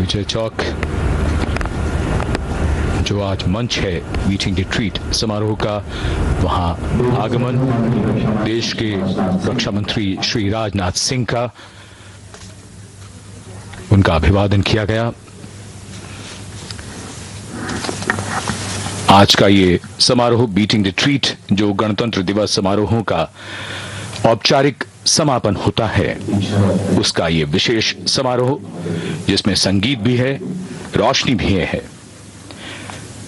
विजय चौक जो आज मंच है मीटिंग रिट्रीट समारोह का, वहां आगमन देश के रक्षा मंत्री श्री राजनाथ सिंह का, उनका अभिवादन किया गया। आज का ये समारोह मीटिंग रिट्रीट जो गणतंत्र दिवस समारोहों का औपचारिक समापन होता है, उसका ये विशेष समारोह जिसमें संगीत भी है, रोशनी भी है।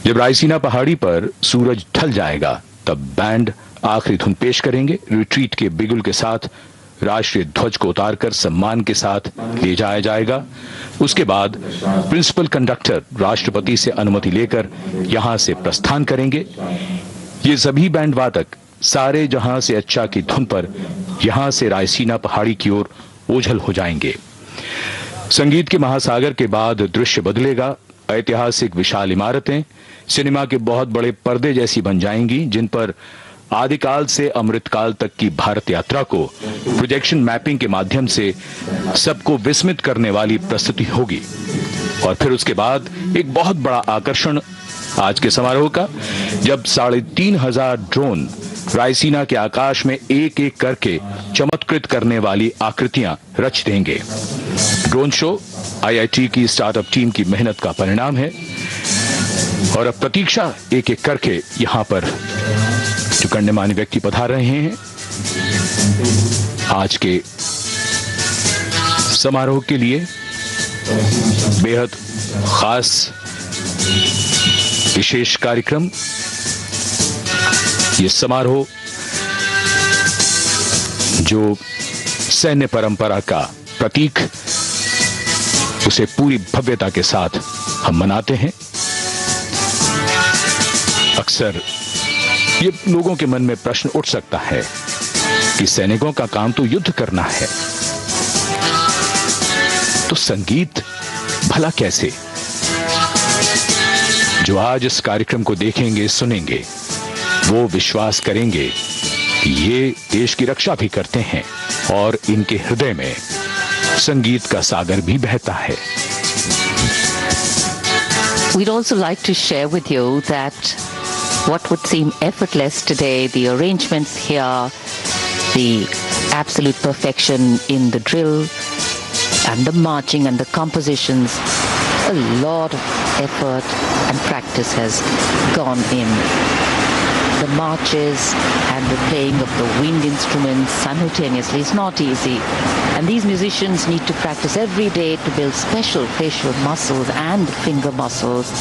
जब रायसीना पहाड़ी पर सूरज ढल जाएगा तब बैंड आखिरी धुन पेश करेंगे। रिट्रीट के बिगुल के साथ राष्ट्रीय ध्वज को उतारकर सम्मान के साथ ले जाया जाएगा। उसके बाद प्रिंसिपल कंडक्टर राष्ट्रपति से अनुमति लेकर यहां से प्रस्थान करेंगे। ये सभी बैंड वादक सारे जहां से अच्छा की धुन पर यहां से रायसीना पहाड़ी की ओर ओझल हो जाएंगे। संगीत के महासागर के बाद दृश्य बदलेगा। ऐतिहासिक विशाल इमारतें सिनेमा के बहुत बड़े पर्दे जैसी बन जाएंगी, जिन पर आदिकाल से अमृतकाल तक की भारत यात्रा को प्रोजेक्शन मैपिंग के माध्यम से सबको विस्मित करने वाली प्रस्तुति होगी। और फिर उसके बाद एक बहुत बड़ा आकर्षण आज के समारोह का, जब 3,500 ड्रोन रायसीना के आकाश में एक एक करके चमत्कृत करने वाली आकृतियां रच देंगे। ड्रोन शो आईआईटी की स्टार्टअप टीम की मेहनत का परिणाम है। और अब प्रतीक्षा एक एक करके यहां पर जो गण्यमान्य व्यक्ति पधार रहे हैं आज के समारोह के लिए, बेहद खास विशेष कार्यक्रम। ये समारोह जो सैन्य परंपरा का प्रतीक, उसे पूरी भव्यता के साथ हम मनाते हैं। अक्सर ये लोगों के मन में प्रश्न उठ सकता है कि सैनिकों का काम तो युद्ध करना है, तो संगीत भला कैसे? जो आज इस कार्यक्रम को देखेंगे, सुनेंगे, वो विश्वास करेंगे कि ये देश की रक्षा भी करते हैं और इनके हृदय में संगीत का सागर भी बहता है। We'd also like to share with you that what would seem effortless today, the arrangements here, the absolute perfection in the drill and the marching and the compositions, a lot of effort and practice has gone in. The marches and the playing of the wind instruments simultaneously is not easy. And these musicians need to practice every day to build special facial muscles and finger muscles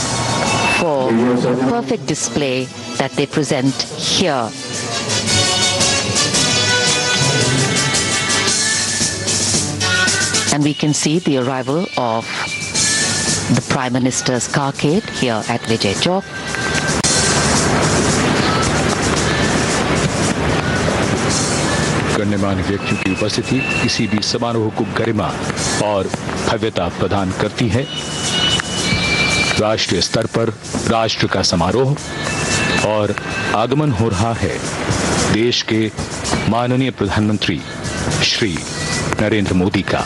for the perfect display that they present here. And we can see the arrival of the Prime Minister's carcade here at Vijay Chowk. गण्यमान्य व्यक्तियों की उपस्थिति किसी भी समारोह को गरिमा और भव्यता प्रदान करती है। राष्ट्रीय स्तर पर राष्ट्र का समारोह और आगमन हो रहा है देश के माननीय प्रधानमंत्री श्री नरेंद्र मोदी का।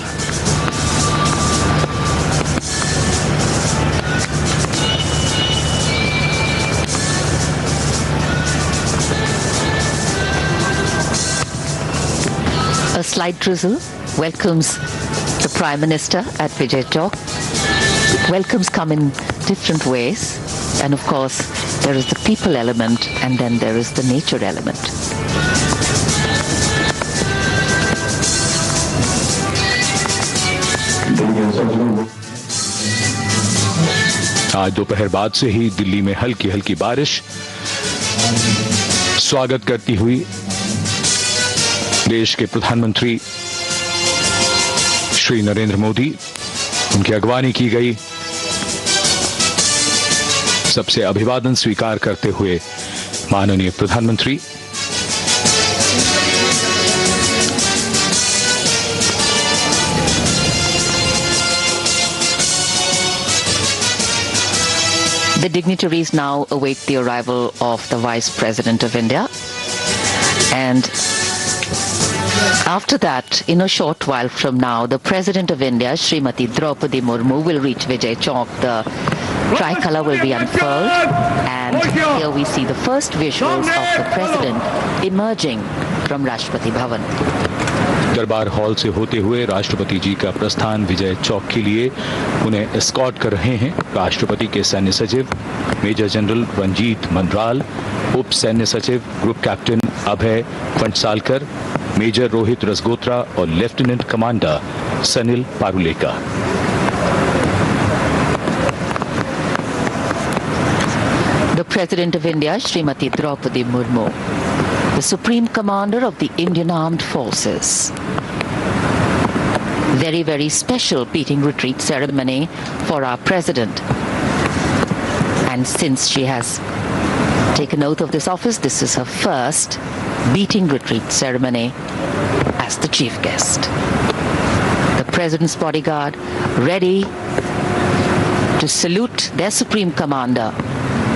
A slight drizzle welcomes the Prime Minister at Vijay Chowk. Welcomes come in different ways, and of course there is the people element and then there is the nature element. आज दोपहर बाद से ही दिल्ली में हल्की हल्की बारिश स्वागत करती हुई देश के प्रधानमंत्री श्री नरेंद्र मोदी, उनकी अगवानी की गई, सबसे अभिवादन स्वीकार करते हुए माननीय प्रधानमंत्री The dignitaries now await the arrival of the Vice President of India, and After that, in a short while from now, the President of India, Srimati Draupadi Murmu, will reach Vijay Chowk. The tricolor will be unfurled, and here we see the first visuals of the President emerging from Rashtrapati Bhavan. दरबार hall से होते हुए राष्ट्रपति जी का प्रस्थान विजय चौक के लिए उन्हें एस्कॉर्ट कर रहे हैं राष्ट्रपति के सैन्य सचिव मेजर जनरल रंजीत मंडराल, उप सैन्य सचिव group captain Abhay Phantsalkar, major Rohit Rasgotra और lieutenant commander Sanil Parulekar. The President of India, Srimati Draupadi Murmu, the Supreme Commander of the Indian Armed Forces. Very, very special beating retreat ceremony for our President. And since she has taken oath of this office, this is her first beating retreat ceremony as the chief guest. The President's bodyguard ready to salute their Supreme Commander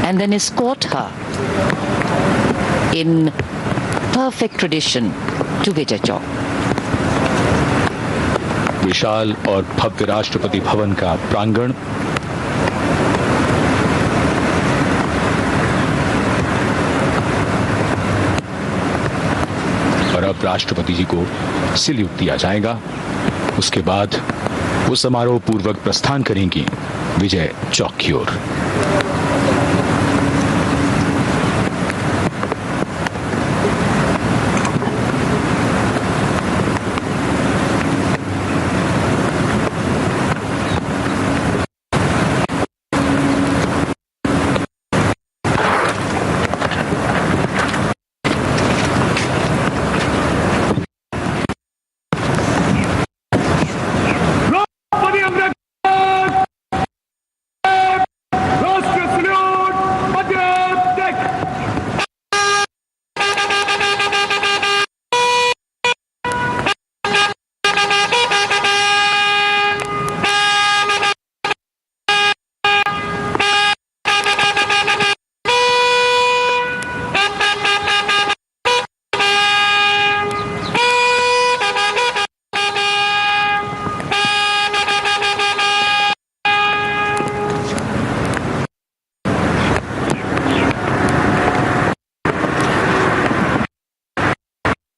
and then escort her in perfect tradition to Vijay Chowk. विशाल और भव्य राष्ट्रपति भवन का प्रांगण और अब राष्ट्रपति जी को salute दिया जाएगा। उसके बाद वो समारोह पूर्वक प्रस्थान करेंगी विजय चौक की ओर।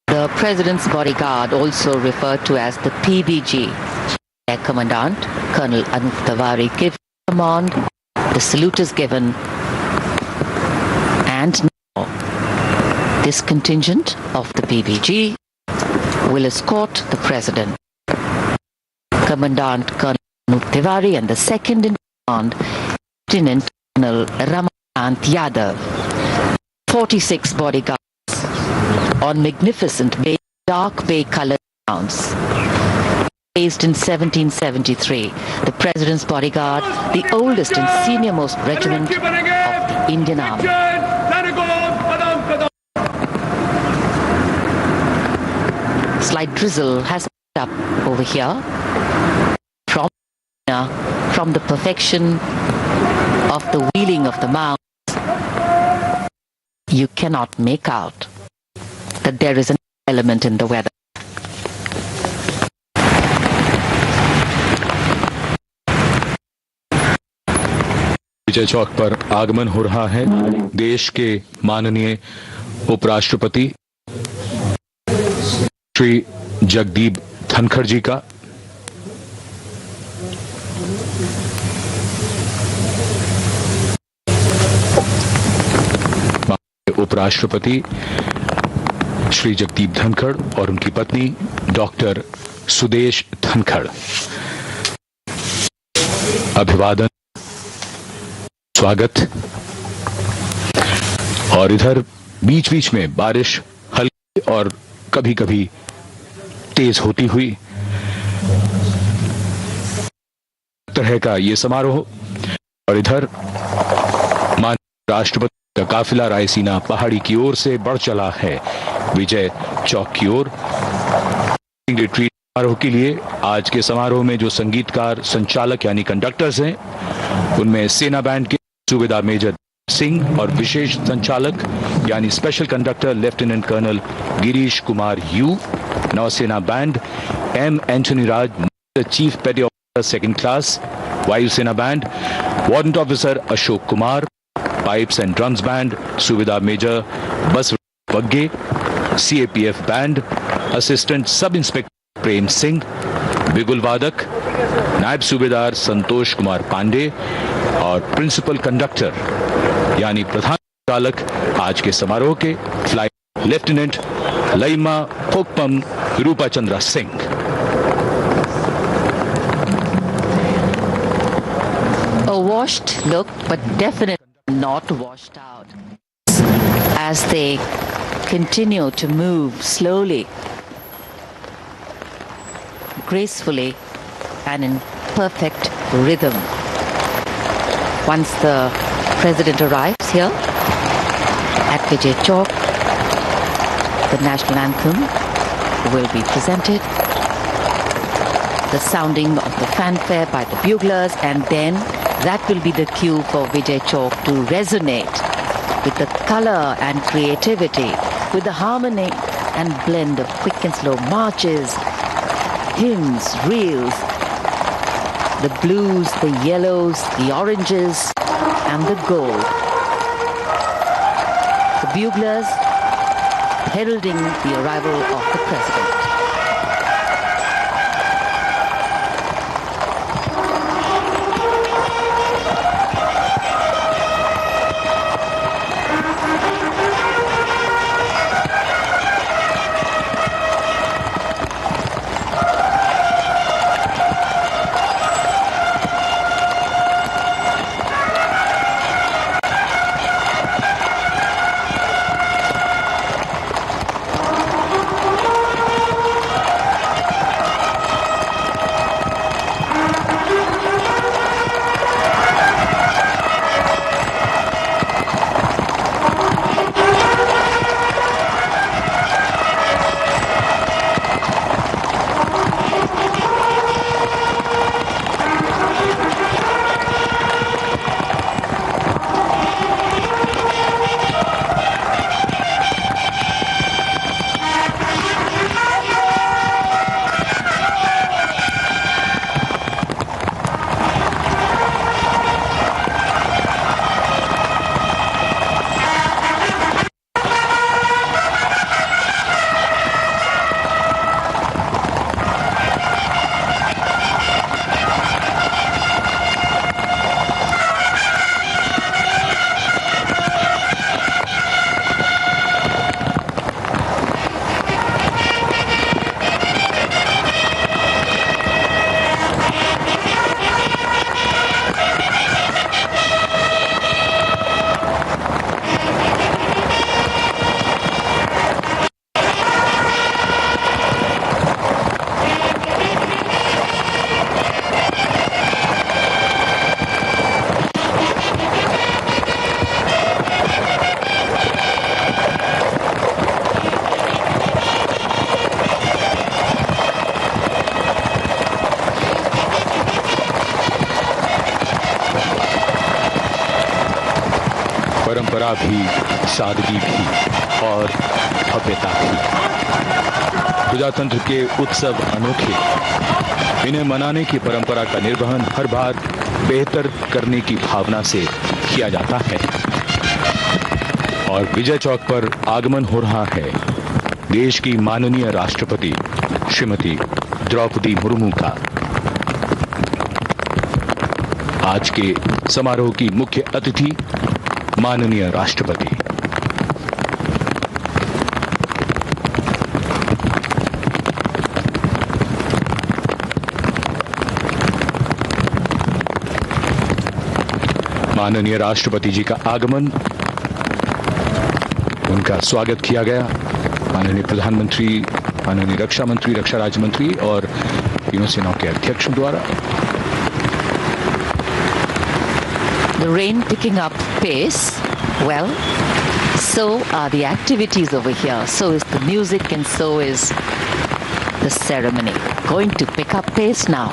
The President's bodyguard, also referred to as the PBG, their Commandant, Colonel Anup Tiwari, gives command, the salute is given, and now this contingent of the PBG will escort the President. Commandant Colonel Anup Tiwari and the second in command, Lieutenant Colonel Ramakant Yadav. 46 bodyguards on magnificent dark bay-colored grounds. Based in 1773, the President's bodyguard, the oldest and senior-most regiment of the Indian Army. Slight drizzle has picked up over here from the perfection of the wheeling of the mounts. You cannot make out that there is an element in the weather. Vijay Chowk पर आगमन हो रहा है देश के माननीय उपराष्ट्रपति श्री जगदीप धनखड़ जी का। उपराष्ट्रपति श्री जगदीप धनखड़ और उनकी पत्नी डॉक्टर सुदेश धनखड़। अभिवादन, स्वागत। और इधर बीच बीच में बारिश हल्की और कभी कभी तेज होती हुई तरह का ये समारोह। और इधर माननीय राष्ट्रपति का काफिला रायसीना पहाड़ी की ओर से बढ़ चला है विजय चौक की ओर। रिट्रीट समारोह के लिए आज के समारोह में जो संगीतकार संचालक यानी कंडक्टर्स हैं, उनमें सेना बैंड के सूबेदार मेजर सिंह और विशेष संचालक यानी special conductor lieutenant colonel Girish Kumar U, नौसेना band M Antony Raj, chief petty officer second class वायुसेना band, warrant officer Ashok Kumar, pipes and drums band subedar major Bas Bagge, CAPF band assistant sub inspector Prem Singh, बिगुल वादक नायब सूबेदार संतोष कुमार पांडे और प्रिंसिपल कंडक्टर यानी प्रधान चालक आज के समारोह के flight lieutenant Laima Phokpam Rupachandra Singh. A washed look, but definitely not washed out. As they continue to move slowly, gracefully, and in perfect rhythm. Once the President arrives here at Vijay Chowk, the national anthem will be presented, the sounding of the fanfare by the buglers, and then that will be the cue for Vijay Chowk to resonate with the color and creativity, with the harmony and blend of quick and slow marches, hymns, reels, the blues, the yellows, the oranges, and the gold. The buglers heralding the arrival of the President. परंपरा भी, सादगी भी और भव्यता भी। प्रजातंत्र के उत्सव अनोखे, इन्हें मनाने की परंपरा का निर्वहन हर बार बेहतर करने की भावना से किया जाता है। और विजय चौक पर आगमन हो रहा है देश की माननीय राष्ट्रपति श्रीमती द्रौपदी मुर्मू का। आज के समारोह की मुख्य अतिथि माननीय राष्ट्रपति। माननीय राष्ट्रपति जी का आगमन, उनका स्वागत किया गया माननीय प्रधानमंत्री, माननीय रक्षा मंत्री, रक्षा राज्य मंत्री और तीनों सेनाओं के अध्यक्षों द्वारा। The rain picking up pace. Well, so are the activities over here. So is the music and so is the ceremony. Going to pick up pace now.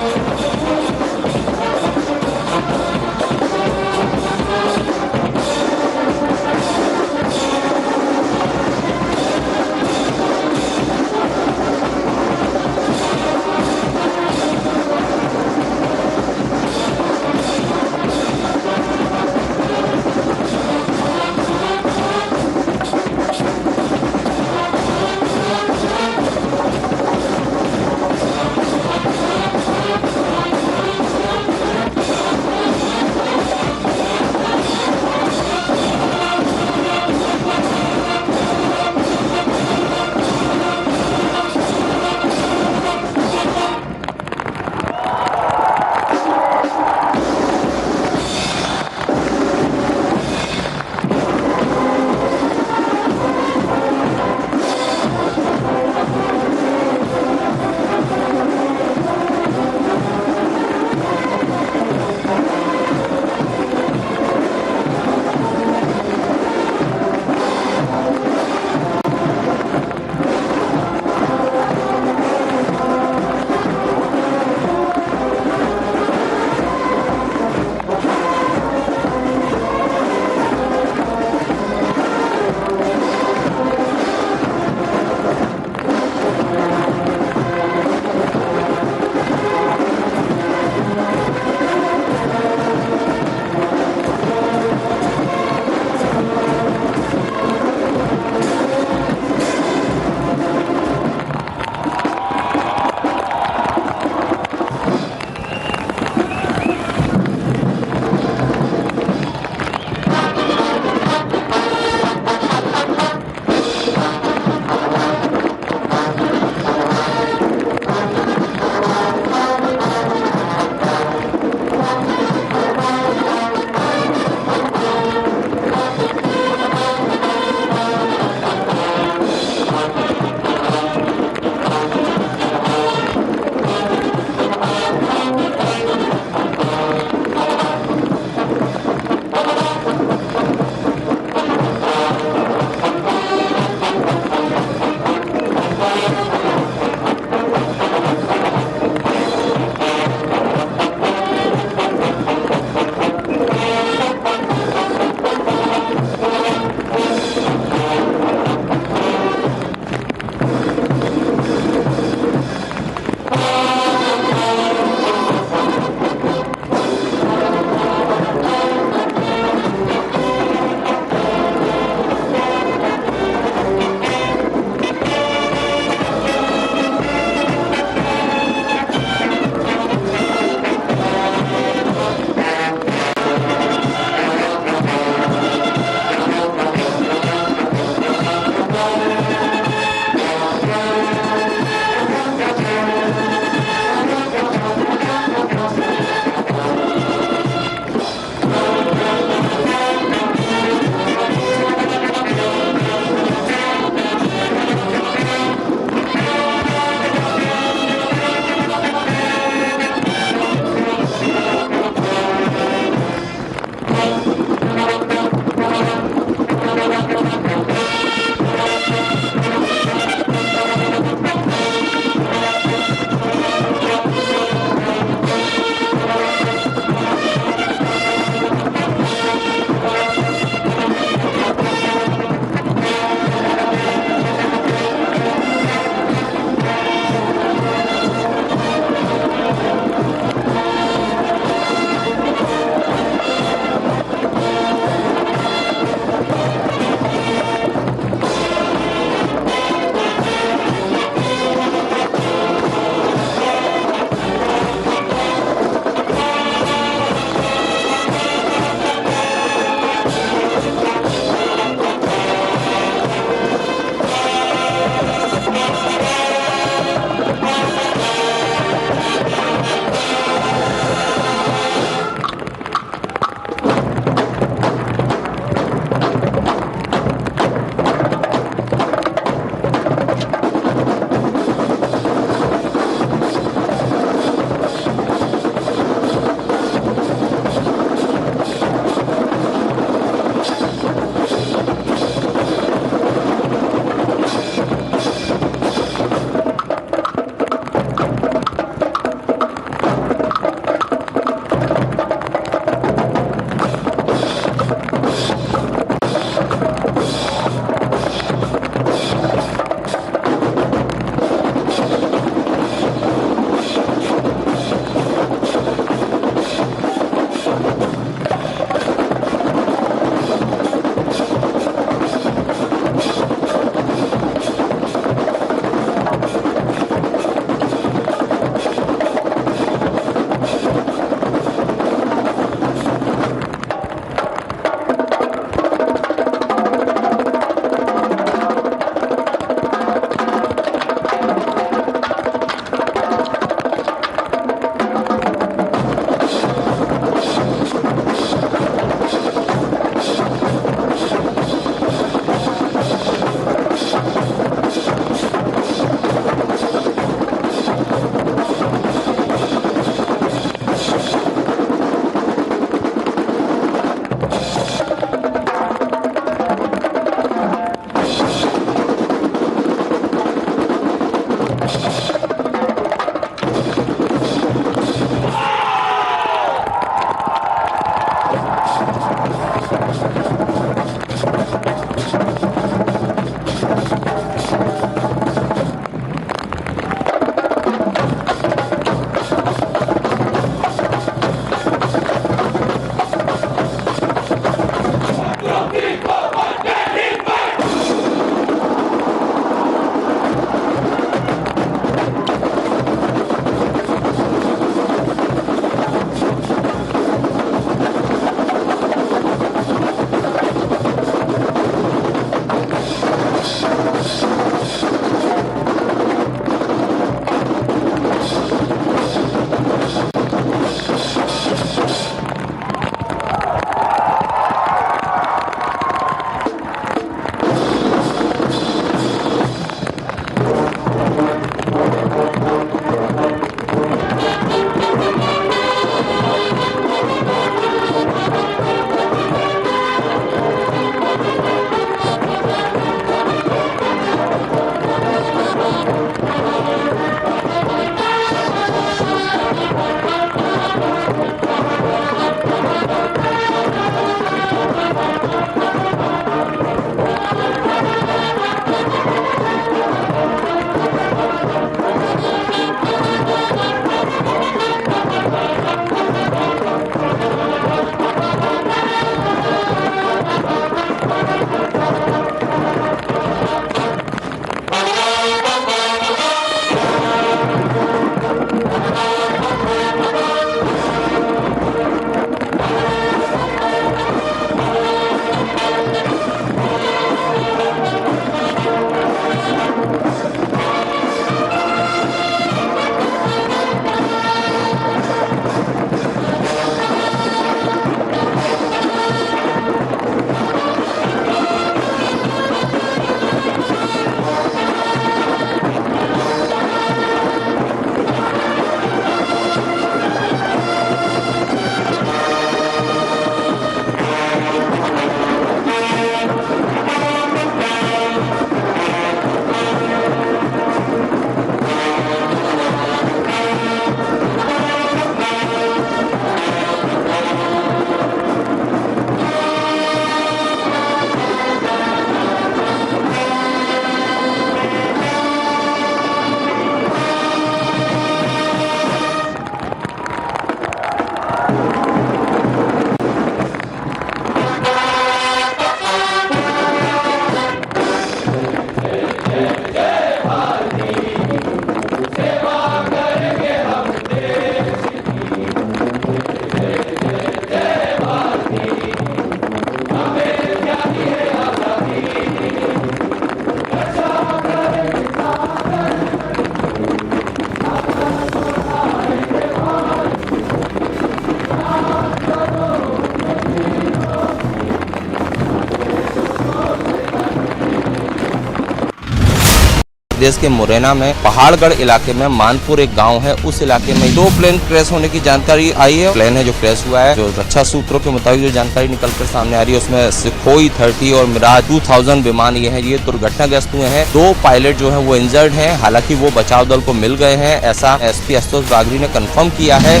प्रदेश के मुरैना में पहाड़गढ़ इलाके में मानपुर एक गांव है, उस इलाके में 2 प्लेन क्रैश होने की जानकारी आई है। प्लेन है जो क्रैश हुआ है, जो रक्षा सूत्रों के मुताबिक जो जानकारी निकलकर सामने आ रही है उसमें सुखोई 30 और मिराज 2000 विमान ये दुर्घटनाग्रस्त हुए हैं। 2 पायलट जो है वो इंजर्ड हैं, हालांकि वो बचाव दल को मिल गए हैं, ऐसा एसपी आशुतोष बागरी ने कन्फर्म किया है।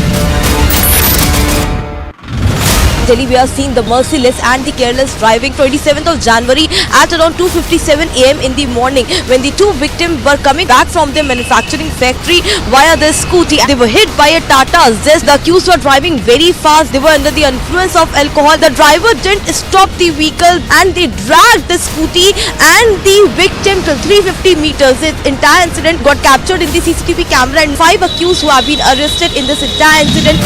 Delhi, we have seen the merciless and the careless driving 27th of January at around 2:57 a.m. in the morning when the 2 victims were coming back from their manufacturing factory via their scooty. They were hit by a Tata Zest. The accused were driving very fast. They were under the influence of alcohol. The driver didn't stop the vehicle and they dragged the scooty and the victim to 350 meters. This entire incident got captured in the CCTV camera and 5 accused who have been arrested in this entire incident.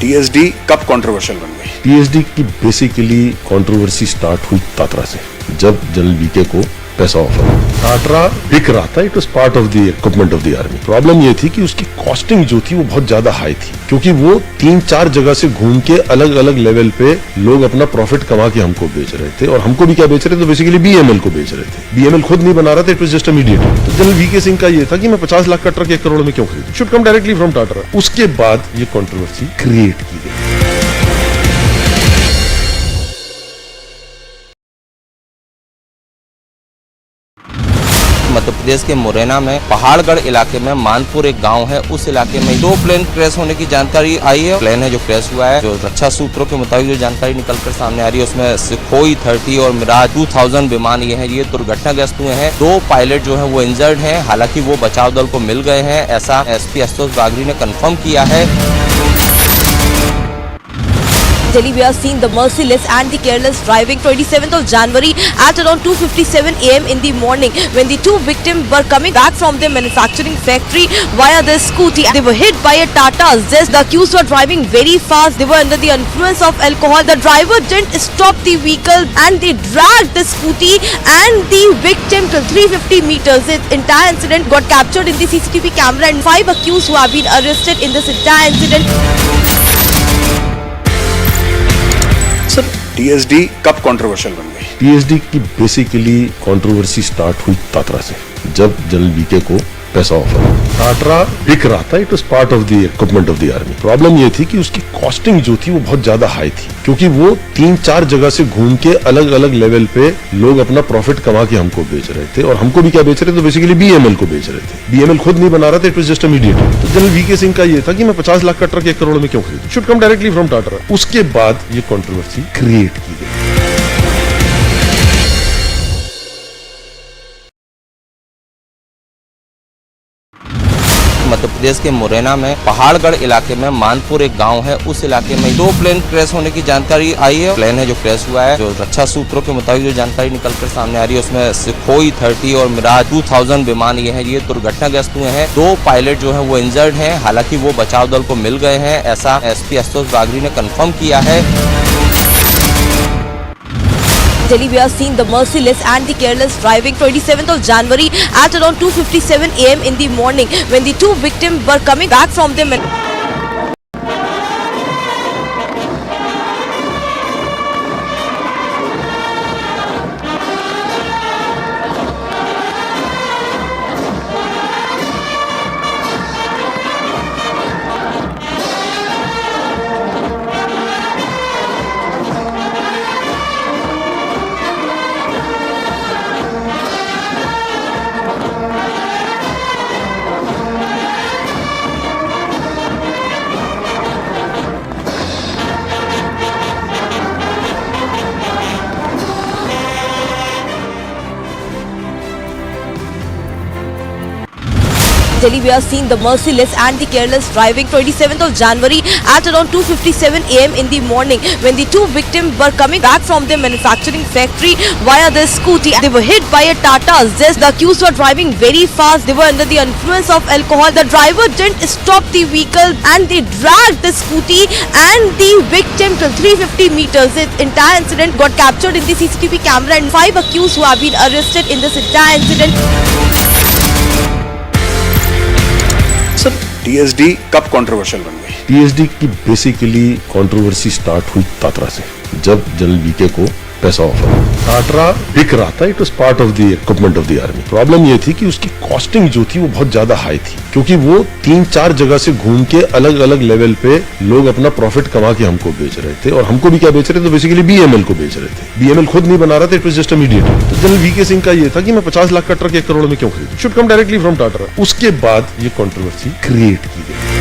TSD कब controversial बन गई? TSD की basically controversy start हुई Tatra से, जब general VK को पैसा offer टाटरा बिक रहा था। It was part of the equipment of the army. Problem ये थी कि उसकी कॉस्टिंग जो थी वो बहुत ज्यादा हाई थी, क्योंकि वो 3-4 जगह से घूम के अलग अलग लेवल पे लोग अपना प्रॉफिट कमा के हमको बेच रहे थे। और हमको भी क्या बेच रहे थे, तो बेसिकली बीएमएल को बेच रहे थे। बीएमएल खुद नहीं बना रहा था, it was just a mediator. तो जनरल वीके सिंह का ये था कि मैं 50 लाख का ट्रक 1 करोड़ में क्यों खरीदूं, should come directly from Tata. उसके बाद ये कंट्रोवर्सी क्रिएट की गई। मध्य प्रदेश के मुरैना में पहाड़गढ़ इलाके में मानपुर एक गांव है, उस इलाके में 2 प्लेन क्रैश होने की जानकारी आई है। प्लेन है जो क्रैश हुआ है, जो रक्षा सूत्रों के मुताबिक जो जानकारी निकलकर सामने आ रही है उसमें सुखोई 30 और मिराज 2000 विमान ये दुर्घटनाग्रस्त हुए हैं। 2 पायलट जो है वो इंजर्ड हैं, हालांकि वो बचाव दल को मिल गए हैं, ऐसा एसपी आशुतोष बागरी ने कंफर्म किया है। Delhi, we have seen the merciless and the careless driving 27th of January at around 2:57 a.m. in the morning when the 2 victims were coming back from their manufacturing factory via their scooty. They were hit by a Tata Zest. The accused were driving very fast. They were under the influence of alcohol. The driver didn't stop the vehicle and they dragged the scooty and the victim till 350 meters. The entire incident got captured in the CCTV camera and 5 accused who have been arrested in this entire incident. Sir TSD कब controversial बन गई? TSD की basically controversy start हुई Tatra से, जब general VK को पैसा offer टाटरा बिक रहा था। It was part of the equipment of the army. Problem ये थी कि उसकी कॉस्टिंग जो थी वो बहुत ज्यादा हाई थी, क्योंकि वो 3-4 जगह से घूम के अलग अलग लेवल पे लोग अपना प्रॉफिट कमा के हमको बेच रहे थे। और हमको भी क्या बेच रहे थे, तो बेसिकली बीएमएल को बेच रहे थे। बीएमएल खुद नहीं बना रहा था, it was just a mediator. तो जनरल वीके सिंह का ये था कि मैं 50 लाख का ट्रक 1 करोड़ में क्यों खरीदूं, should come directly from Tata. उसके बाद ये कंट्रोवर्सी क्रिएट की गई। मध्य प्रदेश के मुरैना में पहाड़गढ़ इलाके में मानपुर एक गांव है, उस इलाके में 2 प्लेन क्रैश होने की जानकारी आई है। प्लेन है जो क्रैश हुआ है, जो रक्षा सूत्रों के मुताबिक जो जानकारी निकलकर सामने आ रही है उसमें सुखोई 30 और मिराज 2000 विमान ये दुर्घटनाग्रस्त हुए हैं। 2 पायलट जो है वो इंजर्ड हैं, हालांकि वो बचाव दल को मिल गए हैं, ऐसा एसपी आशुतोष बागरी ने कंफर्म किया है। Delhi, we have seen the merciless and the careless driving 27th of January at around 2:57 a.m. in the morning when the 2 victims were coming back from their Delhi, we have seen the merciless and the careless driving 27th of January at around 2:57 a.m. in the morning when the 2 victims were coming back from their manufacturing factory via their scooty. They were hit by a Tata Zest. The accused were driving very fast. They were under the influence of alcohol. The driver didn't stop the vehicle and they dragged the scooty and the victim till 350 meters. The entire incident got captured in the CCTV camera and 5 accused who have been arrested in this entire incident. Sir TSD कब controversial बन गई? TSD की basically controversy start हुई Tatra से, जब general VK को पैसा offer टाटरा बिक रहा था। It was part of the equipment of the army. Problem ये थी कि उसकी कॉस्टिंग जो थी वो बहुत ज्यादा हाई थी, क्योंकि वो 3-4 जगह से घूम के अलग अलग लेवल पे लोग अपना प्रॉफिट कमा के हमको बेच रहे थे। और हमको भी क्या बेच रहे थे, तो बेसिकली बीएमएल को बेच रहे थे। बीएमएल खुद नहीं बना रहा था, it was just a mediator. तो जनरल वीके सिंह का ये था कि मैं 50 लाख का ट्रक 1 करोड़ में क्यों खरीदूं, should come directly from Tata. उसके बाद ये कंट्रोवर्सी क्रिएट की गई।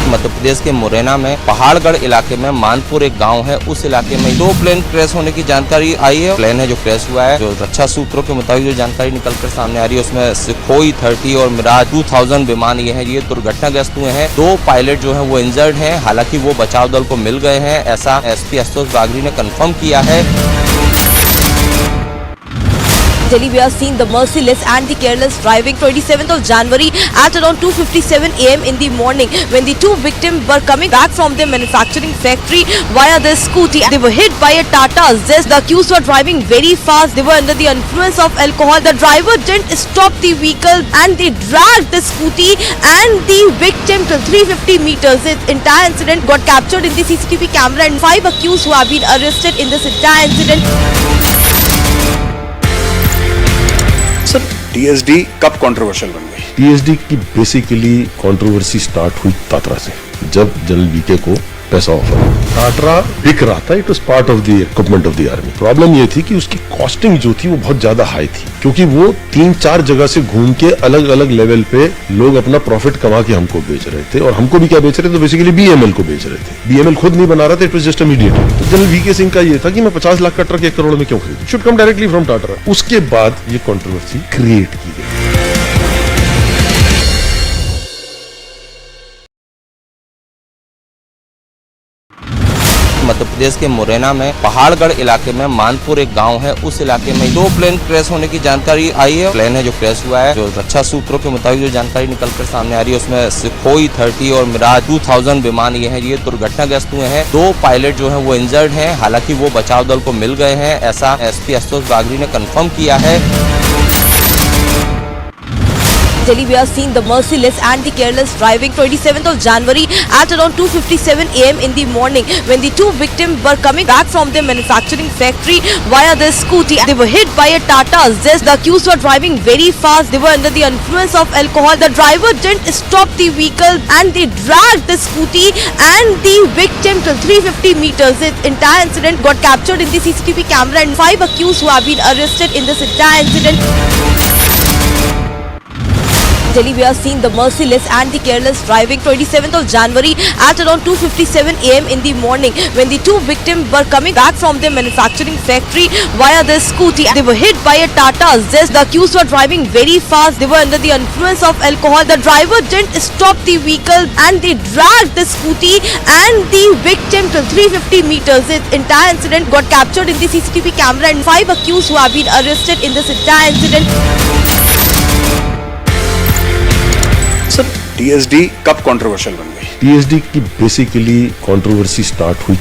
मध्य प्रदेश के मुरैना में पहाड़गढ़ इलाके में मानपुर एक गांव है, उस इलाके में 2 प्लेन क्रैश होने की जानकारी आई है। प्लेन है जो क्रैश हुआ है, जो रक्षा सूत्रों के मुताबिक जो जानकारी निकलकर सामने आ रही है उसमें सुखोई 30 और मिराज 2000 विमान ये दुर्घटनाग्रस्त हुए हैं। 2 पायलट जो है वो इंजर्ड हैं, हालांकि वो बचाव दल को मिल गए हैं, ऐसा एसपी आशुतोष बागरी ने कंफर्म किया है। Delhi, we have seen the merciless and the careless driving 27th of January at around 2:57 a.m. in the morning when the 2 victims were coming back from their manufacturing factory via their scooty. They were hit by a Tata Zest. The accused were driving very fast. They were under the influence of alcohol. The driver didn't stop the vehicle and they dragged the scooty and the victim till 350 meters. The entire incident got captured in the CCTV camera and 5 accused who have been arrested in this entire incident. Sir TSD कब controversial बन गई? TSD की basically controversy start हुई Tatra से, जब general VK को पैसा offer टाटरा बिक रहा था, it was part of the equipment of the army. Problem ये थी कि उसकी कॉस्टिंग जो थी वो बहुत ज्यादा हाई थी, क्योंकि वो 3-4 जगह से घूम के अलग अलग लेवल पे लोग अपना प्रॉफिट कमा के हमको बेच रहे थे। और हमको भी क्या बेच रहे थे, तो बेसिकली बीएमएल को बेच रहे थे। बीएमएल खुद नहीं बना रहा था, it was just a mediator. तो जनरल वीके सिंह का ये था कि मैं 50 लाख का ट्रक 1 करोड़ में क्यों खरीदूं, should come directly from Tata. उसके बाद ये कंट्रोवर्सी क्रिएट की गई। मध्य प्रदेश के मुरैना में पहाड़गढ़ इलाके में मानपुर एक गांव है, उस इलाके में 2 प्लेन क्रैश होने की जानकारी आई है। प्लेन है जो क्रैश हुआ है, जो रक्षा सूत्रों के मुताबिक जो जानकारी निकलकर सामने आ रही है, उसमें सुखोई 30 और मिराज 2000 विमान ये दुर्घटनाग्रस्त हुए हैं। 2 पायलट जो है वो इंजर्ड हैं, हालांकि वो बचाव दल को मिल गए हैं, ऐसा एसपी आशुतोष बागरी ने कंफर्म किया है। Delhi, we are seeing the merciless and the careless driving 27th of January at around 2:57 a.m. in the morning when the 2 victims were coming back from their manufacturing factory via their scooty. They were hit by a Tata Zest. The accused were driving very fast. They were under the influence of alcohol. The driver didn't stop the vehicle and they dragged the scooty and the victim till 350 meters. The entire incident got captured in the CCTV camera and 5 accused who have been arrested in this entire incident. Delhi, we are seeing the merciless and the careless driving 27th of January at around 2:57 a.m. in the morning when the 2 victims were coming back from their manufacturing factory via their scooty. They were hit by a Tata Zest. The accused were driving very fast. They were under the influence of alcohol. The driver didn't stop the vehicle and they dragged the scooty and the victim till 350 meters. The entire incident got captured in the CCTV camera and 5 accused who have been arrested in this entire incident. Sir TSD कब controversial बन गई? TSD की basically controversy start हुई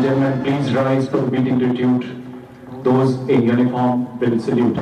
gentlemen, please rise for the beating retreat. Those in uniform will salute.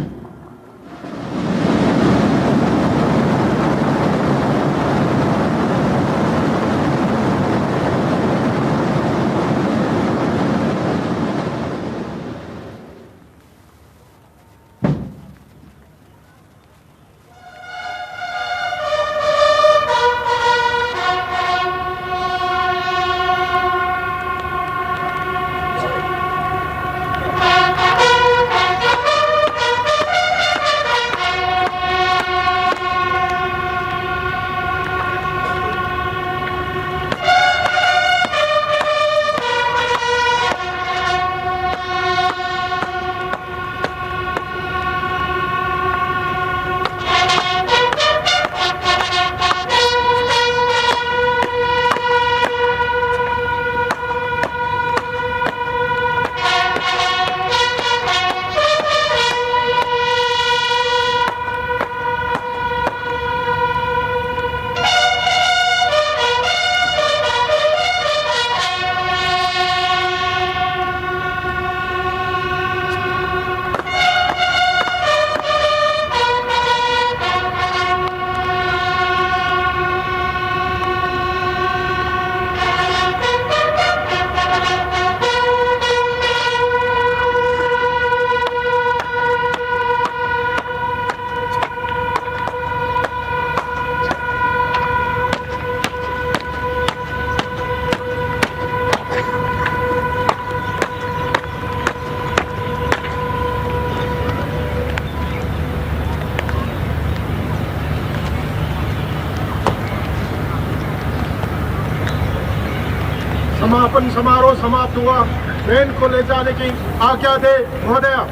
समापन समारोह समाप्त हुआ। Train को ले जाने की आज्ञा दे महोदया।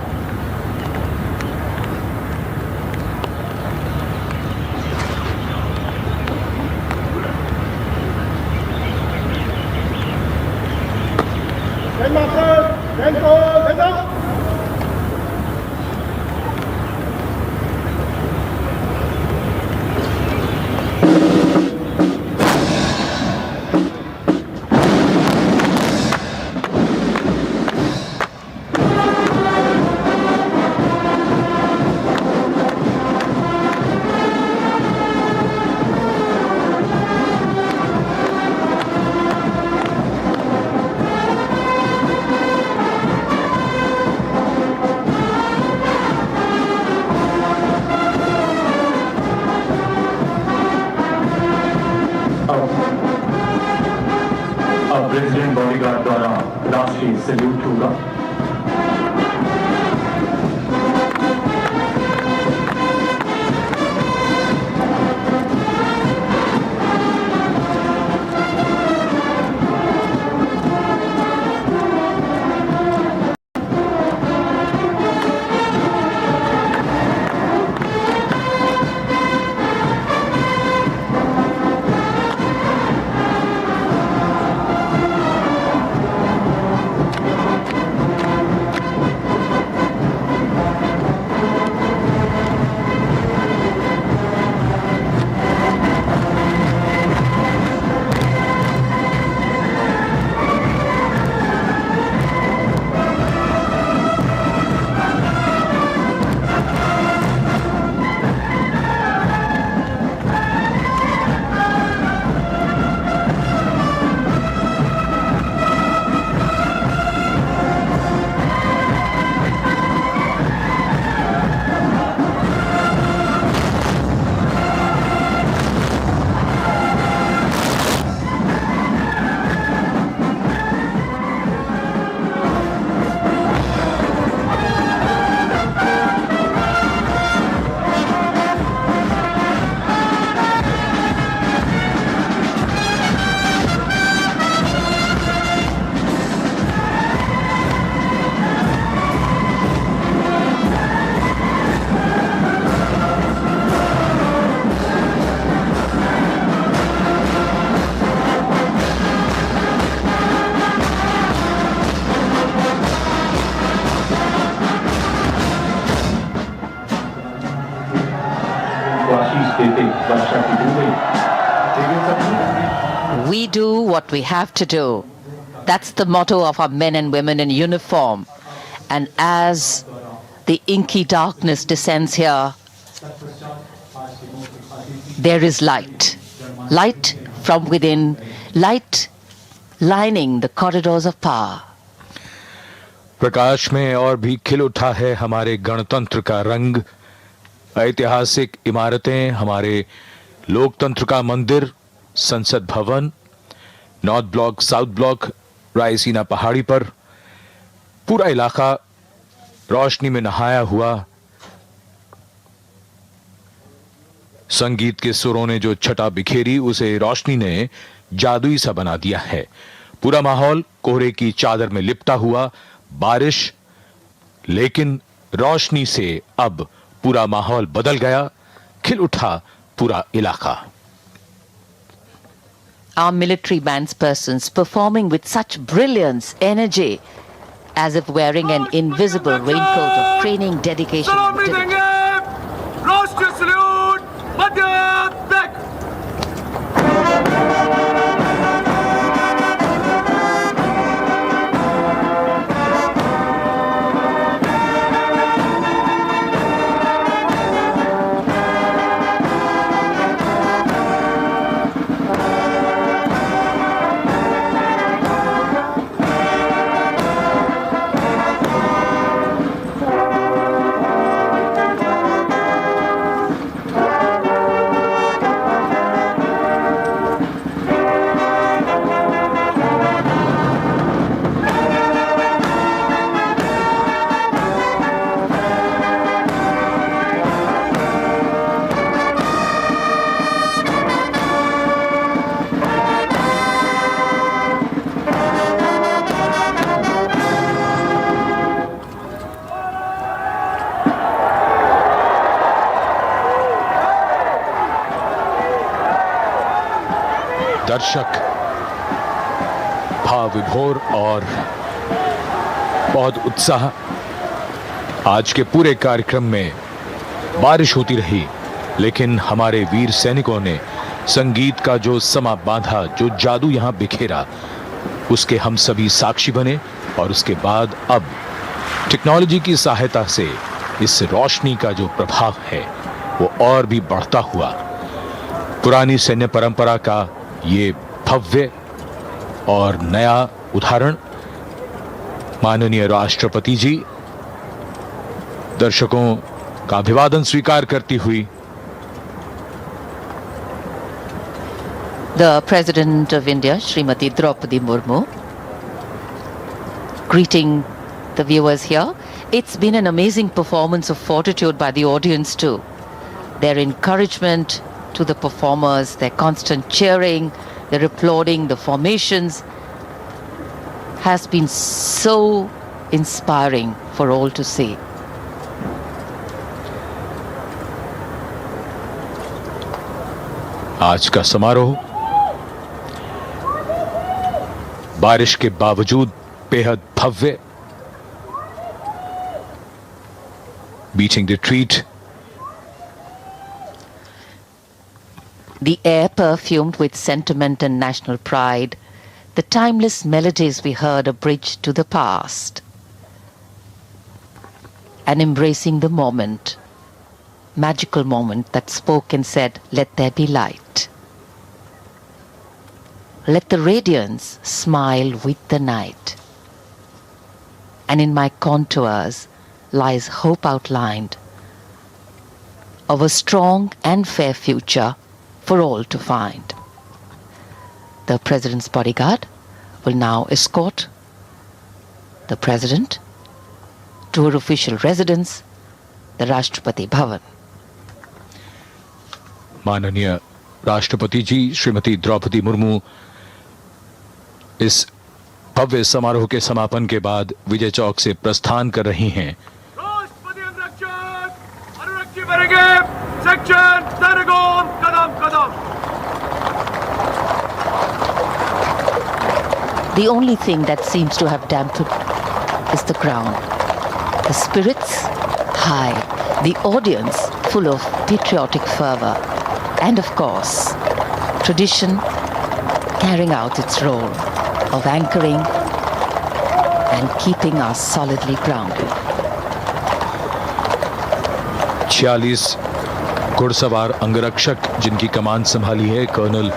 ट्रेन को ले जाओ। अब प्रेसिडेंट बॉडीगार्ड द्वारा राष्ट्रीय सैल्यूट होगा। We do what we have to do. That's the motto of our men and women in uniform. And as the inky darkness descends here, there is light. Light from within, light lining the corridors of power. प्रकाश में और भी खिल उठा है हमारे गणतंत्र का रंग। ऐतिहासिक इमारतें, हमारे लोकतंत्र का मंदिर, संसद भवन, north block, south block, Raisina पहाड़ी पर पूरा इलाका रोशनी में नहाया हुआ। संगीत के सुरों ने जो छटा बिखेरी, उसे रोशनी ने जादुई सा बना दिया है। पूरा माहौल कोहरे की चादर में लिपटा हुआ, बारिश, लेकिन रोशनी से अब पूरा माहौल बदल गया, खिल उठा पूरा इलाका। Our military bandspersons performing with such brilliance, energy, as if wearing an invisible raincoat of training, dedication, and dedication. राष्ट्रीय सल्यूट मध्य तक। दर्शक भाव विभोर और बहुत उत्साह। आज के पूरे कार्यक्रम में बारिश होती रही, लेकिन हमारे वीर सैनिकों ने संगीत का जो समा बांधा, जो जादू यहां बिखेरा, उसके हम सभी साक्षी बने। और उसके बाद अब टेक्नोलॉजी की सहायता से इस रोशनी का जो प्रभाव है वो और भी बढ़ता हुआ। पुरानी सैन्य परंपरा का ये भव्य और नया उदाहरण माननीय राष्ट्रपति जी दर्शकों का अभिवादन स्वीकार करती हुई। The President of India, Srimati Draupadi Murmu, greeting the viewers here. It's been an amazing performance of fortitude by the audience too. Their encouragement to the performers, their constant cheering, their applauding, the formations has been so inspiring for all to see. आज का समारोह बारिश के बावजूद बेहद भव्य, beating retreat. The air perfumed with sentiment and national pride, the timeless melodies we heard a bridge to the past. And embracing the moment, magical moment that spoke and said, "Let there be light. Let the radiance smile with the night. And in my contours lies hope outlined of a strong and fair future for all to find." The President's bodyguard will now escort the President to her official residence, the Rashtrapati Bhavan. माननीय राष्ट्रपति जी श्रीमती द्रौपदी मुर्मू इस भव्य समारोह के समापन के बाद विजय चौक से प्रस्थान कर रही हैं। राष्ट्रपति अनुरक्षी बनेंगे, सेक्शन सरगोम कदम कदम। The only thing that seems to have dampened is the ground. The spirits high, the audience full of patriotic fervor, and of course, tradition carrying out its role. of anchoring and keeping us solidly grounded. 46 घुड़सवार अंगरक्षक जिनकी कमान संभाली है colonel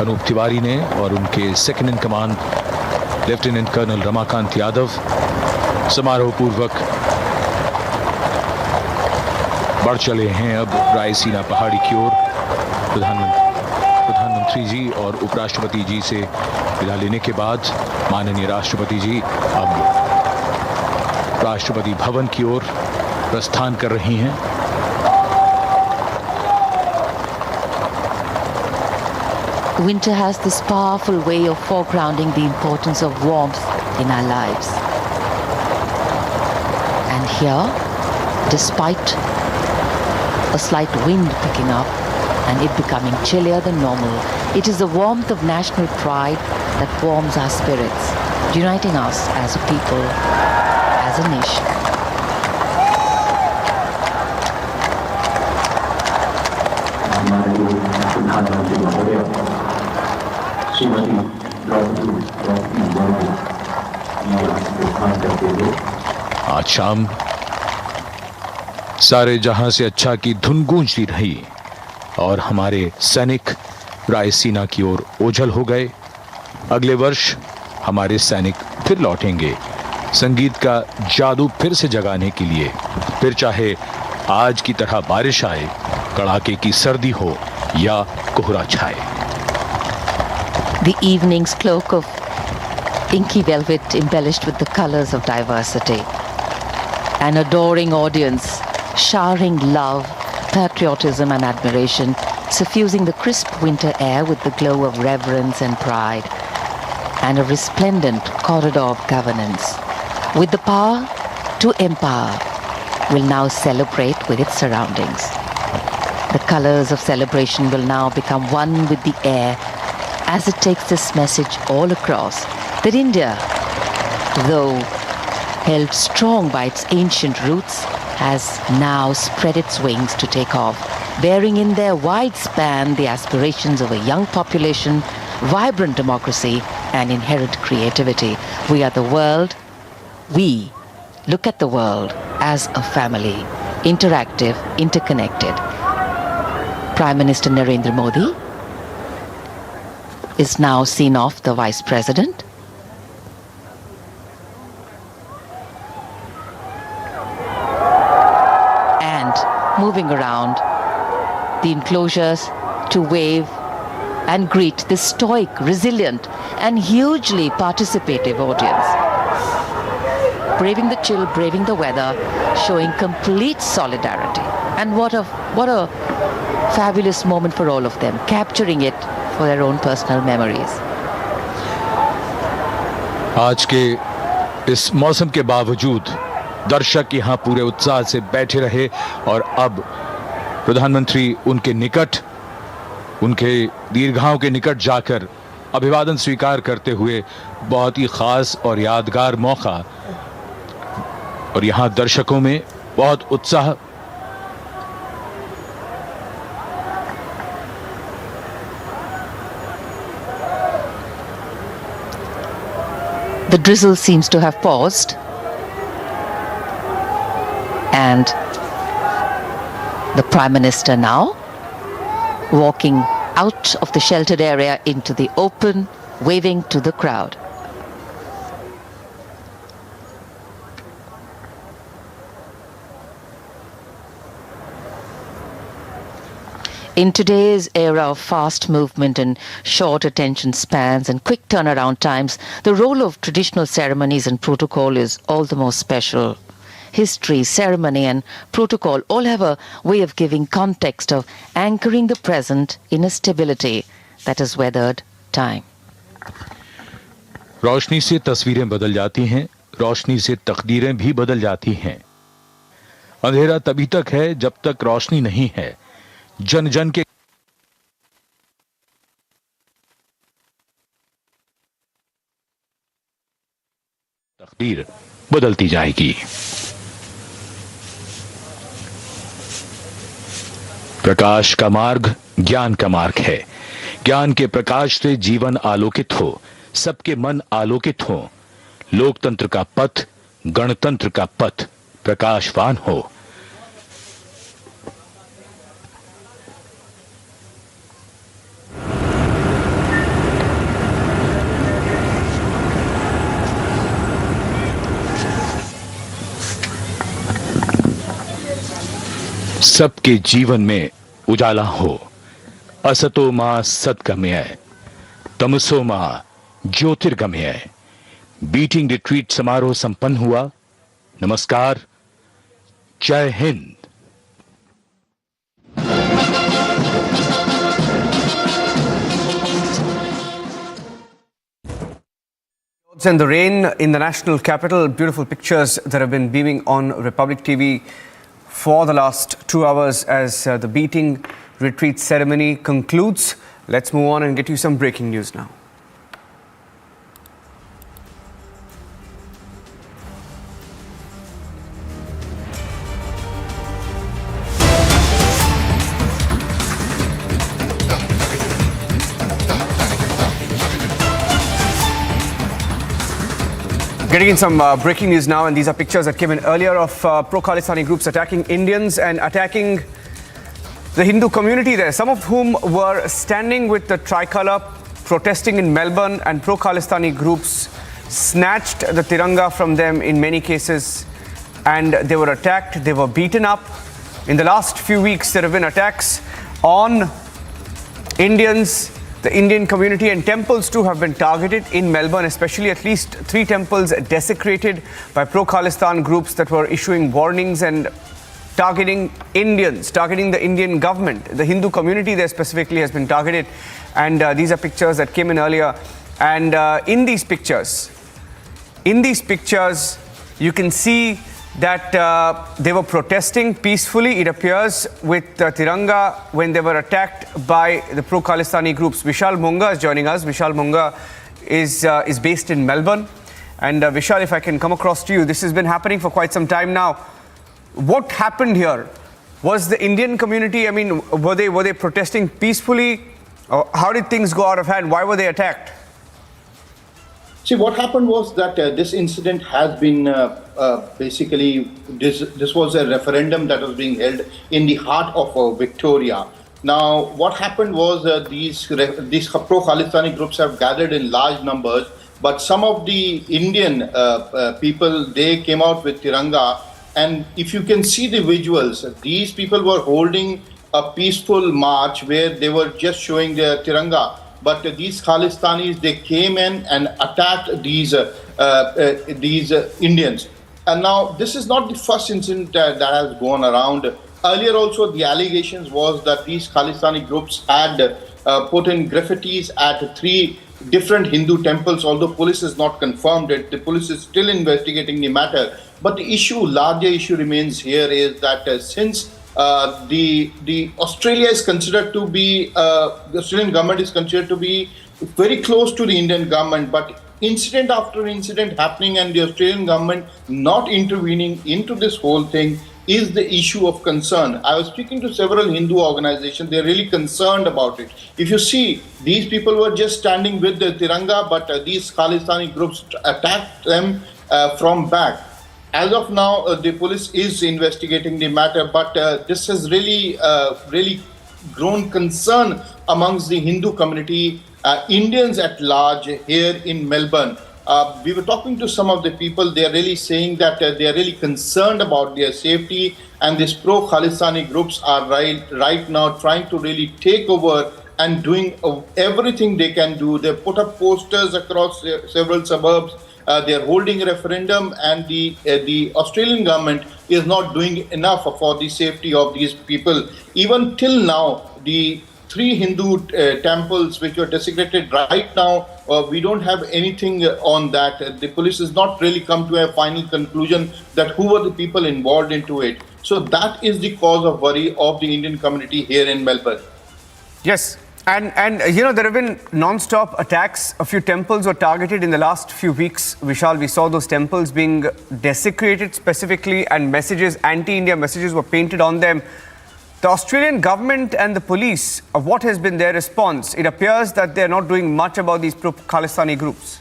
Anoop Tiwari ने और उनके second in command lieutenant colonel Ramakant Yadav समारोह पूर्वक बढ़ चले हैं अब रायसीना पहाड़ी की ओर। प्रधानमंत्री जी और उपराष्ट्रपति जी से विदा लेने के बाद माननीय राष्ट्रपति जी अब राष्ट्रपति भवन की ओर प्रस्थान कर रही हैं। Winter has this powerful way of foregrounding the importance of warmth in our lives. And here, despite a slight wind picking up and it becoming chillier than normal, it is the warmth of national pride that warms our spirits, uniting us as a people, as a nation. आज शाम सारे जहां से अच्छा की धुन गूंजती रही और हमारे सैनिक रायसीना की ओर ओझल हो गए। अगले वर्ष हमारे सैनिक फिर लौटेंगे संगीत का जादू फिर से जगाने के लिए, फिर चाहे आज की तरह बारिश आए, कड़ाके की सर्दी हो या कोहरा छाए। The evening's cloak of inky velvet embellished with the colors of diversity. An adoring audience showering love, patriotism and admiration, suffusing the crisp winter air with the glow of reverence and pride, and a resplendent corridor of governance. With the power to empower, will now celebrate with its surroundings. The colors of celebration will now become one with the air as it takes this message all across that India, though held strong by its ancient roots, has now spread its wings to take off, bearing in their wide span the aspirations of a young population, vibrant democracy, and inherent creativity. We are the world. We look at the world as a family, interactive, interconnected. Prime Minister Narendra Modi is now seen off the Vice President. And moving around the enclosures to wave and greet this stoic, resilient and hugely participative audience. Braving the chill, braving the weather, showing complete solidarity. And what a fabulous moment for all of them, capturing it for their own personal memories. आज के इस मौसम के बावजूद दर्शक यहां पूरे उत्साह से बैठे रहे और अब प्रधानमंत्री उनके निकट, उनके दीर्घाओं के निकट जाकर अभिवादन स्वीकार करते हुए बहुत ही खास और यादगार मौका, और यहां दर्शकों में बहुत उत्साह। The drizzle seems to have paused, and the Prime Minister now walking out of the sheltered area into the open, waving to the crowd. In today's era of fast movement and short attention spans and quick turnaround times, the role of traditional ceremonies and protocol is all the more special. History, ceremony and protocol all have a way of giving context, of anchoring the present in a stability that has weathered time. रोशनी से तस्वीरें बदल जाती हैं, रोशनी से तकदीरें भी बदल जाती हैं। अंधेरा तभी तक है जब तक रोशनी नहीं है। जन जन के तकदीर बदलती जाएगी। प्रकाश का मार्ग ज्ञान का मार्ग है। ज्ञान के प्रकाश से जीवन आलोकित हो, सबके मन आलोकित हो, लोकतंत्र का पथ, गणतंत्र का पथ प्रकाशवान हो। सबके जीवन में उजाला हो। असतो मां सद्गमय, तमसो मां ज्योतिर्गमय। बीटिंग रिट्रीट समारोह संपन्न हुआ। नमस्कार, जय Hind. And the rain in the national capital, beautiful pictures that have been beaming on Republic TV for the last 2 hours as the beating retreat ceremony concludes. Let's move on and get you some breaking news now. Getting in some breaking news now, and these are pictures that came in earlier of pro-Khalistani groups attacking Indians and attacking the Hindu community there, some of whom were standing with the tricolour, protesting in Melbourne, and pro-Khalistani groups snatched the Tiranga from them in many cases, and they were attacked, they were beaten up. In the last few weeks, there have been attacks on Indians. The Indian community and temples too have been targeted in Melbourne, especially at least 3 temples desecrated by pro-Khalistan groups that were issuing warnings and targeting Indians, targeting the Indian government. The Hindu community there specifically has been targeted, and these are pictures that came in earlier. And in these pictures, you can see that they were protesting peacefully, it appears, with Tiranga when they were attacked by the pro-Khalistani groups. Vishal Munga is joining us. Vishal Munga is based in Melbourne. And Vishal, if I can come across to you, this has been happening for quite some time now. What happened here? Was the Indian community, I mean, were they protesting peacefully? Or how did things go out of hand? Why were they attacked? See, what happened was that this incident has been basically, this was a referendum that was being held in the heart of Victoria. Now, what happened was these pro-Khalistani groups have gathered in large numbers, but some of the Indian people, they came out with Tiranga. And if you can see the visuals, these people were holding a peaceful march where they were just showing their Tiranga. But these Khalistanis, they came in and attacked these Indians. And now, this is not the first incident that has gone around. Earlier also, the allegations was that these Khalistani groups had put in graffitis at 3 different Hindu temples, although police has not confirmed it. The police is still investigating the matter. But the larger issue remains here is that since the Australia is considered to be, the Australian government is considered to be very close to the Indian government, but incident after incident happening and the Australian government not intervening into this whole thing is the issue of concern. I was speaking to several Hindu organizations. They're really concerned about it. If you see, these people were just standing with the Tiranga, but these Khalistani groups attacked them from back. As of now, the police is investigating the matter, but this has really grown concern amongst the Hindu community, Indians at large here in Melbourne. We were talking to some of the people. They are really saying that they are really concerned about their safety, and these pro-Khalistani groups are right now trying to really take over and doing everything they can do. They put up posters across several suburbs. They are holding a referendum, and the Australian government is not doing enough for the safety of these people. Even till now, the 3 Hindu temples which were desecrated right now, we don't have anything on that. The police has not really come to a final conclusion that who were the people involved into it. So that is the cause of worry of the Indian community here in Melbourne. Yes. And you know, there have been non-stop attacks. A few temples were targeted in the last few weeks. Vishal, we saw those temples being desecrated specifically, and messages, anti-India messages were painted on them. The Australian government and the police, what has been their response? It appears that they're not doing much about these pro-Khalistani groups.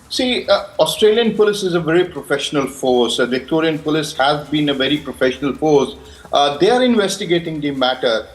See, Australian police is a very professional force. Victorian police has been a very professional force. They are investigating the matter.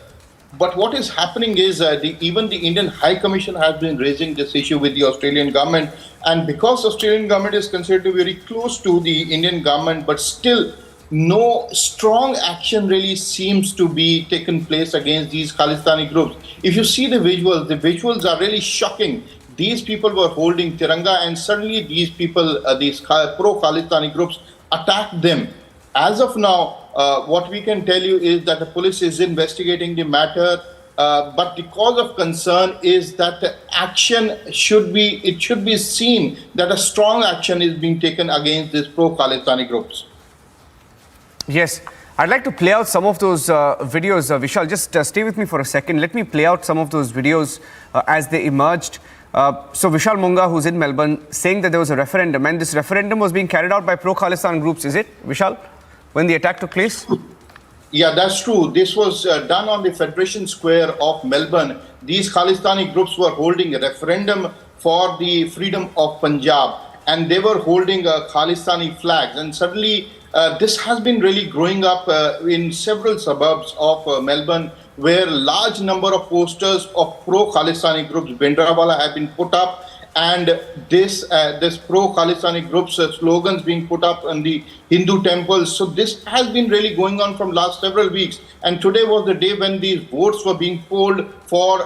But what is happening is even the Indian High Commission has been raising this issue with the Australian government. And because Australian government is considered to be very close to the Indian government, but still no strong action really seems to be taken place against these Khalistani groups. If you see the visuals are really shocking. These people were holding Tiranga and suddenly these people, these pro-Khalistani groups attacked them. As of now, what we can tell you is that the police is investigating the matter, but the cause of concern is that the action should be seen that a strong action is being taken against these pro-Khalistani groups. Yes, I'd like to play out some of those videos. Vishal, just stay with me for a second. Let me play out some of those videos as they emerged. So Vishal Munga, who's in Melbourne, saying that there was a referendum, and this referendum was being carried out by pro-Khalistan groups, is it, Vishal, when the attack took place? Yeah, that's true. This was done on the Federation Square of Melbourne. These Khalistani groups were holding a referendum for the freedom of Punjab, and they were holding Khalistani flags. And suddenly, this has been really growing up in several suburbs of Melbourne, where large number of posters of pro-Khalistani groups, Bhindranwala, have been put up, and this pro-Khalistani groups slogans being put up in the Hindu temples. So this has been really going on from last several weeks, and today was the day when these votes were being polled for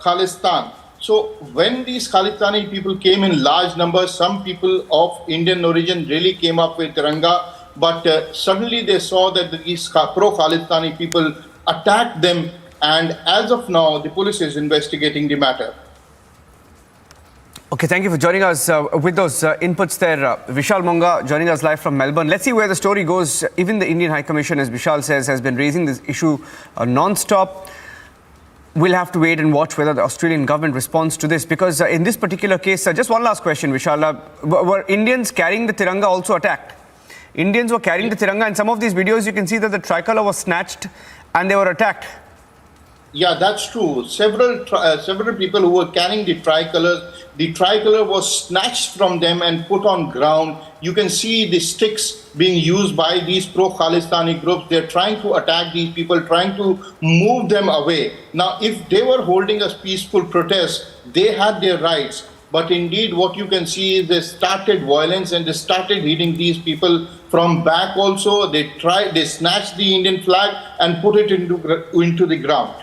Khalistan. So when these Khalistani people came in large numbers, some people of Indian origin really came up with Tiranga, but suddenly they saw that these pro-Khalistani people attacked them, and as of now, the police is investigating the matter. Okay, thank you for joining us with those inputs there. Vishal Munga joining us live from Melbourne. Let's see where the story goes. Even the Indian High Commission, as Vishal says, has been raising this issue non-stop. We'll have to wait and watch whether the Australian government responds to this, because in this particular case, just one last question, Vishal. Were Indians carrying the Tiranga also attacked? Indians were carrying the Tiranga, and some of these videos you can see that the tricolour was snatched and they were attacked. Yeah, that's true. Several people who were carrying the tricolour was snatched from them and put on ground. You can see the sticks being used by these pro-Khalistani groups. They're trying to attack these people, trying to move them away. Now, if they were holding a peaceful protest, they had their rights. But indeed, what you can see is they started violence and they started hitting these people from back also. They snatched the Indian flag and put it into the ground.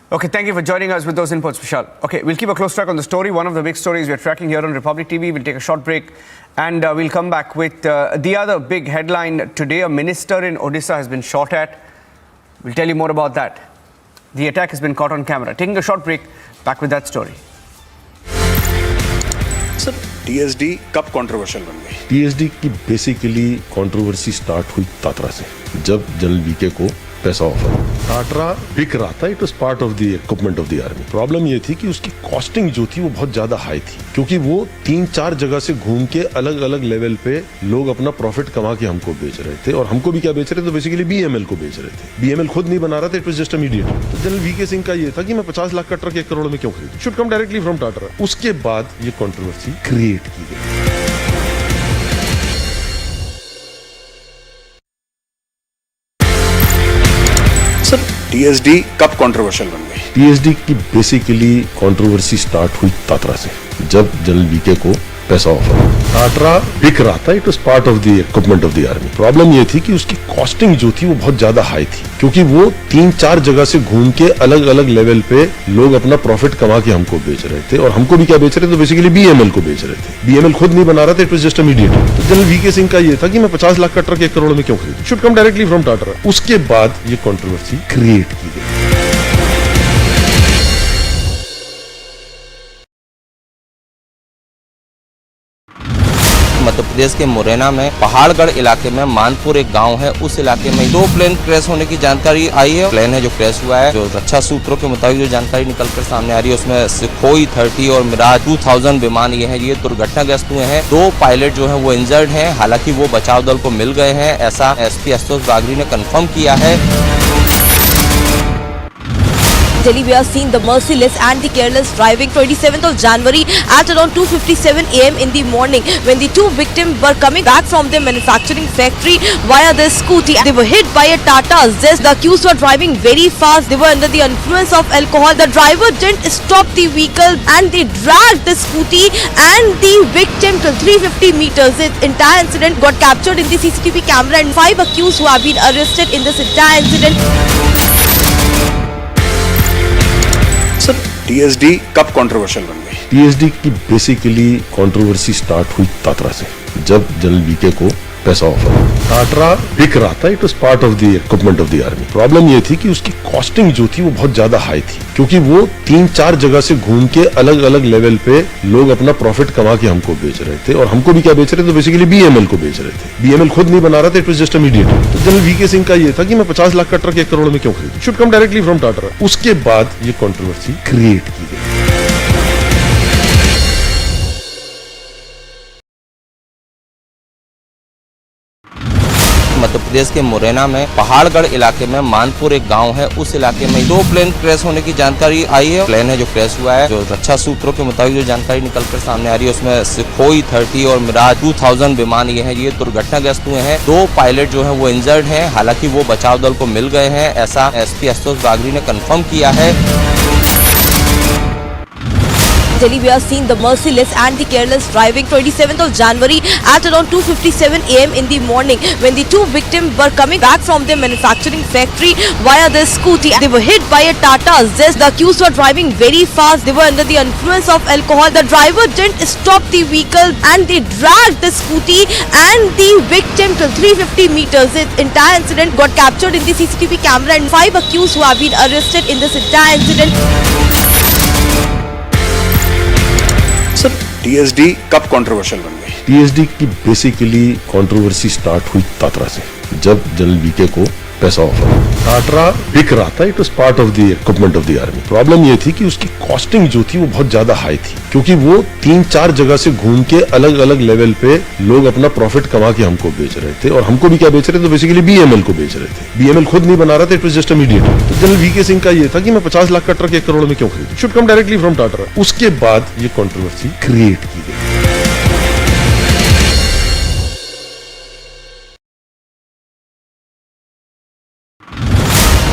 Okay, thank you for joining us with those inputs, Vishal. Okay, we'll keep a close track on the story. One of the big stories we're tracking here on Republic TV. We'll take a short break and we'll come back with the other big headline today. A minister in Odisha has been shot at. We'll tell you more about that. The attack has been caught on camera. Taking a short break, back with that story. Sir TSD कब controversial बन गई? TSD की basically controversy start हुई Tatra से, जब general VK को पैसा offer टाटरा बिक रहा था. It was part of the equipment of the army. Problem ये थी कि उसकी कॉस्टिंग जो थी वो बहुत ज्यादा हाई थी, क्योंकि वो 3-4 जगह से घूम के अलग अलग लेवल पे लोग अपना प्रॉफिट कमा के हमको बेच रहे थे. और हमको भी क्या बेच रहे थे? तो बेसिकली बीएमएल को बेच रहे थे. बीएमएल खुद नहीं बना रहा था, it was just a mediator. तो जनरल वीके सिंह का ये था कि मैं 50 लाख का ट्रक 1 करोड़ में क्यों खरीदूं? Should come directly from Tatra. उसके बाद ये कंट्रोवर्सी क्रिएट की गई. सर टीएसडी कब कंट्रोवर्शियल बन गई? टीएसडी की बेसिकली कंट्रोवर्सी स्टार्ट हुई तात्रा से, जब जनरल वीके को पैसा ऑफर टाटरा बिक रहा था. It was part of the equipment of the army. Problem ये थी कि उसकी कॉस्टिंग जो थी वो बहुत ज्यादा हाई थी, क्योंकि वो 3-4 जगह से घूम के अलग अलग लेवल पे लोग अपना प्रॉफिट कमा के हमको बेच रहे थे. और हमको भी क्या बेच रहे थे? तो बेसिकली बीएमएल को बेच रहे थे. बीएमएल खुद नहीं बना रहा था, it was just a mediator. तो जनरल वीके सिंह का ये था कि मैं 50 लाख का ट्रक 1 करोड़ में क्यों खरीदूं? Should come directly from Tatra. उसके बाद ये कंट्रोवर्सी क्रिएट की गई. मध्य प्रदेश के मुरैना में पहाड़गढ़ इलाके में मानपुर एक गांव है, उस इलाके में 2 प्लेन क्रैश होने की जानकारी आई है। प्लेन है जो क्रैश हुआ है, जो रक्षा सूत्रों के मुताबिक जो जानकारी निकलकर सामने आ रही है उसमें सुखोई 30 और मिराज 2000 विमान ये दुर्घटनाग्रस्त हुए हैं। 2 पायलट जो है वो इंजर्ड हैं, हालांकि वो बचाव दल को मिल गए हैं, ऐसा एसपी आशुतोष बागरी ने कंफर्म किया है। Delhi, we are seeing the merciless and the careless driving 27th of January at around 2:57 a.m. in the morning when the 2 victims were coming back from their manufacturing factory via their scooty. They were hit by a Tata Zest. The accused were driving very fast. They were under the influence of alcohol. The driver didn't stop the vehicle and they dragged the scooty and the victim till 350 meters. The entire incident got captured in the CCTV camera and 5 accused who have been arrested in this entire incident. TSD कब controversial बन गई? TSD की basically controversy start हुई Tatra से, जब general VK को पैसा offer टाटरा बिक रहा था। It was part of the equipment of the army. Problem ये थी कि उसकी कॉस्टिंग जो थी वो बहुत ज्यादा हाई थी, क्योंकि वो 3-4 जगह से घूम के अलग अलग लेवल पे लोग अपना प्रॉफिट कमा के हमको बेच रहे थे, और हमको भी क्या बेच रहे थे, तो बेसिकली बीएमएल को बेच रहे थे। बीएमएल खुद नहीं बना रहा था, it was just a mediator. तो जनरल वीके सिंह का ये था कि मैं 50 लाख का ट्रक 1 करोड़ में क्यों खरीदूं, should come directly from Tata. उसके बाद ये कंट्रोवर्सी क्रिएट की गई। मध्य प्रदेश के मुरैना में पहाड़गढ़ इलाके में मानपुर एक गांव है, उस इलाके में 2 प्लेन क्रैश होने की जानकारी आई है। प्लेन है जो क्रैश हुआ है, जो रक्षा सूत्रों के मुताबिक जो जानकारी निकलकर सामने आ रही है उसमें सुखोई 30 और मिराज 2000 विमान ये दुर्घटनाग्रस्त हुए हैं। 2 पायलट जो है वो इंजर्ड हैं, हालांकि वो बचाव दल को मिल गए हैं, ऐसा एसपी आशुतोष बागरी ने कंफर्म किया है। Delhi, we are seeing the merciless and the careless driving 27th of January at around 2:57 a.m. in the morning when the 2 victims were coming back from their manufacturing factory via their scooty. They were hit by a Tata Zest. The accused were driving very fast. They were under the influence of alcohol. The driver didn't stop the vehicle and they dragged the scooty and the victim till 350 meters. The entire incident got captured in the CCTV camera and 5 accused who have been arrested in this entire incident. TSD कब controversial बन गई? TSD की basically controversy start हुई Tatra से, जब general VK को पैसा offer टाटरा बिक रहा था। It was part of the equipment of the army. Problem ये थी कि उसकी कॉस्टिंग जो थी वो बहुत ज्यादा हाई थी, क्योंकि वो 3-4 जगह से घूम के अलग अलग लेवल पे लोग अपना प्रॉफिट कमा के हमको बेच रहे थे, और हमको भी क्या बेच रहे थे, तो बेसिकली बीएमएल को बेच रहे थे। बीएमएल खुद नहीं बना रहा था, it was just a mediator. तो जनरल वीके सिंह का ये था कि मैं 50 लाख का ट्रक 1 करोड़ में क्यों खरीदूं, should come directly from Tata. उसके बाद ये कंट्रोवर्सी क्रिएट की गई।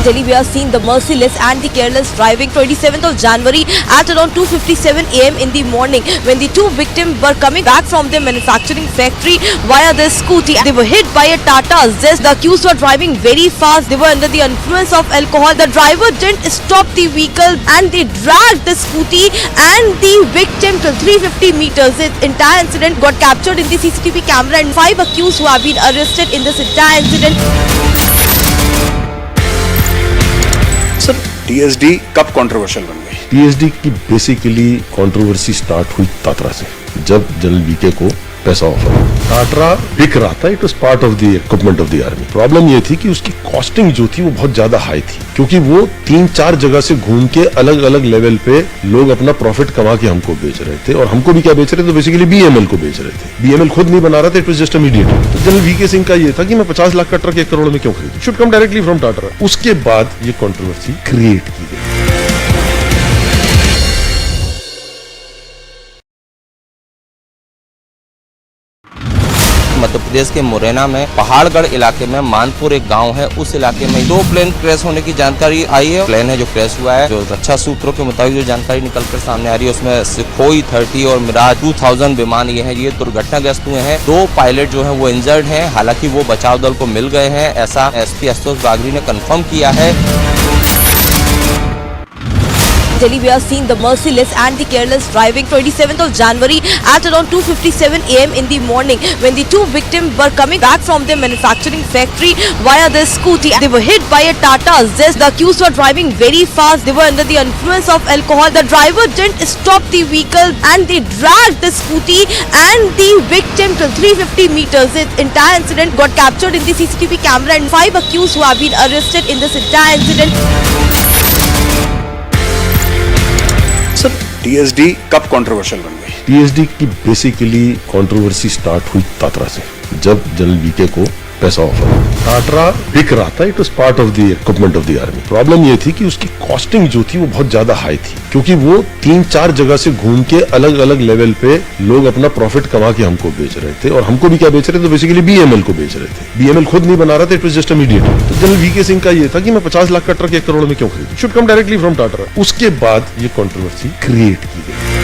Delhi, we are seeing the merciless and the careless driving 27th of January at around 2:57 a.m. in the morning when the 2 victims were coming back from their manufacturing factory via their scooty. They were hit by a Tata Zest. The accused were driving very fast. They were under the influence of alcohol. The driver didn't stop the vehicle and they dragged the scooty and the victim till 350 meters. The entire incident got captured in the CCTV camera and 5 accused who have been arrested in this entire incident. TSD कब controversial बन गई? TSD की basically controversy start हुई Tatra से, जब general VK को पैसा offer टाटरा बिक रहा था। It was part of the equipment of the army. Problem ये थी कि उसकी कॉस्टिंग जो थी वो बहुत ज्यादा हाई थी, क्योंकि वो 3-4 जगह से घूम के अलग अलग लेवल पे लोग अपना प्रॉफिट कमा के हमको बेच रहे थे, और हमको भी क्या बेच रहे थे, तो बेसिकली बीएमएल को बेच रहे थे। बीएमएल खुद नहीं बना रहा था, it was just a mediator. तो जनरल वीके सिंह का ये था कि मैं 50 लाख का ट्रक 1 करोड़ में क्यों खरीदूं, should come directly from Tata. उसके बाद ये कंट्रोवर्सी क्रिएट की गई। मध्य प्रदेश के मुरैना में पहाड़गढ़ इलाके में मानपुर एक गांव है, उस इलाके में 2 प्लेन क्रैश होने की जानकारी आई है। प्लेन है जो क्रैश हुआ है, जो रक्षा सूत्रों के मुताबिक जो जानकारी निकलकर सामने आ रही है उसमें सुखोई 30 और मिराज 2000 विमान ये दुर्घटनाग्रस्त हुए हैं। 2 पायलट जो है वो इंजर्ड हैं, हालांकि वो बचाव दल को मिल गए हैं, ऐसा एसपी आशुतोष बागरी ने कंफर्म किया है। Delhi, we are seeing the merciless and the careless driving 27th of January at around 2:57 a.m. in the morning when the two victims were coming back from their manufacturing factory via their scooty. They were hit by a Tata Zest. The accused were driving very fast. They were under the influence of alcohol. The driver didn't stop the vehicle and they dragged the scooty and the victim to 350 meters. This entire incident got captured in the CCTV camera and 5 accused who have been arrested in this entire incident. Sir TSD कब controversial बन गई? TSD की basically controversy start हुई Tatra से, जब general VK को पैसा offer हुआ। टाटरा बिक रहा था, it was part of the equipment of the army. Problem ये थी कि उसकी कॉस्टिंग जो थी वो बहुत ज्यादा हाई थी, क्योंकि वो 3-4 जगह से घूम के अलग अलग लेवल पे लोग अपना प्रॉफिट कमा के हमको बेच रहे थे। और हमको भी क्या बेच रहे थे, तो बेसिकली बीएमएल को बेच रहे थे। बीएमएल खुद नहीं बना रहा था, it was just a mediator. तो जनरल वीके सिंह का ये था कि मैं 50 लाख का ट्रक 1 करोड़ में क्यों खरीदूं, should come directly from Tatra. उसके बाद ये कंट्रोवर्सी क्रिएट की गई।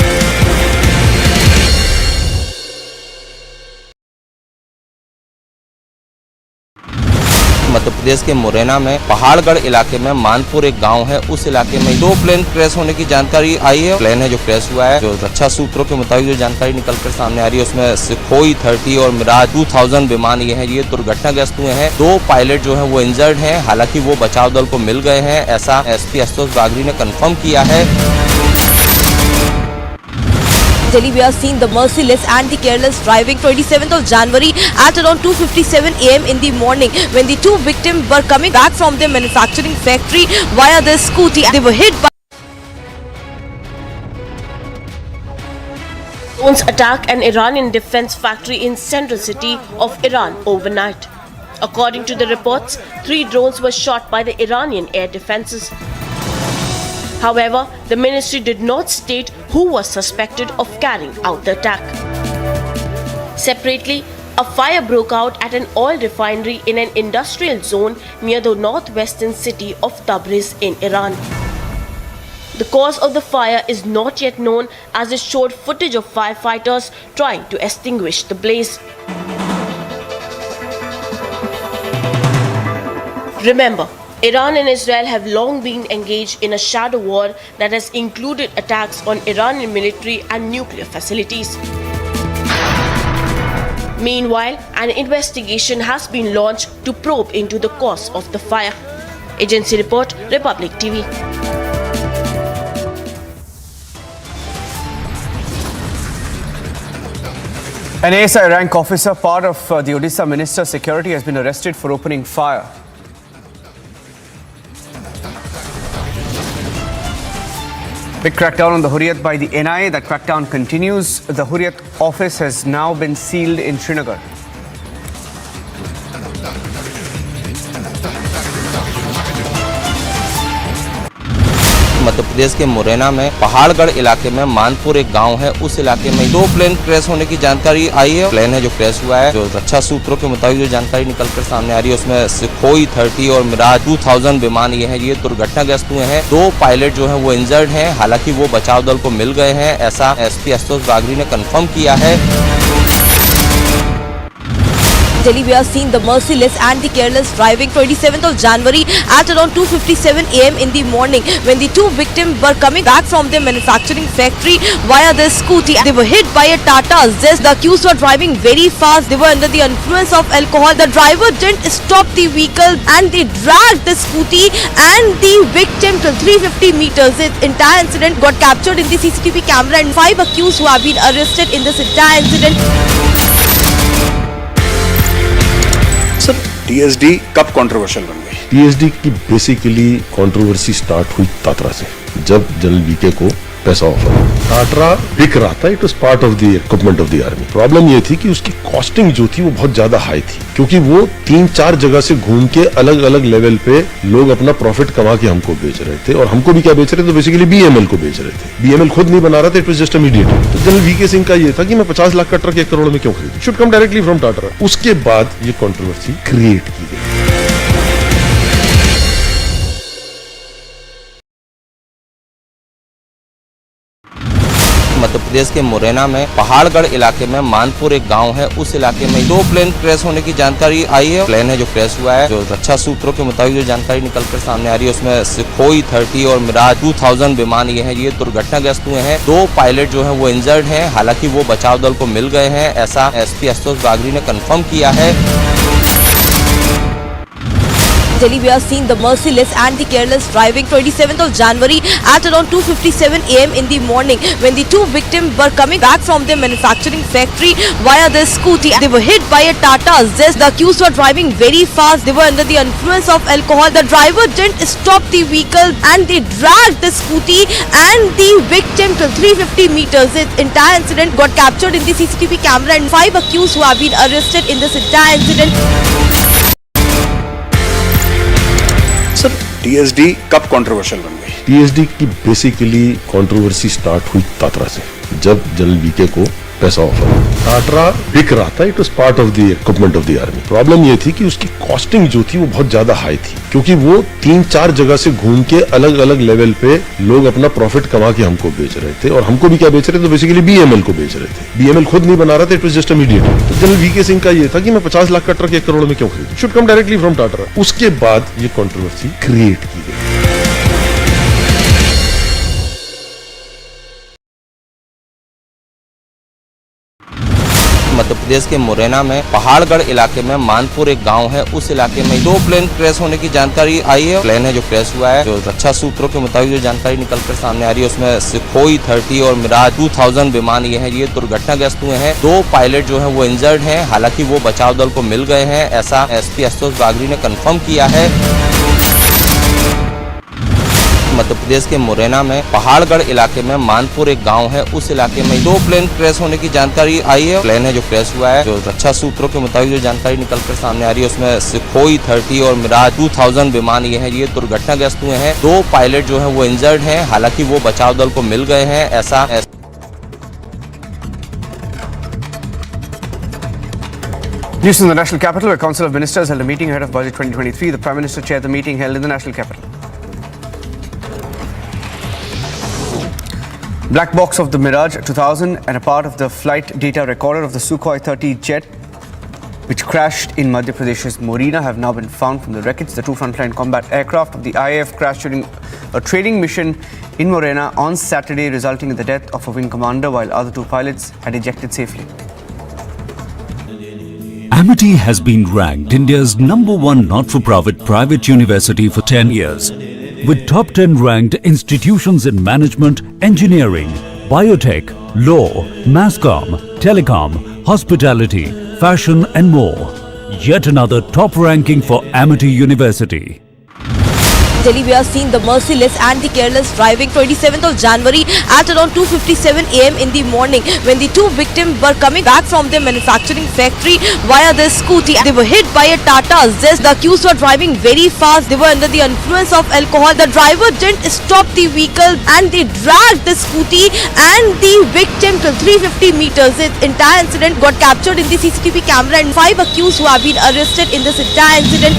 मध्य प्रदेश के मुरैना में पहाड़गढ़ इलाके में मानपुर एक गांव है, उस इलाके में 2 प्लेन क्रैश होने की जानकारी आई है। प्लेन है जो क्रैश हुआ है, जो रक्षा सूत्रों के मुताबिक जो जानकारी निकलकर सामने आ रही है, उसमें सुखोई 30 और मिराज 2000 विमान ये दुर्घटनाग्रस्त हुए हैं। 2 पायलट जो है वो इंजर्ड हैं, हालांकि वो बचाव दल को मिल गए हैं, ऐसा एसपी आशुतोष बागरी ने कंफर्म किया है। Delhi, we are seeing the merciless and the careless driving 27th of January at around 2:57 a.m. in the morning when the two victims were coming back from their manufacturing factory via their scooty. They were hit by drones attack an Iranian defense factory in central city of Iran overnight. According to the reports, 3 drones were shot by the Iranian air defenses. However, the ministry did not state who was suspected of carrying out the attack. Separately, a fire broke out at an oil refinery in an industrial zone near the northwestern city of Tabriz in Iran. The cause of the fire is not yet known, as it showed footage of firefighters trying to extinguish the blaze. Remember, Iran and Israel have long been engaged in a shadow war that has included attacks on Iranian military and nuclear facilities. Meanwhile, an investigation has been launched to probe into the cause of the fire. Agency report, Republic TV. An ASI rank officer, part of the Odisha Minister's security, has been arrested for opening fire. Big crackdown on the Hurriyat by the NIA. That crackdown continues. The Hurriyat office has now been sealed in Srinagar. Madhya Pradesh के मुरैना में पहाड़गढ़ इलाके में मानपुर एक गांव है, उस इलाके में 2 प्लेन क्रैश होने की जानकारी आई है। प्लेन है जो क्रैश हुआ है, जो रक्षा सूत्रों के मुताबिक जो जानकारी निकलकर सामने आ रही है, उसमें सुखोई 30 और मिराज 2000 विमान ये दुर्घटनाग्रस्त हुए हैं। 2 पायलट जो है वो इंजर्ड हैं, हालांकि वो बचाव दल को मिल गए हैं, ऐसा एसपी आशुतोष बागरी ने कंफर्म किया है। Delhi, we are seeing the merciless and the careless driving 27th of January at around 2:57 a.m. in the morning when the two victims were coming back from their manufacturing factory via their scooty. They were hit by a Tata Zest. The accused were driving very fast. They were under the influence of alcohol. The driver didn't stop the vehicle and they dragged the scooty and the victim to 350 meters. This entire incident got captured in the CCTV camera and 5 accused who have been arrested in this entire incident. Sir TSD कब controversial बन गई? TSD की basically controversy start हुई Tatra से, जब general VK को पैसा offer हुआ। टाटरा बिक रहा था, it was part of the equipment of the army. Problem ये थी कि उसकी कॉस्टिंग जो थी वो बहुत ज्यादा हाई थी, क्योंकि वो 3-4 जगह से घूम के अलग अलग लेवल पे लोग अपना प्रॉफिट कमा के हमको बेच रहे थे। और हमको भी क्या बेच रहे थे, तो बेसिकली बीएमएल को बेच रहे थे। बीएमएल खुद नहीं बना रहा था, it was just a mediator. तो जनरल वीके सिंह का ये था कि मैं 50 लाख का ट्रक 1 करोड़ में क्यों खरीदूं, should come directly from Tatra. उसके बाद ये कंट्रोवर्सी क्रिएट की गई। मध्य प्रदेश के मुरैना में पहाड़गढ़ इलाके में मानपुर एक गांव है, उस इलाके में 2 प्लेन क्रैश होने की जानकारी आई है। प्लेन है जो क्रैश हुआ है, जो रक्षा सूत्रों के मुताबिक जो जानकारी निकलकर सामने आ रही है उसमें सुखोई 30 और मिराज 2000 विमान ये दुर्घटनाग्रस्त हुए हैं। 2 पायलट जो है वो इंजर्ड हैं, हालांकि वो बचाव दल को मिल गए हैं, ऐसा एसपी आशुतोष बागरी ने कंफर्म किया है। Delhi, we are seeing the merciless and the careless driving 27th of January at around 2:57 a.m. in the morning when the 2 victims were coming back from their manufacturing factory via their scooty. They were hit by a Tata Zest. The accused were driving very fast. They were under the influence of alcohol. The driver didn't stop the vehicle and they dragged the scooty and the victim to 350 meters. The entire incident got captured in the CCTV camera and 5 accused who have been arrested in this entire incident. Sir TSD कब controversial बन गई? TSD की basically controversy start हुई Tatra से, जब general VK को पैसा offer टाटरा बिक रहा था। It was part of the equipment of the army. Problem ये थी कि उसकी कॉस्टिंग जो थी वो बहुत ज्यादा हाई थी, क्योंकि वो 3-4 जगह से घूम के अलग अलग लेवल पे लोग अपना प्रॉफिट कमा के हमको बेच रहे थे, और हमको भी क्या बेच रहे थे, तो बेसिकली बीएमएल को बेच रहे थे। बीएमएल खुद नहीं बना रहा था, it was just a mediator. तो जनरल वीके सिंह का ये था कि मैं 50 लाख का ट्रक 1 करोड़ में क्यों खरीदूं, should come directly from Tata. उसके बाद ये कंट्रोवर्सी क्रिएट की गई। मध्य प्रदेश के मुरैना में पहाड़गढ़ इलाके में मानपुर एक गांव है, उस इलाके में 2 प्लेन क्रैश होने की जानकारी आई है। प्लेन है जो क्रैश हुआ है, जो रक्षा सूत्रों के मुताबिक जो जानकारी निकलकर सामने आ रही है उसमें सुखोई 30 और मिराज 2000 विमान ये दुर्घटनाग्रस्त हुए हैं। 2 पायलट जो है वो इंजर्ड हैं, हालांकि वो बचाव दल को मिल गए हैं, ऐसा एसपी आशुतोष बागरी ने कंफर्म किया है। मध्य प्रदेश के मुरैना में पहाड़गढ़ इलाके में मानपुर एक गांव है, उस इलाके में 2 प्लेन क्रैश होने की जानकारी आई है। प्लेन है जो क्रैश हुआ है, जो रक्षा सूत्रों के मुताबिक जो जानकारी निकलकर सामने आ रही है उसमें सुखोई 30 और मिराज 2000 विमान ये दुर्घटनाग्रस्त हुए हैं। 2 पायलट जो है वो इंजर्ड हैं, हालांकि वो बचाव दल को मिल गए हैं, ऐसा News from the national capital, where Council of Ministers held a meeting ahead of Budget 2023. The Prime Minister chaired the meeting held in the national capital. Black box of the Mirage 2000 and a part of the flight data recorder of the Sukhoi 30 jet, which crashed in Madhya Pradesh's Morena, have now been found from the wreckage. The 2 frontline combat aircraft of the IAF crashed during a training mission in Morena on Saturday, resulting in the death of a wing commander, while other 2 pilots had ejected safely. Amity has been ranked India's #1 not-for-profit private university for 10 years. With top 10 ranked institutions in management, engineering, biotech, law, masscom, telecom, hospitality, fashion and more. Yet another top ranking for Amity University. Delhi, we are seeing the merciless and the careless driving 27th of January at around 2:57 a.m. in the morning when the 2 victims were coming back from their manufacturing factory via their scooty. They were hit by a Tata Zest. The accused were driving very fast. They were under the influence of alcohol. The driver didn't stop the vehicle and they dragged the scooty and the victim to 350 meters. The entire incident got captured in the CCTV camera and 5 accused who have been arrested in this entire incident.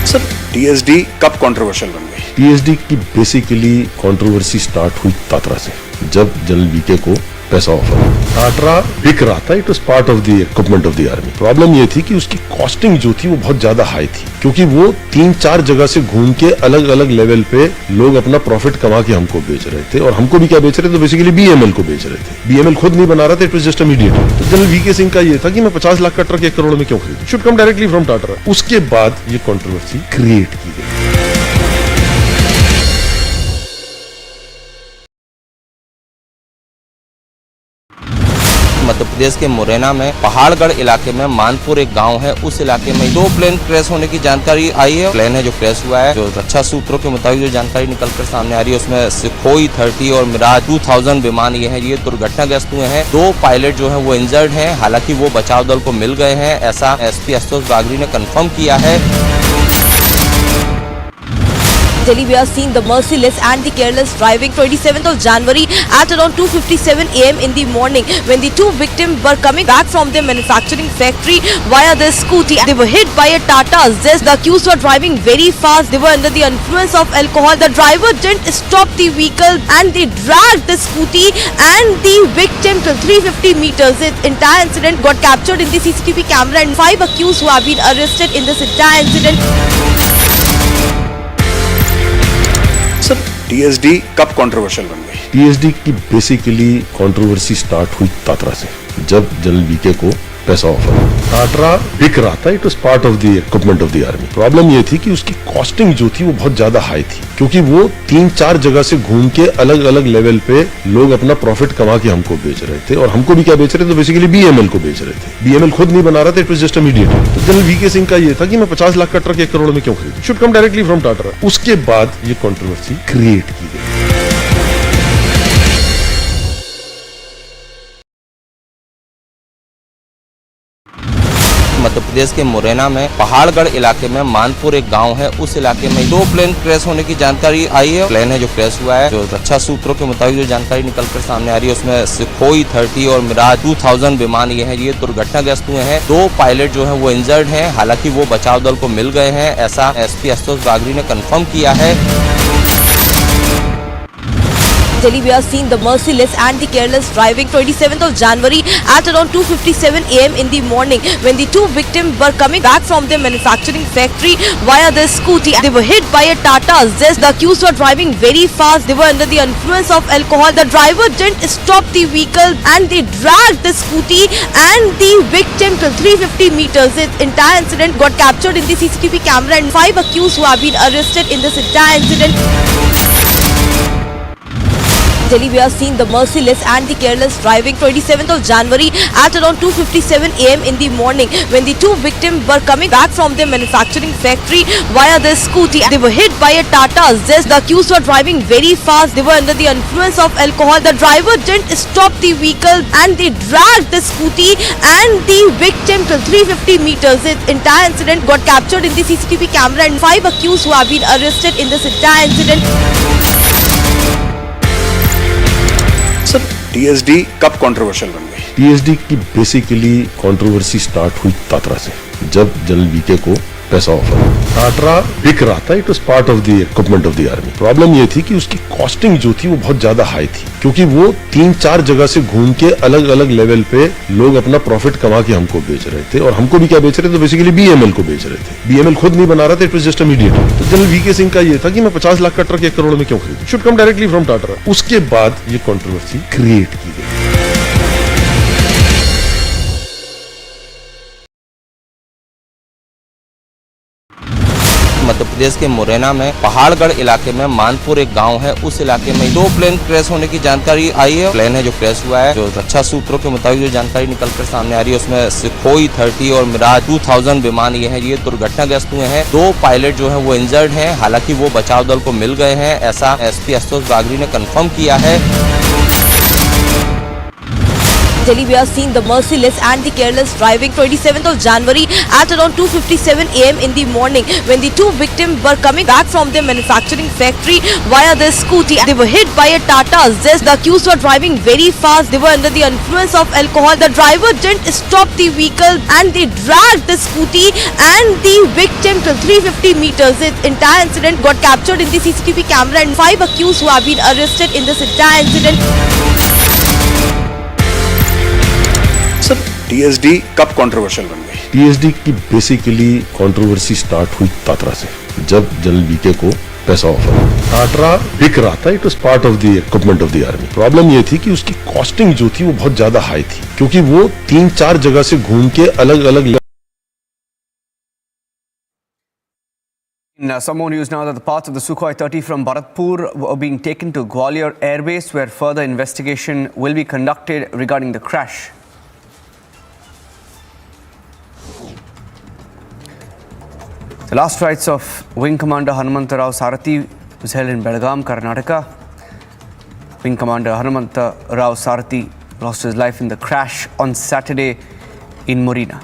Sir TSD कब controversial बन गई? TSD की basically controversy start हुई Tatra से, जब general VK को पैसा offer टाटरा बिक रहा था। It was part of the equipment of the army. Problem ये थी कि उसकी कॉस्टिंग जो थी वो बहुत ज्यादा हाई थी, क्योंकि वो 3-4 जगह से घूम के अलग अलग लेवल पे लोग अपना प्रॉफिट कमा के हमको बेच रहे थे, और हमको भी क्या बेच रहे थे, तो बेसिकली बीएमएल को बेच रहे थे। बीएमएल खुद नहीं बना रहा था, it was just a mediator. तो जनरल वीके सिंह का ये था कि मैं 50 लाख का ट्रक 1 करोड़ में क्यों खरीदूं, should come directly from Tata. उसके बाद ये कंट्रोवर्सी क्रिएट की गई। मध्य प्रदेश के मुरैना में पहाड़गढ़ इलाके में मानपुर एक गांव है, उस इलाके में 2 प्लेन क्रैश होने की जानकारी आई है। प्लेन है जो क्रैश हुआ है, जो रक्षा सूत्रों के मुताबिक जो जानकारी निकलकर सामने आ रही है उसमें सुखोई 30 और मिराज 2000 विमान ये दुर्घटनाग्रस्त हुए हैं। 2 पायलट जो है वो इंजर्ड हैं, हालांकि वो बचाव दल को मिल गए हैं, ऐसा एसपी आशुतोष बागरी ने कंफर्म किया है। Delhi, we are seeing the merciless and the careless driving. 27th of January at around 2:57 a.m. in the morning, when the two victims were coming back from their manufacturing factory via their scooty, they were hit by a Tata Zest. The accused were driving very fast. They were under the influence of alcohol. The driver didn't stop the vehicle and they dragged the scooty and the victim till 350 meters. The entire incident got captured in the CCTV camera, and 5 accused who have been arrested in this entire incident. Sir TSD कब controversial बन गई? TSD की basically controversy start हुई Tatra से, जब general VK को पैसा offer टाटरा बिक रहा था। It was part of the equipment of the army. Problem ये थी कि उसकी कॉस्टिंग जो थी वो बहुत ज्यादा हाई थी, क्योंकि वो 3-4 जगह से घूम के अलग अलग लेवल पे लोग अपना प्रॉफिट कमा के हमको बेच रहे थे। और हमको भी क्या बेच रहे थे? तो बेसिकली बीएमएल को बेच रहे थे। बीएमएल खुद नहीं बना रहा था, it was just a mediator. तो जनरल वीके सिंह का ये था कि मैं 50 लाख का ट्रक 1 करोड़ में क्यों खरीदूं? Should come directly from Tata. उसके बाद ये कंट्रोवर्सी क्रिएट की गई। मध्य प्रदेश के मुरैना में पहाड़गढ़ इलाके में मानपुर एक गांव है, उस इलाके में 2 प्लेन क्रैश होने की जानकारी आई है। प्लेन है जो क्रैश हुआ है, जो रक्षा सूत्रों के मुताबिक जो जानकारी निकलकर सामने आ रही है, उसमें सुखोई 30 और मिराज 2000 विमान ये दुर्घटनाग्रस्त हुए हैं। 2 पायलट जो है वो इंजर्ड हैं, हालांकि वो बचाव दल को मिल गए हैं, ऐसा एसपी आशुतोष बागरी ने कंफर्म किया है। Delhi, we are seeing the merciless and the careless driving. 27th of January at around 2:57 a.m. in the morning, when the two victims were coming back from their manufacturing factory via their scooty, they were hit by a Tata Zest. The accused were driving very fast. They were under the influence of alcohol. The driver didn't stop the vehicle and they dragged the scooty and the victim till 350 meters. The entire incident got captured in the CCTV camera, and 5 accused who have been arrested in this entire incident. Delhi, we are seeing the merciless and the careless driving. 27th of January at around 2:57 a.m. in the morning, when the two victims were coming back from their manufacturing factory via their scooty, they were hit by a Tata Zest. The accused were driving very fast. They were under the influence of alcohol. The driver didn't stop the vehicle and they dragged the scooty and the victim till 350 meters. The entire incident got captured in the CCTV camera, and 5 accused who have been arrested in this entire incident. Sir TSD कब controversial बन गई? TSD की basically controversy start हुई Tatra से, जब general VK को पैसा offer टाटरा बिक रहा था। It was part of the equipment of the army. Problem ये थी कि उसकी कॉस्टिंग जो थी वो बहुत ज्यादा हाई थी, क्योंकि वो 3-4 जगह से घूम के अलग अलग लेवल पे लोग अपना प्रॉफिट कमा के हमको बेच रहे थे। और हमको भी क्या बेच रहे थे? तो बेसिकली बीएमएल को बेच रहे थे। बीएमएल खुद नहीं बना रहा था, it was just a mediator. तो जनरल वीके सिंह का ये था कि मैं 50 लाख का ट्रक 1 करोड़ में क्यों खरीदूं? Should come directly from Tata. उसके बाद ये कंट्रोवर्सी क्रिएट की गई। मध्य प्रदेश के मुरैना में पहाड़गढ़ इलाके में मानपुर एक गांव है, उस इलाके में 2 प्लेन क्रैश होने की जानकारी आई है। प्लेन है जो क्रैश हुआ है, जो रक्षा सूत्रों के मुताबिक जो जानकारी निकलकर सामने आ रही है, उसमें सुखोई 30 और मिराज 2000 विमान ये दुर्घटनाग्रस्त हुए हैं। 2 पायलट जो है वो इंजर्ड हैं, हालांकि वो बचाव दल को मिल गए हैं, ऐसा एसपी आशुतोष बागरी ने कंफर्म किया है। Delhi, we are seeing the merciless and the careless driving. 27th of January at around 2:57 a.m. in the morning, when the two victims were coming back from their manufacturing factory via their scooty, they were hit by a Tata Zest. The accused were driving very fast. They were under the influence of alcohol. The driver didn't stop the vehicle and they dragged the scooty and the victim till 350 meters. The entire incident got captured in the CCTV camera, and 5 accused who have been arrested in this entire incident. Sir TSD कब controversial बन गई? TSD की basically controversy start हुई Tatra से, जब general VK को पैसा offer टाटरा बिक रहा था। It was part of the equipment of the army. Problem ये थी कि उसकी कॉस्टिंग जो थी वो बहुत ज्यादा हाई थी, क्योंकि वो 3-4 जगह से घूम के अलग अलग। Some more news now that the parts of the Sukhoi 30 from Bharatpur were being taken to Gwalior Air Base, where further investigation will be conducted regarding the crash. The last rites of Wing Commander Hanumanta Rao Sarathi was held in Belgaum, Karnataka. Wing Commander Hanumanta Rao Sarathi lost his life in the crash on Saturday in Morena.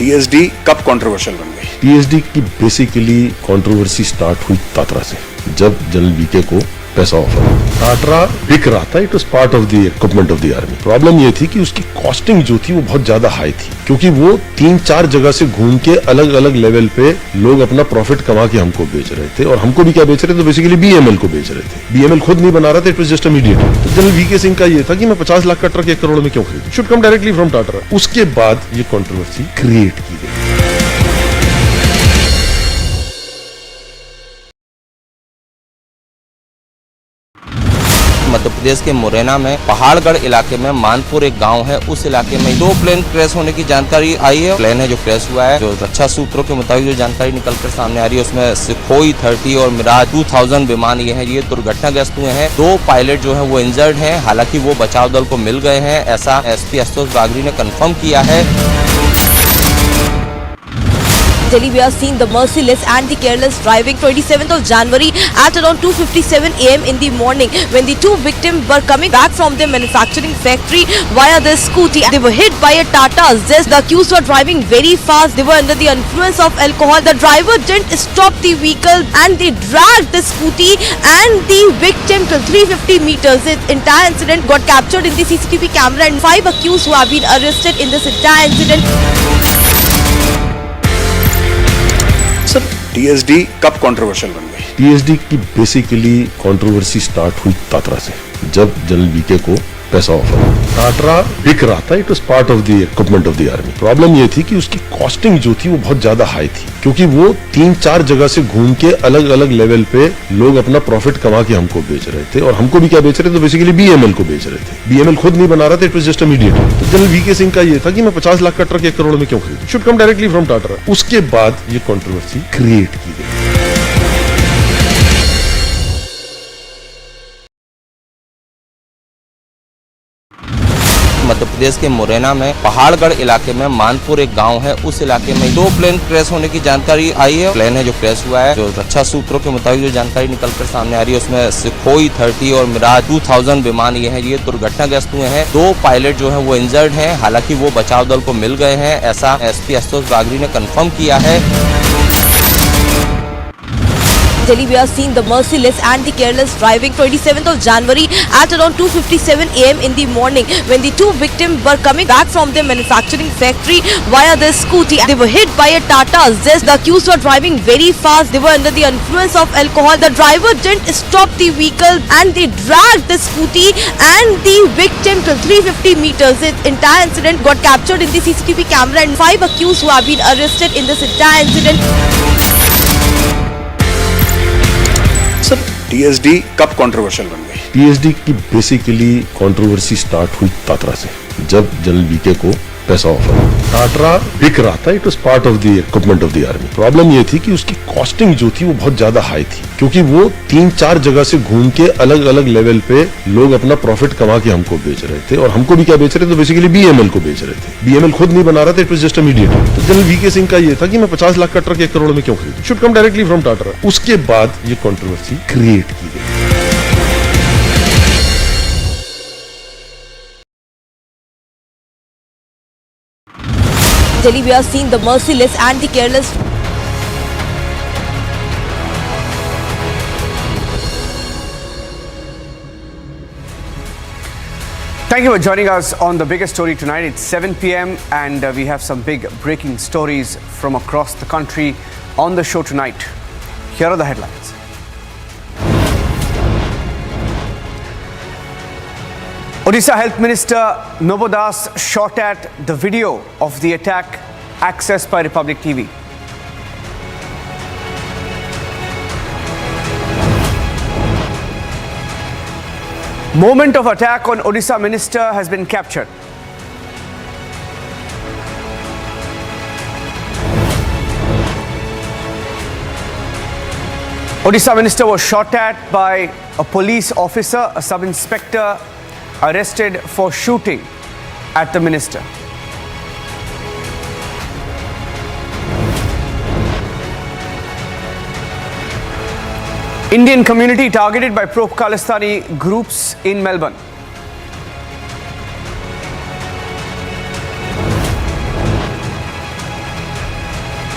TSD कब controversial बन गई? TSD की basically controversy start हुई Tatra से, जब general VK को पैसा offer टाटरा बिक रहा था। It was part of the equipment of the army. Problem ये थी कि उसकी कॉस्टिंग जो थी वो बहुत ज्यादा हाई थी, क्योंकि वो 3-4 जगह से घूम के अलग अलग लेवल पे लोग अपना प्रॉफिट कमा के हमको बेच रहे थे। और हमको भी क्या बेच रहे थे? तो बेसिकली BML को बेच रहे थे। BML खुद नहीं बना रहा था, it was just a mediator. तो जनरल वीके सिंह का ये था कि मैं 50 लाख का ट्रक 1 करोड़ में क्यों खरीदूं? Should come directly from Tatra. उसके बाद ये कंट्रोवर्सी क्रिएट की गई। मध्य प्रदेश के मुरैना में पहाड़गढ़ इलाके में मानपुर एक गांव है, उस इलाके में 2 प्लेन क्रैश होने की जानकारी आई है। प्लेन है जो क्रैश हुआ है, जो रक्षा सूत्रों के मुताबिक जो जानकारी निकलकर सामने आ रही है, उसमें सुखोई 30 और मिराज 2000 विमान ये दुर्घटनाग्रस्त हुए हैं। 2 पायलट जो है वो इंजर्ड हैं, हालांकि वो बचाव दल को मिल गए हैं, ऐसा SP आशुतोष बागरी ने कंफर्म किया है। Delhi, we are seeing the merciless and the careless driving 27th of January at around 2:57 AM in the morning when the 2 victims were coming back from their manufacturing factory via their scooty. They were hit by a Tata Zest. The accused were driving very fast. They were under the influence of alcohol. The driver didn't stop the vehicle and they dragged the scooty and the victim till 350 meters. The entire incident got captured in the CCTV camera and 5 accused who have been arrested in this entire incident. Sir TSD कब controversial बन गई? TSD की basically controversy start हुई Tatra से, जब general VK को पैसा offer टाटरा बिक रहा था। It was part of the equipment of the army. Problem ये थी कि उसकी कॉस्टिंग जो थी वो बहुत ज्यादा हाई थी, क्योंकि वो 3-4 जगह से घूम के अलग अलग लेवल पे लोग अपना प्रॉफिट कमा के हमको बेच रहे थे। और हमको भी क्या बेच रहे थे? तो बेसिकली BML को बेच रहे थे। BML खुद नहीं बना रहा था, it was just a mediator. तो जनरल वीके सिंह का ये था कि मैं 50 लाख का ट्रक 1 करोड़ में क्यों खरीदूं? Should come directly from Tatra. उसके बाद ये कंट्रोवर्सी क्रिएट की गई। मध्य प्रदेश के मुरैना में पहाड़गढ़ इलाके में मानपुर एक गांव है, उस इलाके में 2 प्लेन क्रैश होने की जानकारी आई है। प्लेन है जो क्रैश हुआ है, जो रक्षा सूत्रों के मुताबिक जो जानकारी निकलकर सामने आ रही है, उसमें सुखोई 30 और मिराज 2000 विमान ये दुर्घटनाग्रस्त हुए हैं। 2 पायलट जो है वो इंजर्ड हैं, हालांकि वो बचाव दल को मिल गए हैं, ऐसा SP आशुतोष बागरी ने कंफर्म किया है। Delhi, we are seeing the merciless and the careless driving 27th of January at around 2:57 AM in the morning when the 2 victims were coming back from their manufacturing factory via their scooty. They were hit by a Tata Zest. The accused were driving very fast. They were under the influence of alcohol. The driver didn't stop the vehicle and they dragged the scooty and the victim till 350 meters. The entire incident got captured in the CCTV camera and 5 accused who have been arrested in this entire incident. Sir TSD कब controversial बन गई? TSD की basically controversy start हुई Tatra से, जब general VK को पैसा offer टाटरा बिक रहा था। It was part of the equipment of the army. Problem ये थी कि उसकी कॉस्टिंग जो थी वो बहुत ज्यादा हाई थी, क्योंकि वो 3-4 जगह से घूम के अलग अलग लेवल पे लोग अपना प्रॉफिट कमा के हमको बेच रहे थे। और हमको भी क्या बेच रहे थे? तो बेसिकली BML को बेच रहे थे। BML खुद नहीं बना रहा था, it was just a mediator. तो जनरल वीके सिंह का ये था कि मैं 50 लाख का ट्रक 1 करोड़ में क्यों खरीदूं? Should come directly from Tatra. उसके बाद ये कंट्रोवर्सी क्रिएट की गई। Delhi, we are seeing the merciless and the careless. Thank you for joining us on the biggest story tonight. It's 7 p.m. and we have some big breaking stories from across the country on the show tonight. Here are the headlines. Odisha Health Minister Nobodas shot at the video of the attack accessed by Republic TV. Moment of attack on Odisha minister has been captured. Odisha minister was shot at by a police officer, a sub-inspector arrested for shooting at the minister. Indian community targeted by pro-Khalistani groups in Melbourne.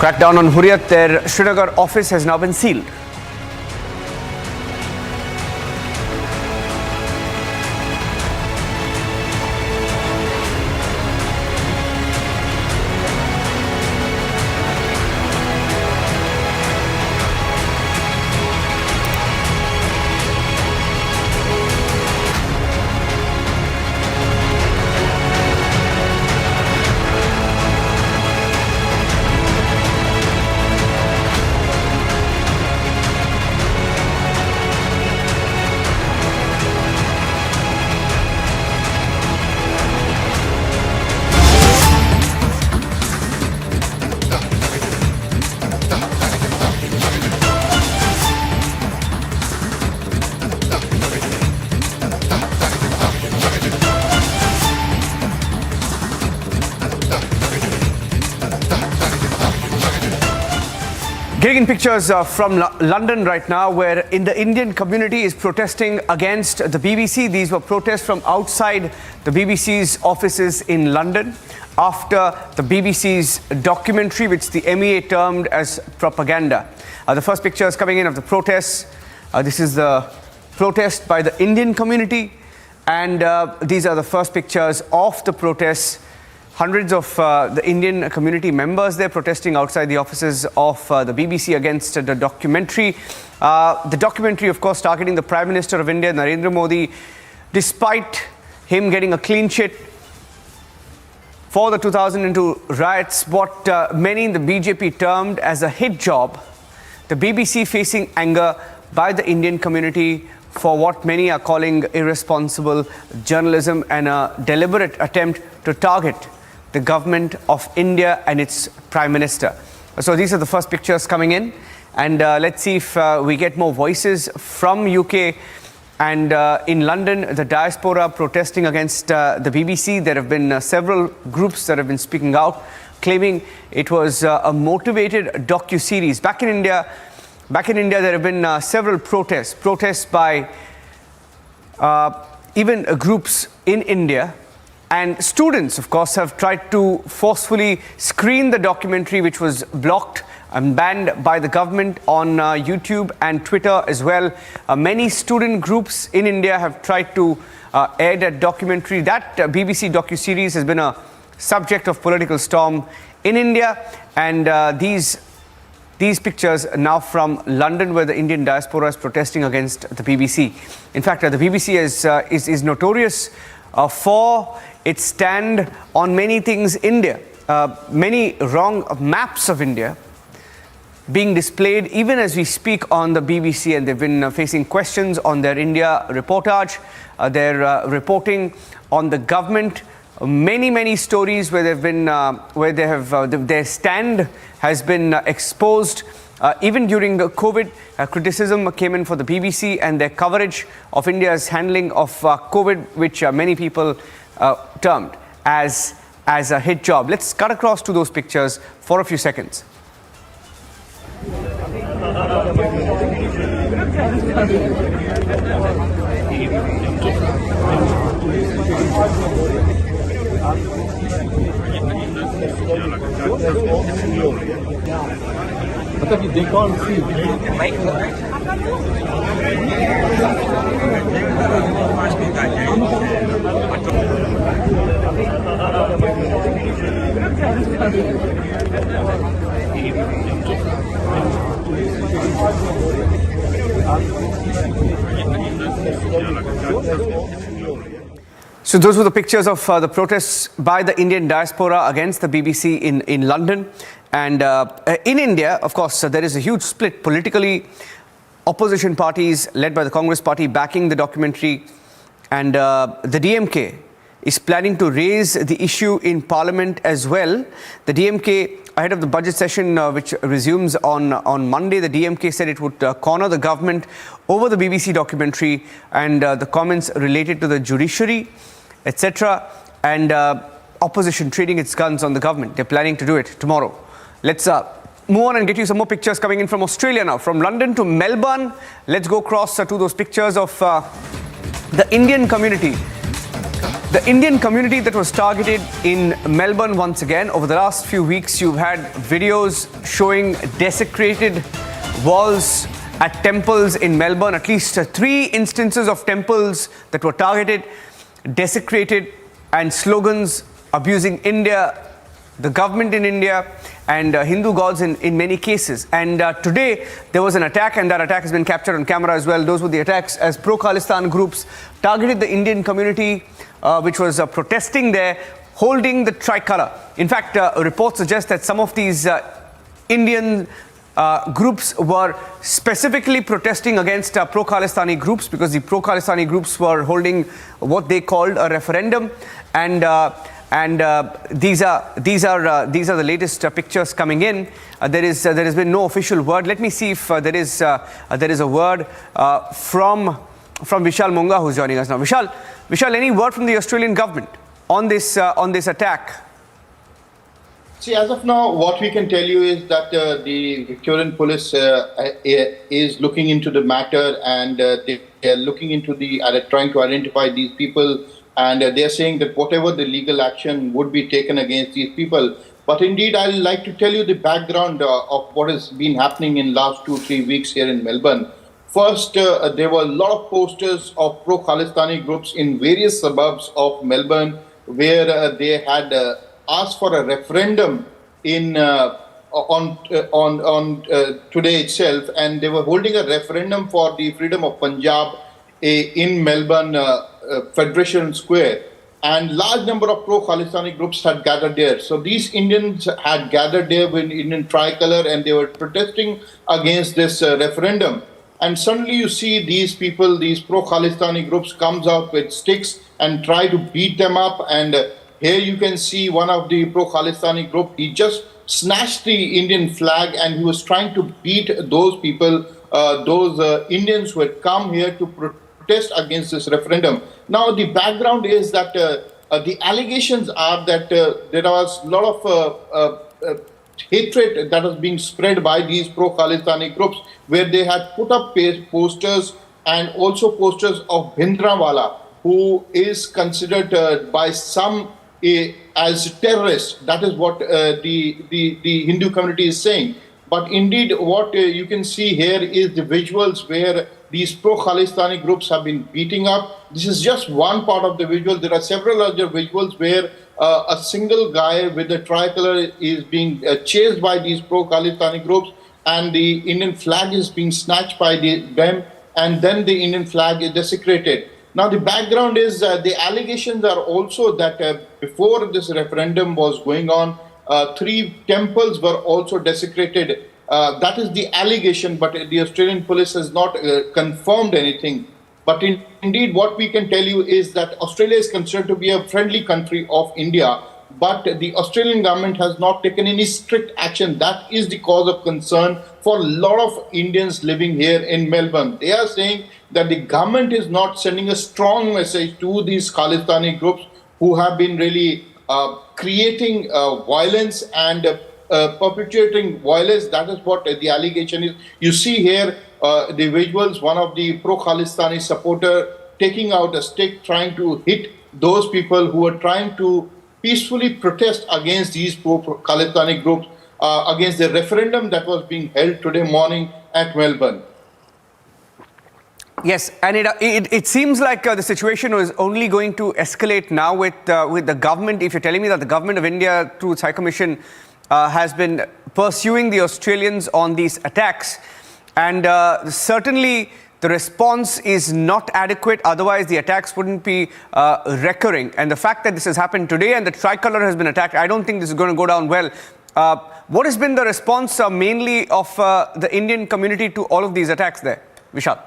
Crackdown on Hurriyat, their Srinagar office has now been sealed. Getting in pictures from London right now, where in the Indian community is protesting against the BBC. These were protests from outside the BBC's offices in London after the BBC's documentary, which the MEA termed as propaganda. The first pictures coming in of the protests. This is the protest by the Indian community, and these are the first pictures of the protests. Hundreds of the Indian community members there protesting outside the offices of the BBC against the documentary. The documentary, of course, targeting the Prime Minister of India, Narendra Modi, despite him getting a clean sheet for the 2002 riots, what many in the BJP termed as a hit job. The BBC facing anger by the Indian community for what many are calling irresponsible journalism and a deliberate attempt to target the government of India and its Prime Minister. So these are the first pictures coming in, and let's see if we get more voices from UK and in London, the diaspora protesting against the BBC. There have been several groups that have been speaking out, claiming it was a motivated docu-series. Back in India, there have been several protests by even groups in India. And students, of course, have tried to forcefully screen the documentary, which was blocked and banned by the government on YouTube and Twitter as well. Many student groups in India have tried to air that documentary. That BBC docu-series has been a subject of political storm in India. And these pictures are now from London, where the Indian diaspora is protesting against the BBC. In fact, the BBC is notorious for its stand on many things India. Many wrong maps of India being displayed even as we speak on the BBC, and they've been facing questions on their India reportage, their reporting on the government. Many stories where they've been, their stand has been exposed. Even during COVID, criticism came in for the BBC and their coverage of India's handling of COVID, which many people termed as a hit job. Let's cut across to those pictures for a few seconds. They can't see. So those were the pictures of the protests by the Indian diaspora against the BBC in London. And in India, of course, there is a huge split politically. Opposition parties led by the Congress party backing the documentary, and the DMK is planning to raise the issue in Parliament as well. The DMK, ahead of the budget session which resumes on Monday, the DMK said it would corner the government over the BBC documentary and the comments related to the judiciary, etc. And opposition trading its guns on the government. They're planning to do it tomorrow. Let's move on and get you some more pictures coming in from Australia now. From London to Melbourne, let's go across to those pictures of the Indian community The Indian community that was targeted in Melbourne once again. Over the last few weeks, you've had videos showing desecrated walls at temples in Melbourne. At least 3 instances of temples that were targeted, desecrated, and slogans abusing India, the government in India, and Hindu gods in many cases. And today there was an attack, and that attack has been captured on camera as well. Those were the attacks as pro-Khalistan groups targeted the Indian community which was protesting there, holding the tricolour. In fact, reports suggest that some of these Indian groups were specifically protesting against pro-Khalistani groups, because the pro-Khalistani groups were holding what they called a referendum, and these are the latest pictures coming in. There has been no official word. Let me see if there is a word from Vishal Munga, who's joining us now. Vishal, any word from the Australian government on this attack? See, as of now, what we can tell you is that the Victorian police is looking into the matter, and they are looking into trying to identify these people, and they are saying that whatever the legal action would be taken against these people. But indeed, I'd like to tell you the background of what has been happening in last 2-3 weeks here in Melbourne. First, there were a lot of posters of pro-Khalistani groups in various suburbs of Melbourne, where they had asked for a referendum on today itself, and they were holding a referendum for the freedom of Punjab in Melbourne Federation Square, and large number of pro-Khalistani groups had gathered there. So these Indians had gathered there with Indian tricolour, and they were protesting against this referendum. And suddenly you see these people, these pro-Khalistani groups, comes out with sticks and try to beat them up. And here you can see one of the pro-Khalistani group, he just snatched the Indian flag, and he was trying to beat those people, those Indians who had come here to protest against this referendum. Now the background is that the allegations are that there was a lot of hatred that was being spread by these pro-Khalistani groups, where they had put up posters, and also posters of Bhindranwala, who is considered by some as terrorist. That is what the Hindu community is saying. But indeed, what you can see here is the visuals where these pro-Khalistani groups have been beating up. This is just one part of the visual. There are several other visuals where a single guy with a tricolour is being chased by these pro-Khalistani groups, and the Indian flag is being snatched by them, and then the Indian flag is desecrated. Now the background is the allegations are also that before this referendum was going on, 3 temples were also desecrated. That is the allegation, but the Australian police has not confirmed anything. But indeed, what we can tell you is that Australia is considered to be a friendly country of India, but the Australian government has not taken any strict action. That is the cause of concern for a lot of Indians living here in Melbourne. They are saying that the government is not sending a strong message to these Khalistani groups who have been really creating violence and perpetuating violence. That is what the allegation is. You see here the visuals, one of the pro-Khalistani supporter taking out a stick, trying to hit those people who are trying to peacefully protest against these pro-Khalistani groups, against the referendum that was being held today morning at Melbourne. Yes, and it seems like the situation was only going to escalate now with the government. If you're telling me that the government of India, through its High Commission, has been pursuing the Australians on these attacks, and certainly the response is not adequate, otherwise the attacks wouldn't be recurring. And the fact that this has happened today and the tricolour has been attacked, I don't think this is going to go down well. What has been the response mainly of the Indian community to all of these attacks there, Vishal?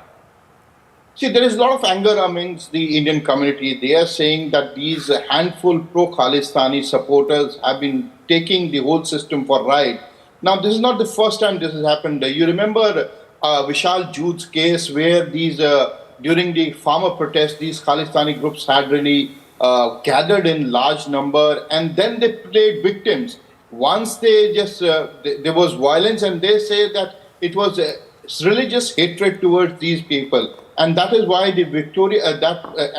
See, there is a lot of anger amongst the Indian community. They are saying that these handful pro-Khalistani supporters have been taking the whole system for ride. Now, this is not the first time this has happened. You remember Vishal Jude's case, where these during the farmer protest, these Khalistani groups had really gathered in large number, and then they played victims. Once they just there was violence, and they say that it was religious hatred towards these people. and that is why the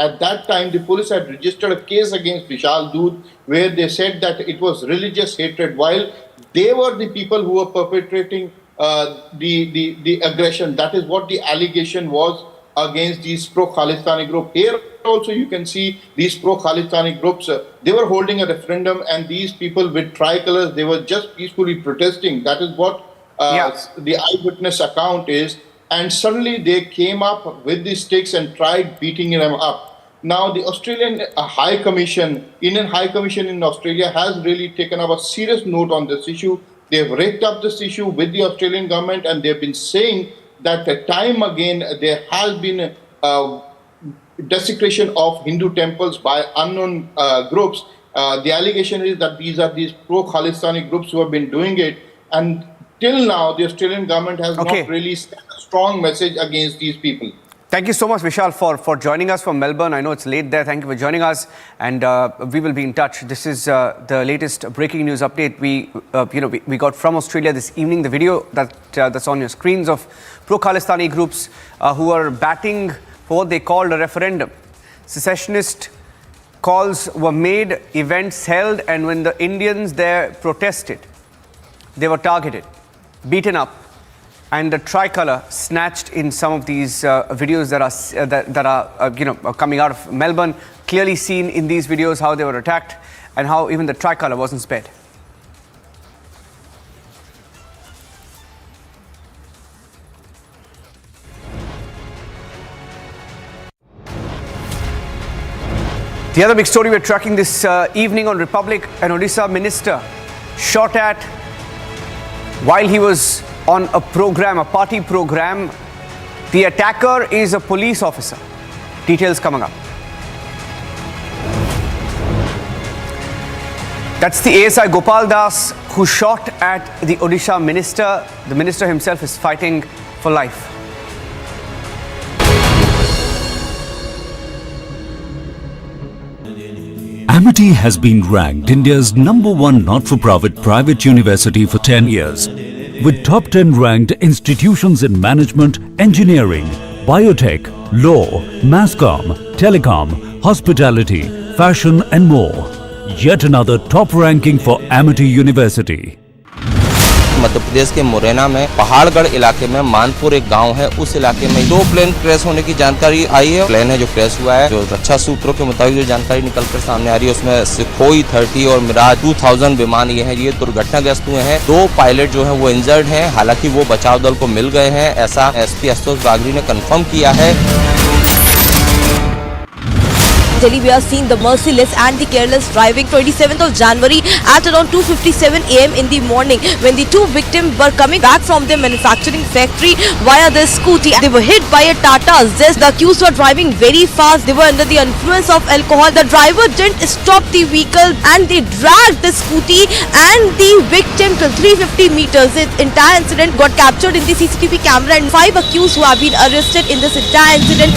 at that time the police had registered a case against Vishal Dood, where they said that it was religious hatred, while they were the people who were perpetrating the aggression. That is what the allegation was against these pro-Khalistani group. Here also you can see these pro-Khalistani groups, they were holding a referendum, and these people with tricolors, they were just peacefully protesting. That is what the eyewitness account is. And suddenly they came up with the sticks and tried beating them up. Now the Australian High Commission, Indian High Commission in Australia has really taken up a serious note on this issue. They've raked up this issue with the Australian government, and they've been saying that time again there has been desecration of Hindu temples by unknown groups. The allegation is that these are these pro-Khalistani groups who have been doing it, and till now the Australian government has not really sent a strong message against these people. Thank you so much, Vishal, for joining us from Melbourne. I know it's late there. Thank you for joining us, and we will be in touch. This is the latest breaking news update we got from Australia this evening. The video that's on your screens of pro-Khalistani groups who are batting for what they called a referendum. Secessionist calls were made, events held, and when the Indians there protested, they were targeted, beaten up, and the tricolour snatched in some of these videos that are coming out of Melbourne. Clearly seen in these videos how they were attacked and how even the tricolour wasn't spared. The other big story we're tracking this evening on Republic, an Odisha minister shot at while he was on a party program. The attacker is a police officer. Details coming up. That's the ASI Gopal Das who shot at the Odisha minister. The minister himself is fighting for life. Amity has been ranked India's #1 not-for-profit private university for 10 years. With top 10 ranked institutions in management, engineering, biotech, law, mass comm, telecom, hospitality, fashion and more. Yet another top ranking for Amity University. Madhya Pradesh के मुरैना में पहाड़गढ़ इलाके में मानपुर एक गांव है, उस इलाके में 2 प्लेन क्रैश होने की जानकारी आई है। प्लेन है जो क्रैश हुआ है, जो रक्षा सूत्रों के मुताबिक जो जानकारी निकलकर सामने आ रही है उसमें सुखोई 30 और मिराज 2000 विमान ये दुर्घटनाग्रस्त हुए हैं। 2 पायलट जो है वो इंजर्ड हैं, हालांकि वो बचाव दल को मिल गए हैं, ऐसा एसपी आशुतोष बागरी ने कंफर्म किया है। Delhi, we are seeing the merciless and the careless driving 27th of January at around 2:57 a.m. in the morning when the 2 victims were coming back from their manufacturing factory via their scooty. They were hit by a Tata Zest. The accused were driving very fast. They were under the influence of alcohol. The driver didn't stop the vehicle and they dragged the scooty and the victim till 350 meters. The entire incident got captured in the CCTV camera and 5 accused who have been arrested in this entire incident.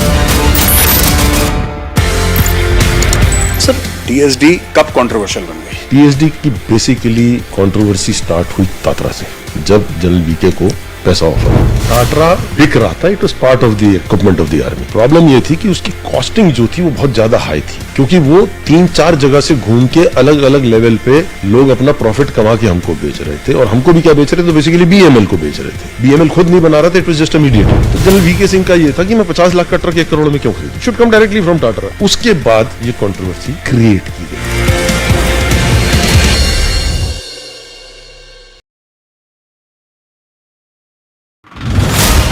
Sir TSD कब controversial बन गई? TSD की basically controversy start हुई Tatra से, जब general VK को पैसा offer. टाटरा बिक रहा था, it was part of the equipment of the army. Problem ये थी कि उसकी कॉस्टिंग जो थी वो बहुत ज्यादा हाई थी, क्योंकि वो 3-4 जगह से घूम के अलग अलग लेवल पे लोग अपना प्रॉफिट कमा के हमको बेच रहे थे। और हमको भी क्या बेच रहे थे, तो बेसिकली BML को बेच रहे थे। BML खुद नहीं बना रहा था, इट वाज जस्ट इमीडिएट। तो जनरल वीके सिंह का ये था कि मैं 50 लाख का ट्रक 1 करोड़ में क्यों खरीदूं, should come directly from Tatra. उसके बाद ये कंट्रोवर्सी क्रिएट की गई।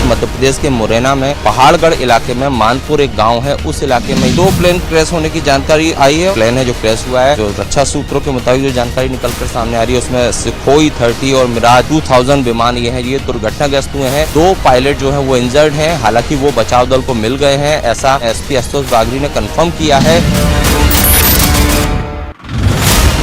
मध्य प्रदेश के मुरैना में पहाड़गढ़ इलाके में मानपुर एक गांव है, उस इलाके में 2 प्लेन क्रैश होने की जानकारी आई है। प्लेन है जो क्रैश हुआ है, जो रक्षा सूत्रों के मुताबिक जो जानकारी निकलकर सामने आ रही है उसमें सुखोई 30 और मिराज 2000 विमान ये दुर्घटनाग्रस्त हुए हैं। 2 पायलट जो है वो इंजर्ड हैं, हालांकि वो बचाव दल को मिल गए हैं, ऐसा एसपी आशुतोष बागरी ने कंफर्म किया है।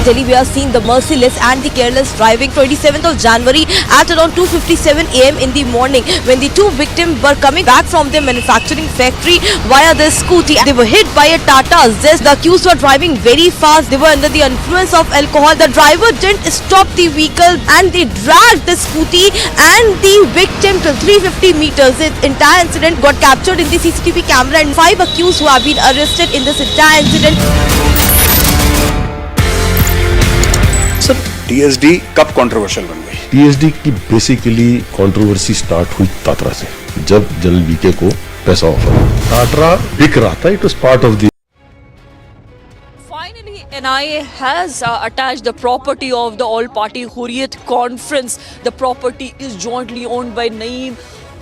Delhi, we are seeing the merciless and the careless driving 27th of January at around 2:57 a.m. in the morning when the two victims were coming back from their manufacturing factory via their scooty. They were hit by a Tata Zest. The accused were driving very fast. They were under the influence of alcohol. The driver didn't stop the vehicle and they dragged the scooty and the victim till 350 meters. The entire incident got captured in the CCTV camera and 5 accused who have been arrested in this entire incident. Sir TSD कब controversial बन गई? TSD की basically controversy start हुई Tatra से, जब general VK को पैसा offer Tatra बिक रहा था. It was part of the Finally, NIA has attached the property of the all-party Hurriyat conference. The property is jointly owned by Naeem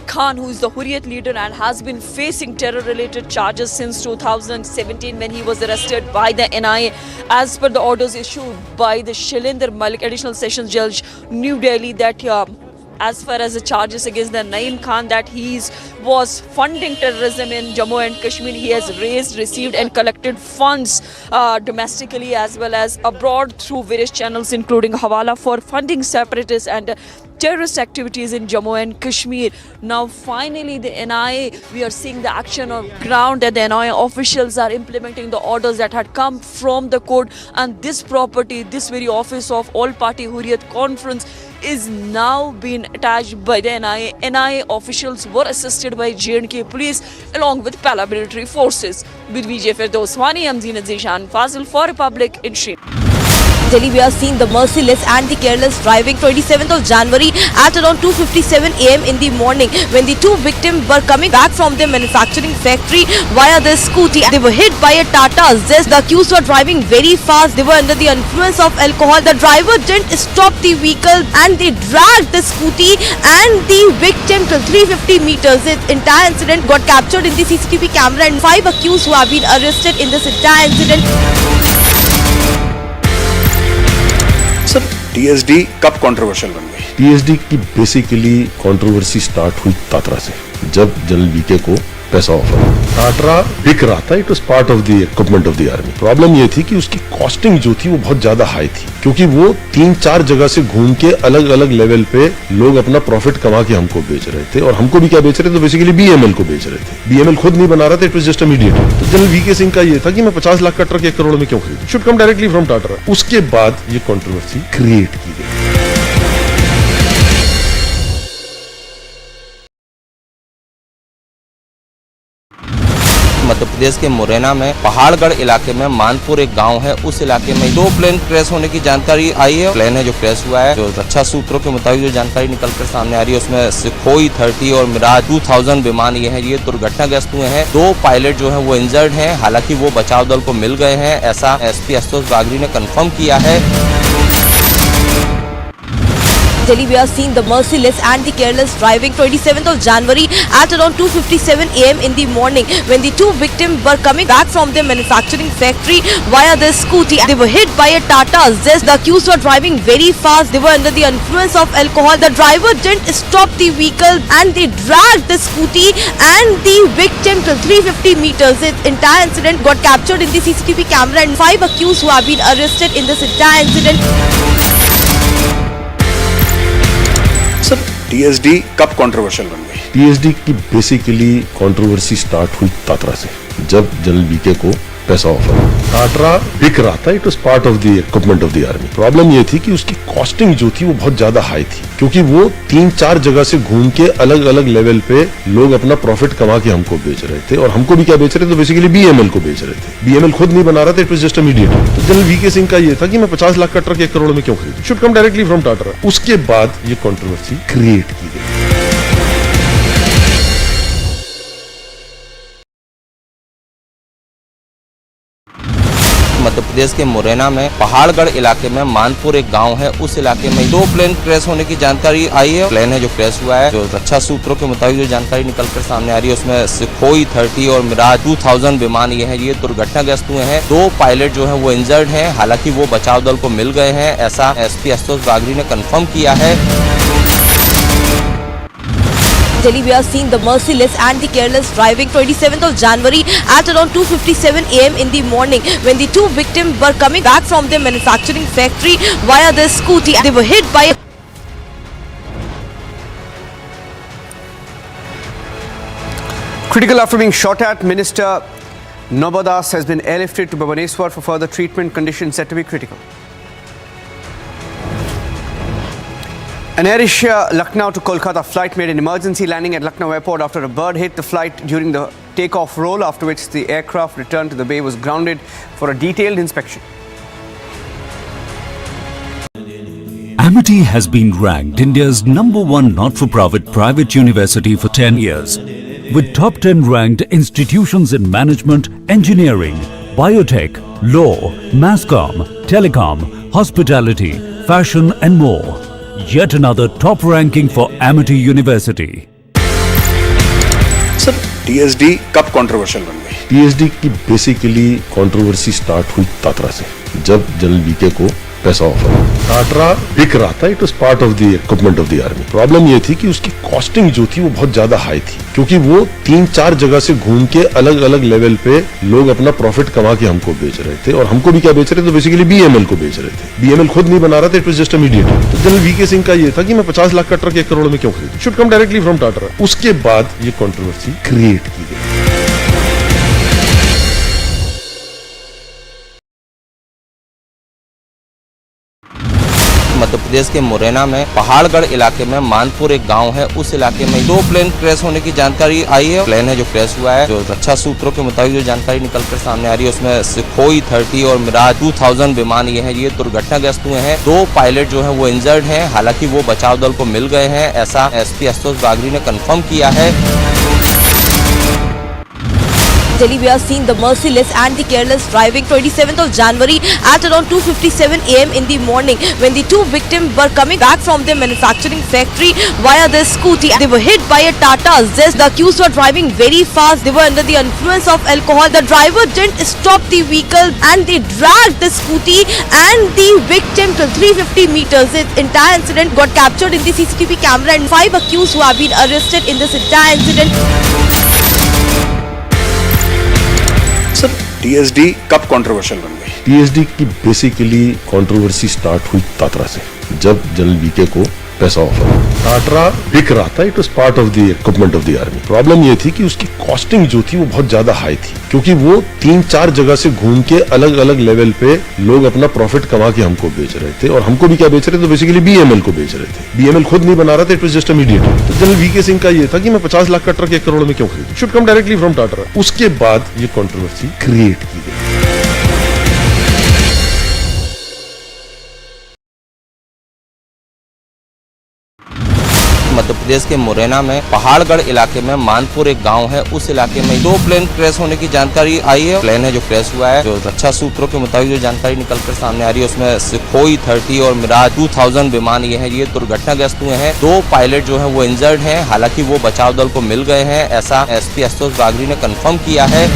Khan, who is the Hurriyat leader and has been facing terror-related charges since 2017 when he was arrested by the NIA. As per the orders issued by the Shailendra Malik, Additional Sessions Judge, New Delhi, that as far as the charges against the Naeem Khan, that he was funding terrorism in Jammu and Kashmir. He has raised, received and collected funds domestically as well as abroad through various channels including Hawala for funding separatists and terrorist activities in Jammu and Kashmir. Now finally the NIA, we are seeing the action on ground that the NIA officials are implementing the orders that had come from the court, and this property, this very office of all-party Hurriyat conference is now being attached by the NIA. NIA officials were assisted by J&K police along with paramilitary forces. With Vijay Firdoswani, I'm Zeenat Zishan Fazil for Republic in Sri. Delhi, we are seeing the merciless and the careless driving 27th of January at around 2:57 a.m. in the morning when the two victims were coming back from their manufacturing factory via their scooty. They were hit by a Tata Zest. The accused were driving very fast. They were under the influence of alcohol. The driver didn't stop the vehicle and they dragged the scooty and the victim till 350 meters. The entire incident got captured in the CCTV camera and 5 accused who have been arrested in this entire incident. Sir TSD कब controversial बन गई? TSD की basically controversy start हुई Tatra से, जब general VK को पैसा offer Tatra बिक रहा था. It was part of the equipment of the army. Problem ये थी कि उसकी कॉस्टिंग जो थी वो बहुत ज्यादा हाई थी, क्योंकि वो 3-4 जगह से घूम के अलग अलग लेवल पे लोग अपना प्रॉफिट कमा के हमको बेच रहे थे. और हमको भी क्या बेच रहे थे? तो बेसिकली BML को बेच रहे थे. BML खुद नहीं बना रहा था. It was just a mediator. तो जनरल वीके सिंह का ये था कि मैं 50 लाख का ट्रक 1 करोड़ में क्यों खरीदूं? Should come directly from Tata. उसके बाद ये कंट्रोवर्सी क्रिएट की गई. मध्य प्रदेश के मुरैना में पहाड़गढ़ इलाके में मानपुर एक गांव है, उस इलाके में 2 प्लेन क्रैश होने की जानकारी आई है. प्लेन है जो क्रैश हुआ है, जो रक्षा सूत्रों के मुताबिक जो जानकारी निकलकर सामने आ रही है उसमें सुखोई 30 और मिराज 2000 विमान ये दुर्घटनाग्रस्त हुए हैं. 2 पायलट जो है वो इंजर्ड हैं. हालांकि वो बचाव दल को मिल गए हैं, ऐसा SP आशुतोष बागरी ने कंफर्म किया है. Delhi, we are seeing the merciless and the careless driving 27th of January at around 2:57 a.m. in the morning when the two victims were coming back from their manufacturing factory via their scooty. They were hit by a Tata Zest. The accused were driving very fast. They were under the influence of alcohol. The driver didn't stop the vehicle and they dragged the scooty and the victim till 350 meters. The entire incident got captured in the CCTV camera and 5 accused who have been arrested in this entire incident. Sir TSD कब controversial बन गई? TSD की basically controversy start हुई Tatra से, जब general VK को पैसा offer Tatra बिक रहा था. It was part of the equipment of the army. Problem ये थी कि उसकी कॉस्टिंग जो थी वो बहुत ज्यादा हाई थी, क्योंकि वो 3-4 जगह से घूम के अलग अलग लेवल पे लोग अपना प्रॉफिट कमा के हमको बेच रहे थे. और हमको भी क्या बेच रहे थे? तो बेसिकली BML को बेच रहे थे. BML खुद नहीं बना रहा था. It was just a mediator. तो जनरल वीके सिंह का ये था कि मैं 50 लाख का ट्रक 1 करोड़ में क्यों खरीदूं? Should come directly from Tata. उसके बाद ये कंट्रोवर्सी क्रिएट की गई. मध्य प्रदेश के मुरैना में पहाड़गढ़ इलाके में मानपुर एक गांव है, उस इलाके में 2 प्लेन क्रैश होने की जानकारी आई है. प्लेन है जो क्रैश हुआ है, जो रक्षा सूत्रों के मुताबिक जो जानकारी निकलकर सामने आ रही है उसमें सुखोई 30 और मिराज 2000 विमान ये दुर्घटनाग्रस्त हुए हैं. 2 पायलट जो है वो इंजर्ड हैं. हालांकि वो बचाव दल को मिल गए हैं, ऐसा SP आशुतोष बागरी ने कंफर्म किया है. Delhi, we are seeing the merciless and the careless driving 27th of January at around 2:57 a.m. in the morning when the two victims were coming back from their manufacturing factory via their scooty. They were hit by a Critical after being shot at, Minister Nabadas has been airlifted to Bhubaneswar for further treatment. Conditions said to be critical. An Air Asia Lucknow to Kolkata flight made an emergency landing at Lucknow airport after a bird hit the flight during the takeoff roll, after which the aircraft returned to the bay was grounded for a detailed inspection. Amity has been ranked India's #1 not-for-profit private university for 10 years, with top 10 ranked institutions in management, engineering, biotech, law, masscom, telecom, hospitality, fashion and more. Yet another top ranking for Amity University. Sir TSD कब controversial बन गई? TSD की basically controversy start हुई Tatra से, जब general VK को पैसा offer टाटरा बिक रहा था। It was part of the equipment of the army. Problem ये थी कि उसकी कॉस्टिंग जो थी वो बहुत ज्यादा हाई थी, क्योंकि वो 3-4 जगह से घूम के अलग अलग लेवल पे लोग अपना प्रॉफिट कमा के हमको बेच रहे थे, और हमको भी क्या बेच रहे थे, तो बेसिकली BML को बेच रहे थे। BML खुद नहीं बना रहा था, it was just a mediator. तो जनरल वीके सिंह का ये था कि मैं 50 लाख का ट्रक 1 करोड़ में क्यों खरीदूं, should come directly from Tata. उसके बाद ये कंट्रोवर्सी क्रिएट की गई। मध्य प्रदेश के मुरैना में पहाड़गढ़ इलाके में मानपुर एक गांव है, उस इलाके में 2 प्लेन क्रैश होने की जानकारी आई है। प्लेन है जो क्रैश हुआ है, जो रक्षा सूत्रों के मुताबिक जो जानकारी निकलकर सामने आ रही है, उसमें सुखोई 30 और मिराज 2000 विमान ये दुर्घटनाग्रस्त हुए हैं। 2 पायलट जो है वो इंजर्ड हैं, हालांकि वो बचाव दल को मिल गए हैं, ऐसा SP आशुतोष बागरी ने कंफर्म किया है। Delhi, we are seeing the merciless and the careless driving 27th of January at around 2:57 a.m. in the morning when the two victims were coming back from their manufacturing factory via their scooty. They were hit by a Tata Zest. The accused were driving very fast. They were under the influence of alcohol. The driver didn't stop the vehicle and they dragged the scooty and the victim to 350 meters. This entire incident got captured in the CCTV camera, and 5 accused who have been arrested in this entire incident. Sir TSD कब controversial बन गई? TSD की basically controversy start हुई Tatra से, जब general VK को पैसा offer टाटरा बिक रहा था। It was part of the equipment of the army. Problem ये थी कि उसकी कॉस्टिंग जो थी वो बहुत ज्यादा हाई थी, क्योंकि वो 3-4 जगह से घूम के अलग अलग लेवल पे लोग अपना प्रॉफिट कमा के हमको बेच रहे थे, और हमको भी क्या बेच रहे थे, तो बेसिकली BML को बेच रहे थे। BML खुद नहीं बना रहा था, it was just a mediator. तो जनरल वीके सिंह का ये था कि मैं 50 लाख का ट्रक 1 करोड़ में क्यों खरीदूं, should come directly from Tata. उसके बाद ये कंट्रोवर्सी क्रिएट की गई। मध्य प्रदेश के मुरैना में पहाड़गढ़ इलाके में मानपुर एक गांव है, उस इलाके में 2 प्लेन क्रैश होने की जानकारी आई है। प्लेन है जो क्रैश हुआ है, जो रक्षा सूत्रों के मुताबिक जो जानकारी निकलकर सामने आ रही है, उसमें सुखोई 30 और मिराज 2000 विमान ये दुर्घटनाग्रस्त हुए हैं। 2 पायलट जो है वो इंजर्ड हैं, हालांकि वो बचाव दल को मिल गए हैं, ऐसा SP आशुतोष बागरी ने कंफर्म किया है।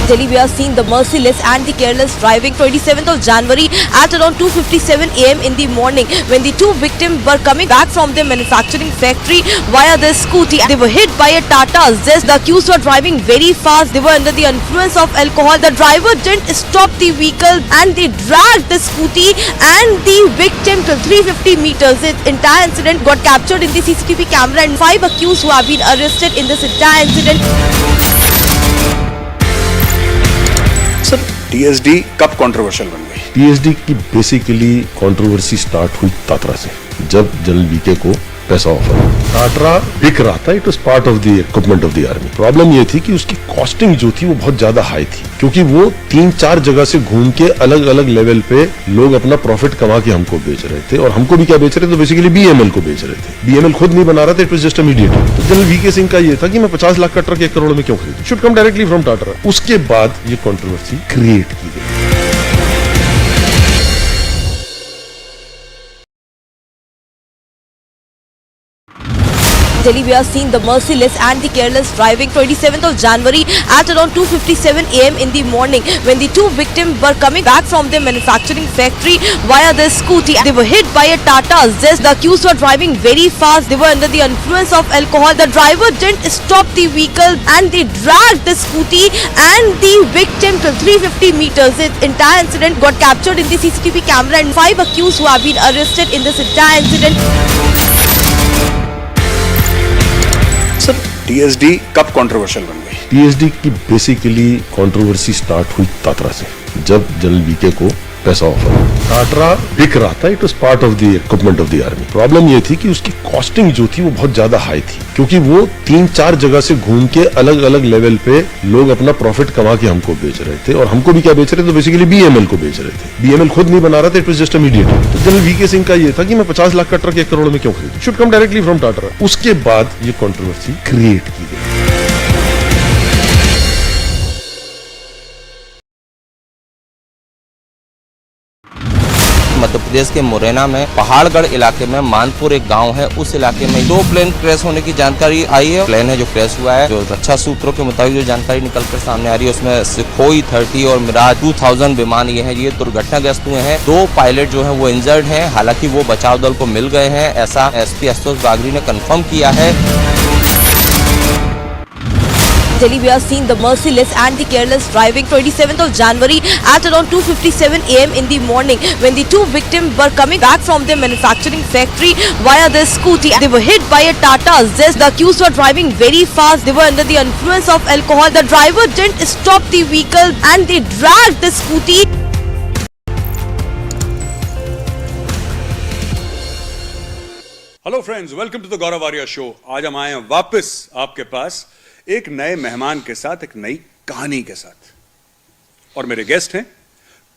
Delhi, we are seeing the merciless and the careless driving 27th of January at around 2:57 a.m. in the morning when the two victims were coming back from their manufacturing factory via their scooty. They were hit by a Tata Zest. The accused were driving very fast. They were under the influence of alcohol. The driver didn't stop the vehicle and they dragged the scooty and the victim to 350 meters. This entire incident got captured in the CCTV camera, and 5 accused who have been arrested in this entire incident. Sir TSD कब controversial बन गई? TSD की basically controversy start हुई Tatra से, जब general VK को पैसा offer टाटरा बिक रहा था। It was part of the equipment of the army. Problem ये थी कि उसकी कॉस्टिंग जो थी वो बहुत ज्यादा हाई थी, क्योंकि वो 3-4 जगह से घूम के अलग अलग लेवल पे लोग अपना प्रॉफिट कमा के हमको बेच रहे थे, और हमको भी क्या बेच रहे थे, तो बेसिकली BML को बेच रहे थे। BML खुद नहीं बना रहा था, it was just a mediator. तो जनरल वीके सिंह का ये था कि मैं 50 लाख का ट्रक 1 करोड़ में क्यों खरीदूं, should come directly from Tata. उसके बाद ये कंट्रोवर्सी क्रिएट की गई। Delhi, we are seeing the merciless and the careless driving 27th of January at around 2:57 a.m. in the morning when the two victims were coming back from their manufacturing factory via their scooty. They were hit by a Tata Zest. The accused were driving very fast. They were under the influence of alcohol. The driver didn't stop the vehicle and they dragged the scooty and the victim to 350 meters. The entire incident got captured in the CCTV camera and 5 accused who have been arrested in this entire incident. Sir TSD कब controversial बन गई? TSD की basically controversy start हुई Tatra से, जब general VK को पैसा offer टाटरा बिक रहा था। It was part of the equipment of the army. Problem ये थी कि उसकी कॉस्टिंग जो थी वो बहुत ज्यादा हाई थी, क्योंकि वो 3-4 जगह से घूम के अलग अलग लेवल पे लोग अपना प्रॉफिट कमा के हमको बेच रहे थे। और हमको भी क्या बेच रहे थे? तो बेसिकली बीएमएल को बेच रहे थे। बीएमएल खुद नहीं बना रहा था, it was just a mediator. तो जनरल वीके सिंह का ये था कि मैं 50 लाख का ट्रक 1 करोड़ में क्यों खरीदूं? Should come directly from Tatra. उसके बाद ये कंट्रोवर्सी क्रिएट की गई। मध्य प्रदेश के मुरैना में पहाड़गढ़ इलाके में मानपुर एक गांव है, उस इलाके में 2 प्लेन क्रैश होने की जानकारी आई है। प्लेन है जो क्रैश हुआ है, जो रक्षा सूत्रों के मुताबिक जो जानकारी निकलकर सामने आ रही है उसमें सुखोई 30 और मिराज 2000 विमान ये दुर्घटनाग्रस्त हुए हैं। 2 पायलट जो है वो इंजर्ड हैं, हालांकि वो बचाव दल को मिल गए हैं, ऐसा एसपी आशुतोष बागरी ने कंफर्म किया है। Delhi, we are seeing the merciless and the careless driving 27th of January at around 2:57 a.m. in the morning when the two victims were coming back from their manufacturing factory via their scooty. They were hit by a Tata Zest. The accused were driving very fast. They were under the influence of alcohol. The driver didn't stop the vehicle and they dragged the scooty. Hello friends, welcome to the Gaurav Arya show. आज हम आए हैं वापस आपके पास एक नए मेहमान के साथ, एक नई कहानी के साथ। और मेरे गेस्ट हैं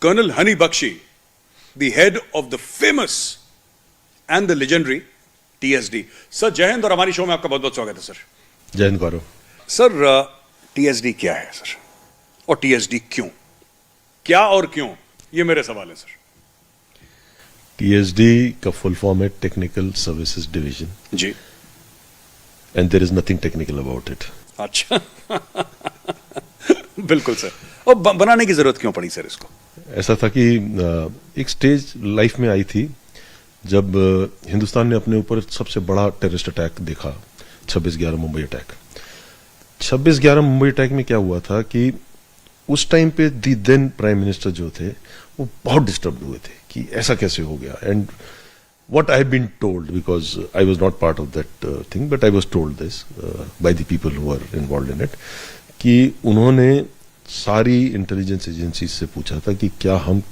colonel Hunny Bakshi, the head of the famous and the legendary TSD. Sir जय हिंद और हमारी शो में आपका बहुत बहुत स्वागत है सर। जय हिंद गौरव। सर टीएसडी क्या है सर, और टीएसडी क्यों, क्या और क्यों, ये मेरे सवाल है सर। टीएसडी का फुल फॉर्म है टेक्निकल सर्विसेज डिवीजन जी, and there is nothing technical about it. अच्छा बिल्कुल सर। और बनाने की जरूरत क्यों पड़ी सर इसको? ऐसा था कि एक स्टेज लाइफ में आई थी जब हिंदुस्तान ने अपने ऊपर सबसे बड़ा टेररिस्ट अटैक देखा, 26/11 मुंबई अटैक। 26/11 मुंबई अटैक में क्या हुआ था कि उस टाइम पे दी देन प्राइम मिनिस्टर जो थे वो बहुत डिस्टर्ब हुए थे कि ऐसा कैसे हो गया। And what I have been told, because I was not part of that thing, but I was told this by the people who were involved in it, कि उन्होंने सारी इंटेलिजेंस एजेंसीज से पूछा था कि क्या हम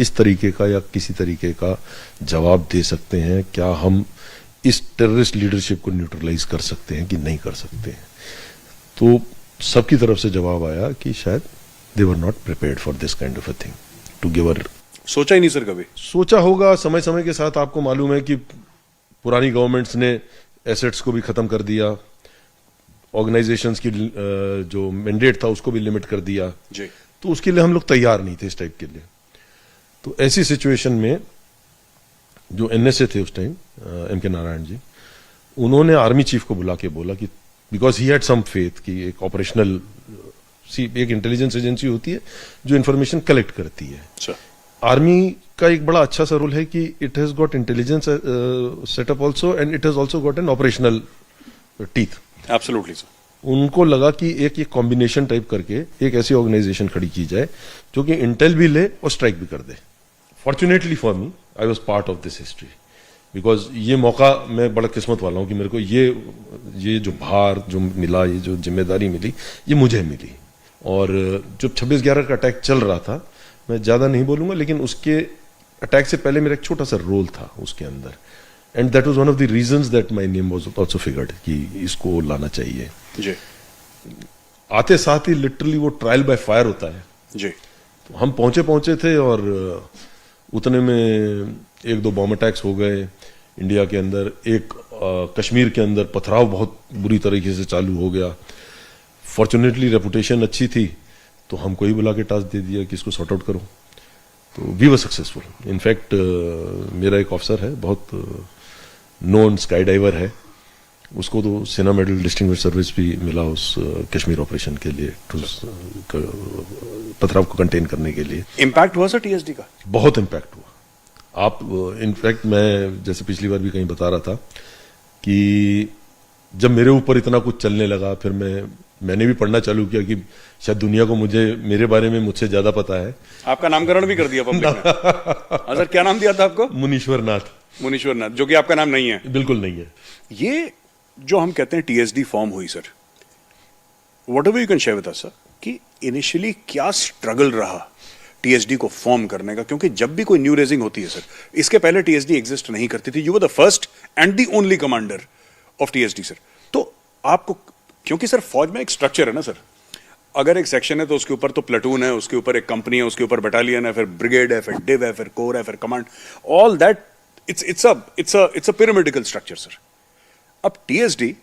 इस तरीके का या किसी तरीके का जवाब दे सकते हैं, क्या हम इस टेररिस्ट लीडरशिप को न्यूट्रलाइज कर सकते हैं कि नहीं कर सकते हैं। तो सबकी तरफ से जवाब आया कि शायद they were not prepared for this kind of a thing to give a. सोचा ही नहीं सर कभी? सोचा होगा समय समय के साथ। आपको मालूम है कि पुरानी गवर्नमेंट्स ने एसेट्स को भी खत्म कर दिया, ऑर्गेनाइजेशंस की जो मैंडेट था उसको भी लिमिट कर दिया जी। तो उसके लिए हम लोग तैयार नहीं थे इस टाइप के लिए। तो ऐसी सिचुएशन में जो एनएसए थे उस टाइम, एम.के. नारायण जी, उन्होंने आर्मी चीफ को बुला के बोला कि because he had some faith कि एक ऑपरेशनल एक इंटेलिजेंस एजेंसी होती है जो इंफॉर्मेशन कलेक्ट करती है। आर्मी का एक बड़ा अच्छा सा रोल है कि it has got intelligence setup also and it has also got an operational teeth. Absolutely sir. उनको लगा कि एक ये कॉम्बिनेशन टाइप करके एक ऐसी ऑर्गेनाइजेशन खड़ी की जाए जो कि इंटेल भी ले और स्ट्राइक भी कर दे। Fortunately for me I was part of this history, because ये मौका, मैं बड़ा किस्मत वाला हूं कि मेरे को ये जो भार जो मिला, ये जो जिम्मेदारी मिली, ये मुझे मिली। और जब 26/11 का अटैक चल रहा था, मैं ज्यादा नहीं बोलूंगा, लेकिन उसके अटैक से पहले मेरा एक छोटा सा रोल था उसके अंदर, and that was one of the reasons that my name was also figured कि इसको लाना चाहिए जी। आते साथ ही लिटरली वो ट्रायल बाय फायर होता है जी। तो हम पहुंचे थे और उतने में 1-2 बॉम्ब अटैक्स हो गए इंडिया के अंदर। एक कश्मीर के अंदर पथराव बहुत बुरी तरीके से चालू हो गया। फॉर्चुनेटली रेपुटेशन अच्छी थी तो हमको ही बुला के टास्क दे दिया कि इसको सॉर्ट आउट करो। तो वी वर सक्सेसफुल। इनफैक्ट मेरा एक ऑफिसर है, बहुत नोन स्काई डाइवर है, उसको तो सेना मेडल डिस्टिंग्विश सर्विस भी मिला उस कश्मीर ऑपरेशन के लिए, पथराव को कंटेन करने के लिए। इम्पैक्ट हुआ सर टीएसडी का? बहुत इम्पैक्ट हुआ। आप इनफैक्ट मैं जैसे पिछली बार भी कहीं बता रहा था कि जब मेरे ऊपर इतना कुछ चलने लगा, फिर मैंने भी पढ़ना चालू किया कि शायद दुनिया को मेरे बारे में मुझसे ज्यादा पता है। आपका नामकरण भी कर दिया पब्लिक ने। हाँ सर, क्या नाम दिया था आपको? मुनीश्वर नाथ, जो कि आपका नाम नहीं है। बिल्कुल नहीं है। ये जो हम कहते हैं टीएसडी फॉर्म हुई sir, whatever you can share with us sir, कि इनिशियली क्या स्ट्रगल रहा टीएसडी को फॉर्म करने का? क्योंकि जब भी कोई न्यू रेजिंग होती है सर, इसके पहले टीएसडी एग्जिस्ट नहीं करती थी। You were the first and the only commander of TSD sir. तो आपको, क्योंकि सर फौज में एक स्ट्रक्चर है ना सर, अगर एक सेक्शन है तो उसके ऊपर तो प्लेटून है, उसके ऊपर एक कंपनी है, उसके ऊपर बटालियन है, फिर ब्रिगेड है, फिर डिव है, फिर कोर है, फिर command, all that it's a pyramidical structure sir. अब TSD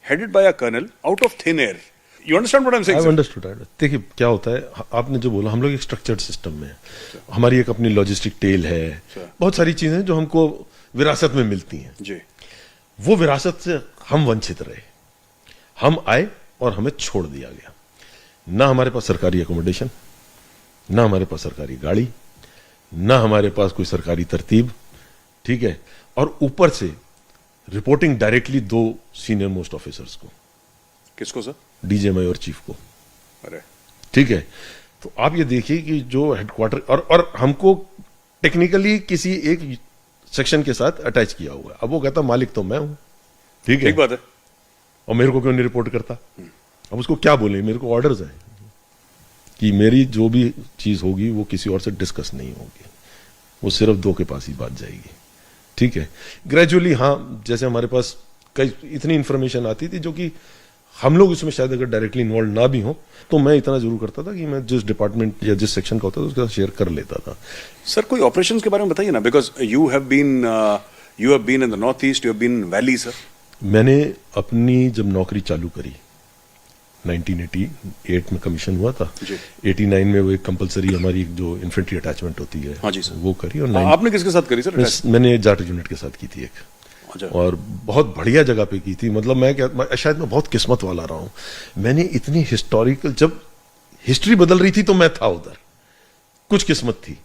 headed by a colonel out of thin air, you understand what I am saying? I understood. देखिए क्या होता है, आपने जो बोला, हम लोग एक स्ट्रक्चर्ड सिस्टम में, हमारी एक अपनी लॉजिस्टिक टेल है, बहुत सारी चीजें जो हमको विरासत में मिलती हैं जी। वो विरासत से हम वंचित रहे, हम आए और हमें छोड़ दिया गया। ना हमारे पास सरकारी एकोमोडेशन, ना हमारे पास सरकारी गाड़ी, ना हमारे पास कोई सरकारी तरतीब, ठीक है, और ऊपर से reporting directly 2 senior most officers को। किसको सर? डीजीएमआई और चीफ को। अरे ठीक है, तो आप ये देखिए कि जो हेडक्वार्टर और हमको टेक्निकली किसी एक सेक्शन के साथ अटैच किया हुआ है। अब वो कहता मालिक तो मैं हूं, ठीक है, ठीक बात है, और मेरे को क्यों नहीं रिपोर्ट करता? अब उसको क्या बोले? मेरे को ऑर्डर्स हैं कि मेरी जो भी चीज होगी वो किसी और से डिस्कस नहीं होगी, वो सिर्फ 2 के पास ही बात जाएगी, ठीक है। ग्रेजुअली हाँ, जैसे हमारे पास कई इतनी इंफॉर्मेशन आती थी जो कि हम लोग उसमें शायद अगर डायरेक्टली इन्वॉल्व ना भी हो, तो मैं इतना जरूर करता था कि मैं जिस डिपार्टमेंट या जिस सेक्शन का होता था उसके साथ शेयर कर लेता था। सर कोई ऑपरेशंस के बारे में बताइए ना, because you have been in the north east, you have been valley sir. मैंने अपनी जब नौकरी चालू करी 1988 में कमीशन हुआ था, 89 में वो एक कंपलसरी हमारी जो इन्फेंट्री अटैचमेंट होती है, हाँ जी सर, वो करी। और आपने किसके साथ करी सर? मैंने जाट यूनिट के साथ की थी एक, और बहुत बढ़िया जगह पे की थी। मतलब शायद मैं बहुत किस्मत वाला रहा हूं। मैंने इतनी हिस्टोरिकल, जब हिस्ट्री बदल रही थी तो मैं था उधर, कुछ किस्मत थी।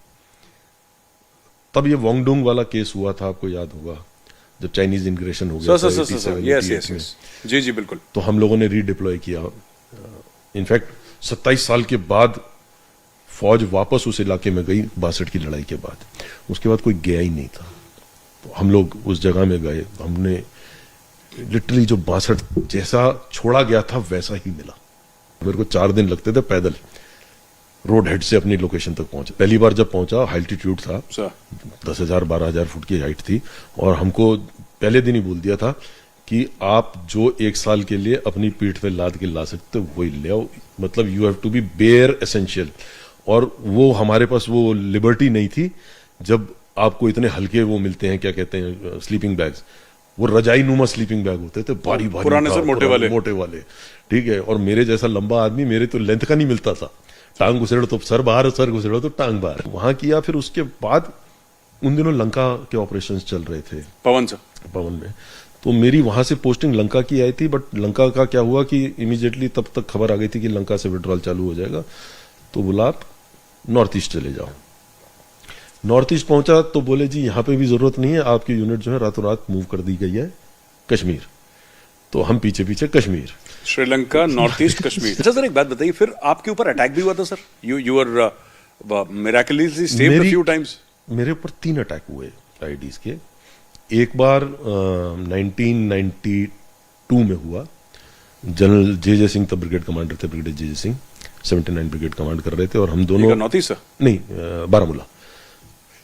तब ये वांगडुंग वाला केस हुआ था, आपको याद होगा, जब चाइनीज इमिग्रेशन हो गया था 87 में। जी जी बिल्कुल। तो हम लोगों ने रीडिप्लॉय किया। इनफैक्ट 27 साल के बाद फौज वापस उस इलाके में गई 62 की लड़ाई के बाद। उसके बाद कोई गया ही नहीं था, तो हम लोग उस जगह में गए। हमने लिटरली जो 62 जैसा छोड़ा गया था वैसा ही मिला। मेरे को 4 दिन लगते थे पैदल रोड हेड से अपनी लोकेशन तक पहुंचे। पहली बार जब पहुंचा, हाइल्टीट्यूड था, 10,000-12,000 फुट की हाइट थी, और हमको पहले दिन ही बोल दिया था कि आप जो 1 साल के लिए अपनी पीठ पे लाद के ला सकते हो वही ले आओ। मतलब you have to be bare essential. और वो हमारे पास वो लिबर्टी नहीं थी। जब आपको इतने हल्के वो मिलते हैं, क्या कहते हैं, स्लीपिंग बैग्स, वो रजाई नुमा स्लीपिंग बैग होते थे, भारी भारी पुराने सर, मोटे वाले, ठीक है। और मेरे जैसा लंबा आदमी, मेरे तो लेंथ का नहीं मिलता था। टांग घुसेड़ो तो सर बाहर, सर घुसेड़ो तो टांग बाहर। वहां किया। फिर उसके बाद उन दिनों लंका के ऑपरेशंस चल रहे थे पवन में, तो मेरी वहां से पोस्टिंग लंका की आई थी। बट लंका का क्या हुआ कि इमीडिएटली तब तक खबर आ गई थी कि लंका से विड्रॉल चालू हो जाएगा, तो बोला आप नॉर्थ ईस्ट चले जाओ। नॉर्थ ईस्ट पहुंचा तो बोले जी यहाँ पे भी जरूरत नहीं है, आपकी यूनिट जो है रातों रात मूव कर दी गई है कश्मीर। तो हम पीछे पीछे कश्मीर, श्रीलंका, नॉर्थ ईस्ट, कश्मीर। अच्छा सर एक बात बताइए, फिर आपके ऊपर अटैक भी हुआ था sir? You are miraculously saved a few times. मेरे ऊपर 3 अटैक हुए आईडीज के। एक बार 1992 में हुआ। जनरल जे सिंह तब ब्रिगेड कमांडर थे, ब्रिगेडियर जे सिंह 79 ब्रिगेड कमांड कर रहे थे, और हम दोनों नॉर्थ ईस्ट सर? नहीं, Baramulla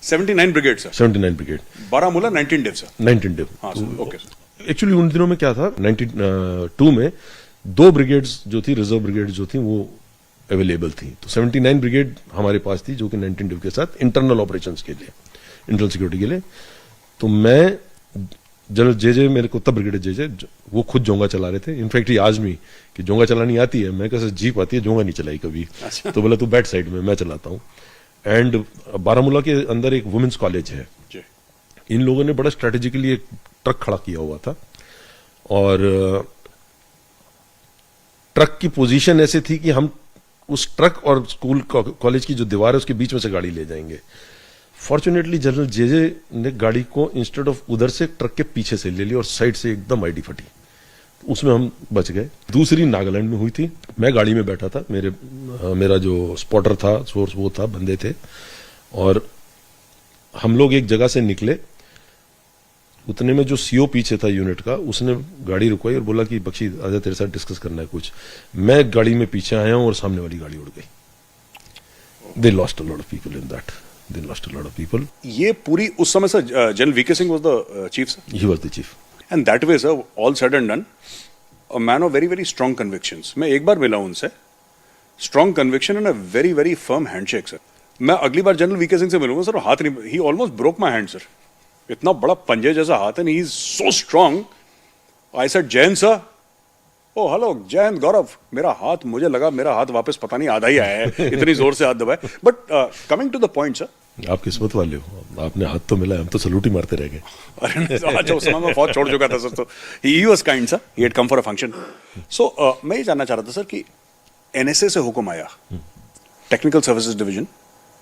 79 brigade sir. 79 brigade, Baramulla 19 div sir. 19 div. हाँ सर, ओके सर। एक्चुअली उन दिनों में क्या था, 92 में 2 ब्रिगेड्स जो थी, रिजर्व ब्रिगेड जो थी, वो अवेलेबल थी। तो 79 ब्रिगेड हमारे पास थी, जो कि 19 डिव के साथ इंटरनल ऑपरेशंस के लिए, इंटरनल सिक्योरिटी के लिए। तो मैं, जनरल जे मेरे को तब ब्रिगेडियर जे वो खुद जोंगा चला रहे थे। इनफैक्ट ये आज भी कि जोंगा चलानी आती है, मैं कैसे जीप आती है, जोंगा नहीं चलाई कभी। तो बोला तू बैक साइड में, मैं चलाता हूँ। एंड बारामूला के अंदर एक वुमेन्स कॉलेज है। इन लोगों ने बड़ा स्ट्रेटेजिकली एक ट्रक खड़ा किया हुआ था, और ट्रक की पोजीशन ऐसे थी कि हम उस ट्रक और स्कूल कॉलेज की जो दीवार है उसके बीच में से गाड़ी ले जाएंगे। फॉर्चुनेटली जनरल जेजे ने गाड़ी को इंस्टेड ऑफ उधर से ट्रक के पीछे से ले ली और साइड से एकदम आईडी फटी, उसमें हम बच गए। दूसरी नागालैंड में हुई थी, मैं गाड़ी में बैठा था, मेरा जो स्पॉटर था, सोर्स वो था, बंदे थे, और हम लोग एक जगह से निकले। उतने में जो सीओ पीछे था यूनिट का, उसने गाड़ी रुकवाई और बोला कि बख्शी आजा तेरे साथ डिस्कस करना है कुछ। मैं गाड़ी में पीछे आया हूं और सामने वाली गाड़ी उड़ गई। They lost a lot of people in that, they lost a lot of people. ये पूरी उस समय sir general VK Singh was the chief sir? He was the chief. And that way sir, all said and done, a man of very very strong convictions. मैं एक बार मिला हूं उनसे, strong conviction and a very very firm handshake sir. मैं अगली बार general VK Singh से मिलूंगा सर, हाथ नहीं, he almost broke my hand sir. इतना बड़ा पंजे जैसा हाथ है, he is so strong. I said Jain sir, oh hello Jain Gaurav, मेरा हाथ, मुझे लगा मेरा हाथ वापस पता नहीं आधा ही आया है, इतनी जोर से हाथ दबाए। But coming to the point sir, आप किस्मत वाले हो, आपने हाथ तो मिला, हम तो सलूट ही मारते रह गए। अरे अच्छा, उस समय मैं फौज छोड़ चुका था सर, तो he was kind sir, he had come for a function. So मैं ये जानना चाह रहा था सर कि एनएसए से हुक्म आया टेक्निकल सर्विसेज डिवीजन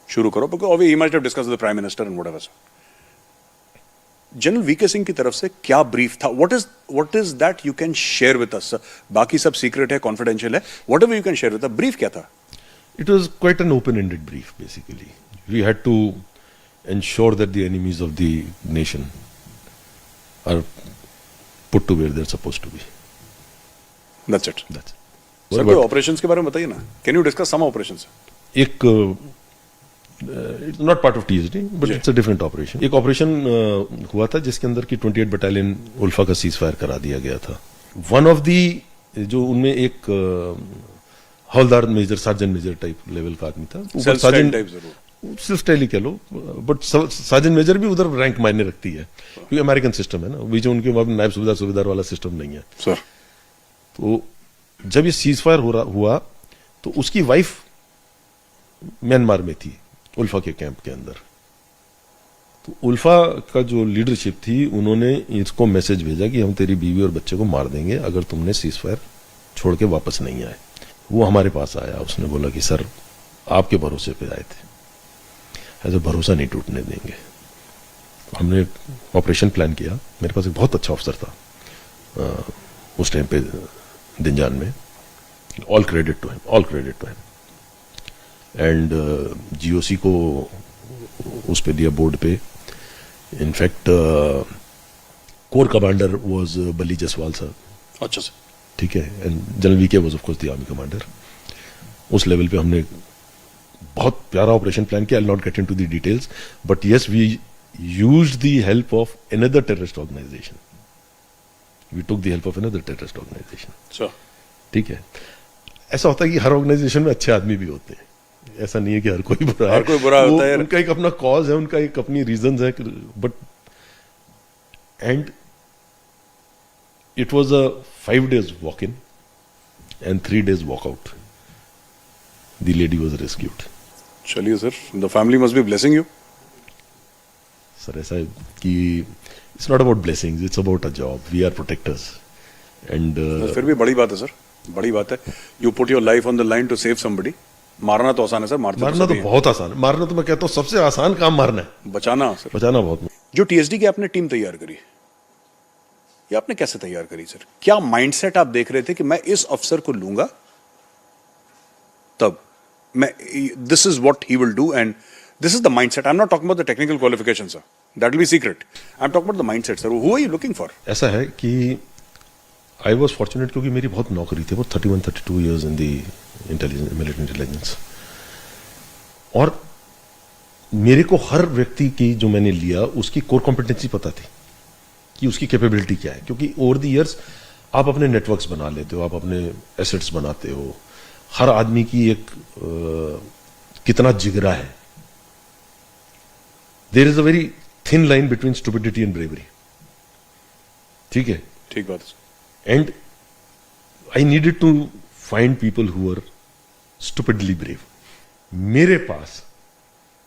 शुरू करो, because he might have discussed with the prime minister and whatever sir. General VK Singh की तरफ से क्या ब्रीफ था? What is that you can share with us? बाकी सब सीक्रेट है, कॉन्फिडेंशियल है, whatever you can share with us. Brief क्या था? It was quite an open-ended brief, basically. We had to ensure that the enemies of the nation are put to where they're supposed to be. That's it. That's it. Sir कोई operations के बारे में बताइए ना, can you discuss some operations? एक it's not part of TSD but it's a different operation. एक operation हुआ था जिसके अंदर की 28 बटालियन उल्फा का सीज फायर करा दिया गया था। वन ऑफ दी, जो उनमें एक havildar major, sergeant major type level का आदमी था, ऊपर सार्जेंट सिर्फ स्टाइल ही कह लो, बट सार्जेंट मेजर भी उधर रैंक मायने रखती है, क्योंकि अमेरिकन सिस्टम है ना, बीच में उनके नायब सूबेदार वाला सिस्टम नहीं है सर। तो जब ये सीज फायर हुआ तो उसकी वाइफ म्यांमार में थी, उल्फा के कैंप के अंदर। तो उल्फा का जो लीडरशिप थी, उन्होंने इसको मैसेज भेजा कि हम तेरी बीवी और बच्चे को मार देंगे अगर तुमने सीज फायर छोड़ के वापस नहीं आए। वो हमारे पास आया, उसने बोला कि सर आपके भरोसे पे आए थे, ऐसे भरोसा नहीं टूटने देंगे। हमने ऑपरेशन प्लान किया। मेरे पास एक बहुत अच्छा अफसर था उस टाइम पे दिनजान में, all credit to him, and GOC को उस पे दिया बोर्ड पे। In fact corps commander was Bali Jaswal sir. अच्छा सर, ठीक है, and general VK was of course the army commander. उस लेवल पे हमने बहुत प्यारा ऑपरेशन प्लान किया। I will not get into the details, but yes we used the help of another terrorist organisation. We took the help of another terrorist organisation. ठीक है, ऐसा होता है कि हर ऑर्गेनाइजेशन में अच्छे आदमी भी होते हैं, ऐसा नहीं है कि हर कोई बुरा है, हर कोई बुरा होता है। उनका एक अपना कॉज है, उनका एक अपनी रीजंस है, but and it was a 5 days walk-in and 3 days walk-out. The lady was rescued. चलिए sir, the family must be blessing you. Sir ऐसा है कि it's not about blessings, it's about a job. We are protectors. And फिर भी बड़ी बात है sir, बड़ी बात है। You put your life on the line to save somebody. मारना तो आसान है सर, मारना तो बहुत आसान है। मारना तो मैं कहता हूँ सबसे आसान काम मारना है। बचाना सर, बचाना बहुत। जो टीएसडी की आपने टीम तैयार करी, ये आपने कैसे तैयार करी सर? क्या माइंडसेट आप देख रहे थे कि मैं इस अफसर को लूंगा, तब मैं, this is what he will do and this is the mindset. I am not talking about the technical qualification sir, that will be secret. I am talking about the mindset sir. Who are you looking for? ऐसा है कि I was fortunate क्योंकि मेरी बहुत नौकरी थी, वो 31-32 years in the intelligence, military intelligence, और मेरे को हर व्यक्ति की जो मैंने लिया उसकी कोर कॉम्पिटेंसी पता थी कि उसकी कैपेबिलिटी क्या है, क्योंकि ओवर द इयर्स आप अपने नेटवर्क्स बना लेते हो, आप अपने एसेट्स बनाते हो। हर आदमी की एक कितना जिगरा है। There is a very thin line between stupidity and bravery. ठीक है, ठीक बात है। And I needed to find people who are stupidly brave. मेरे पास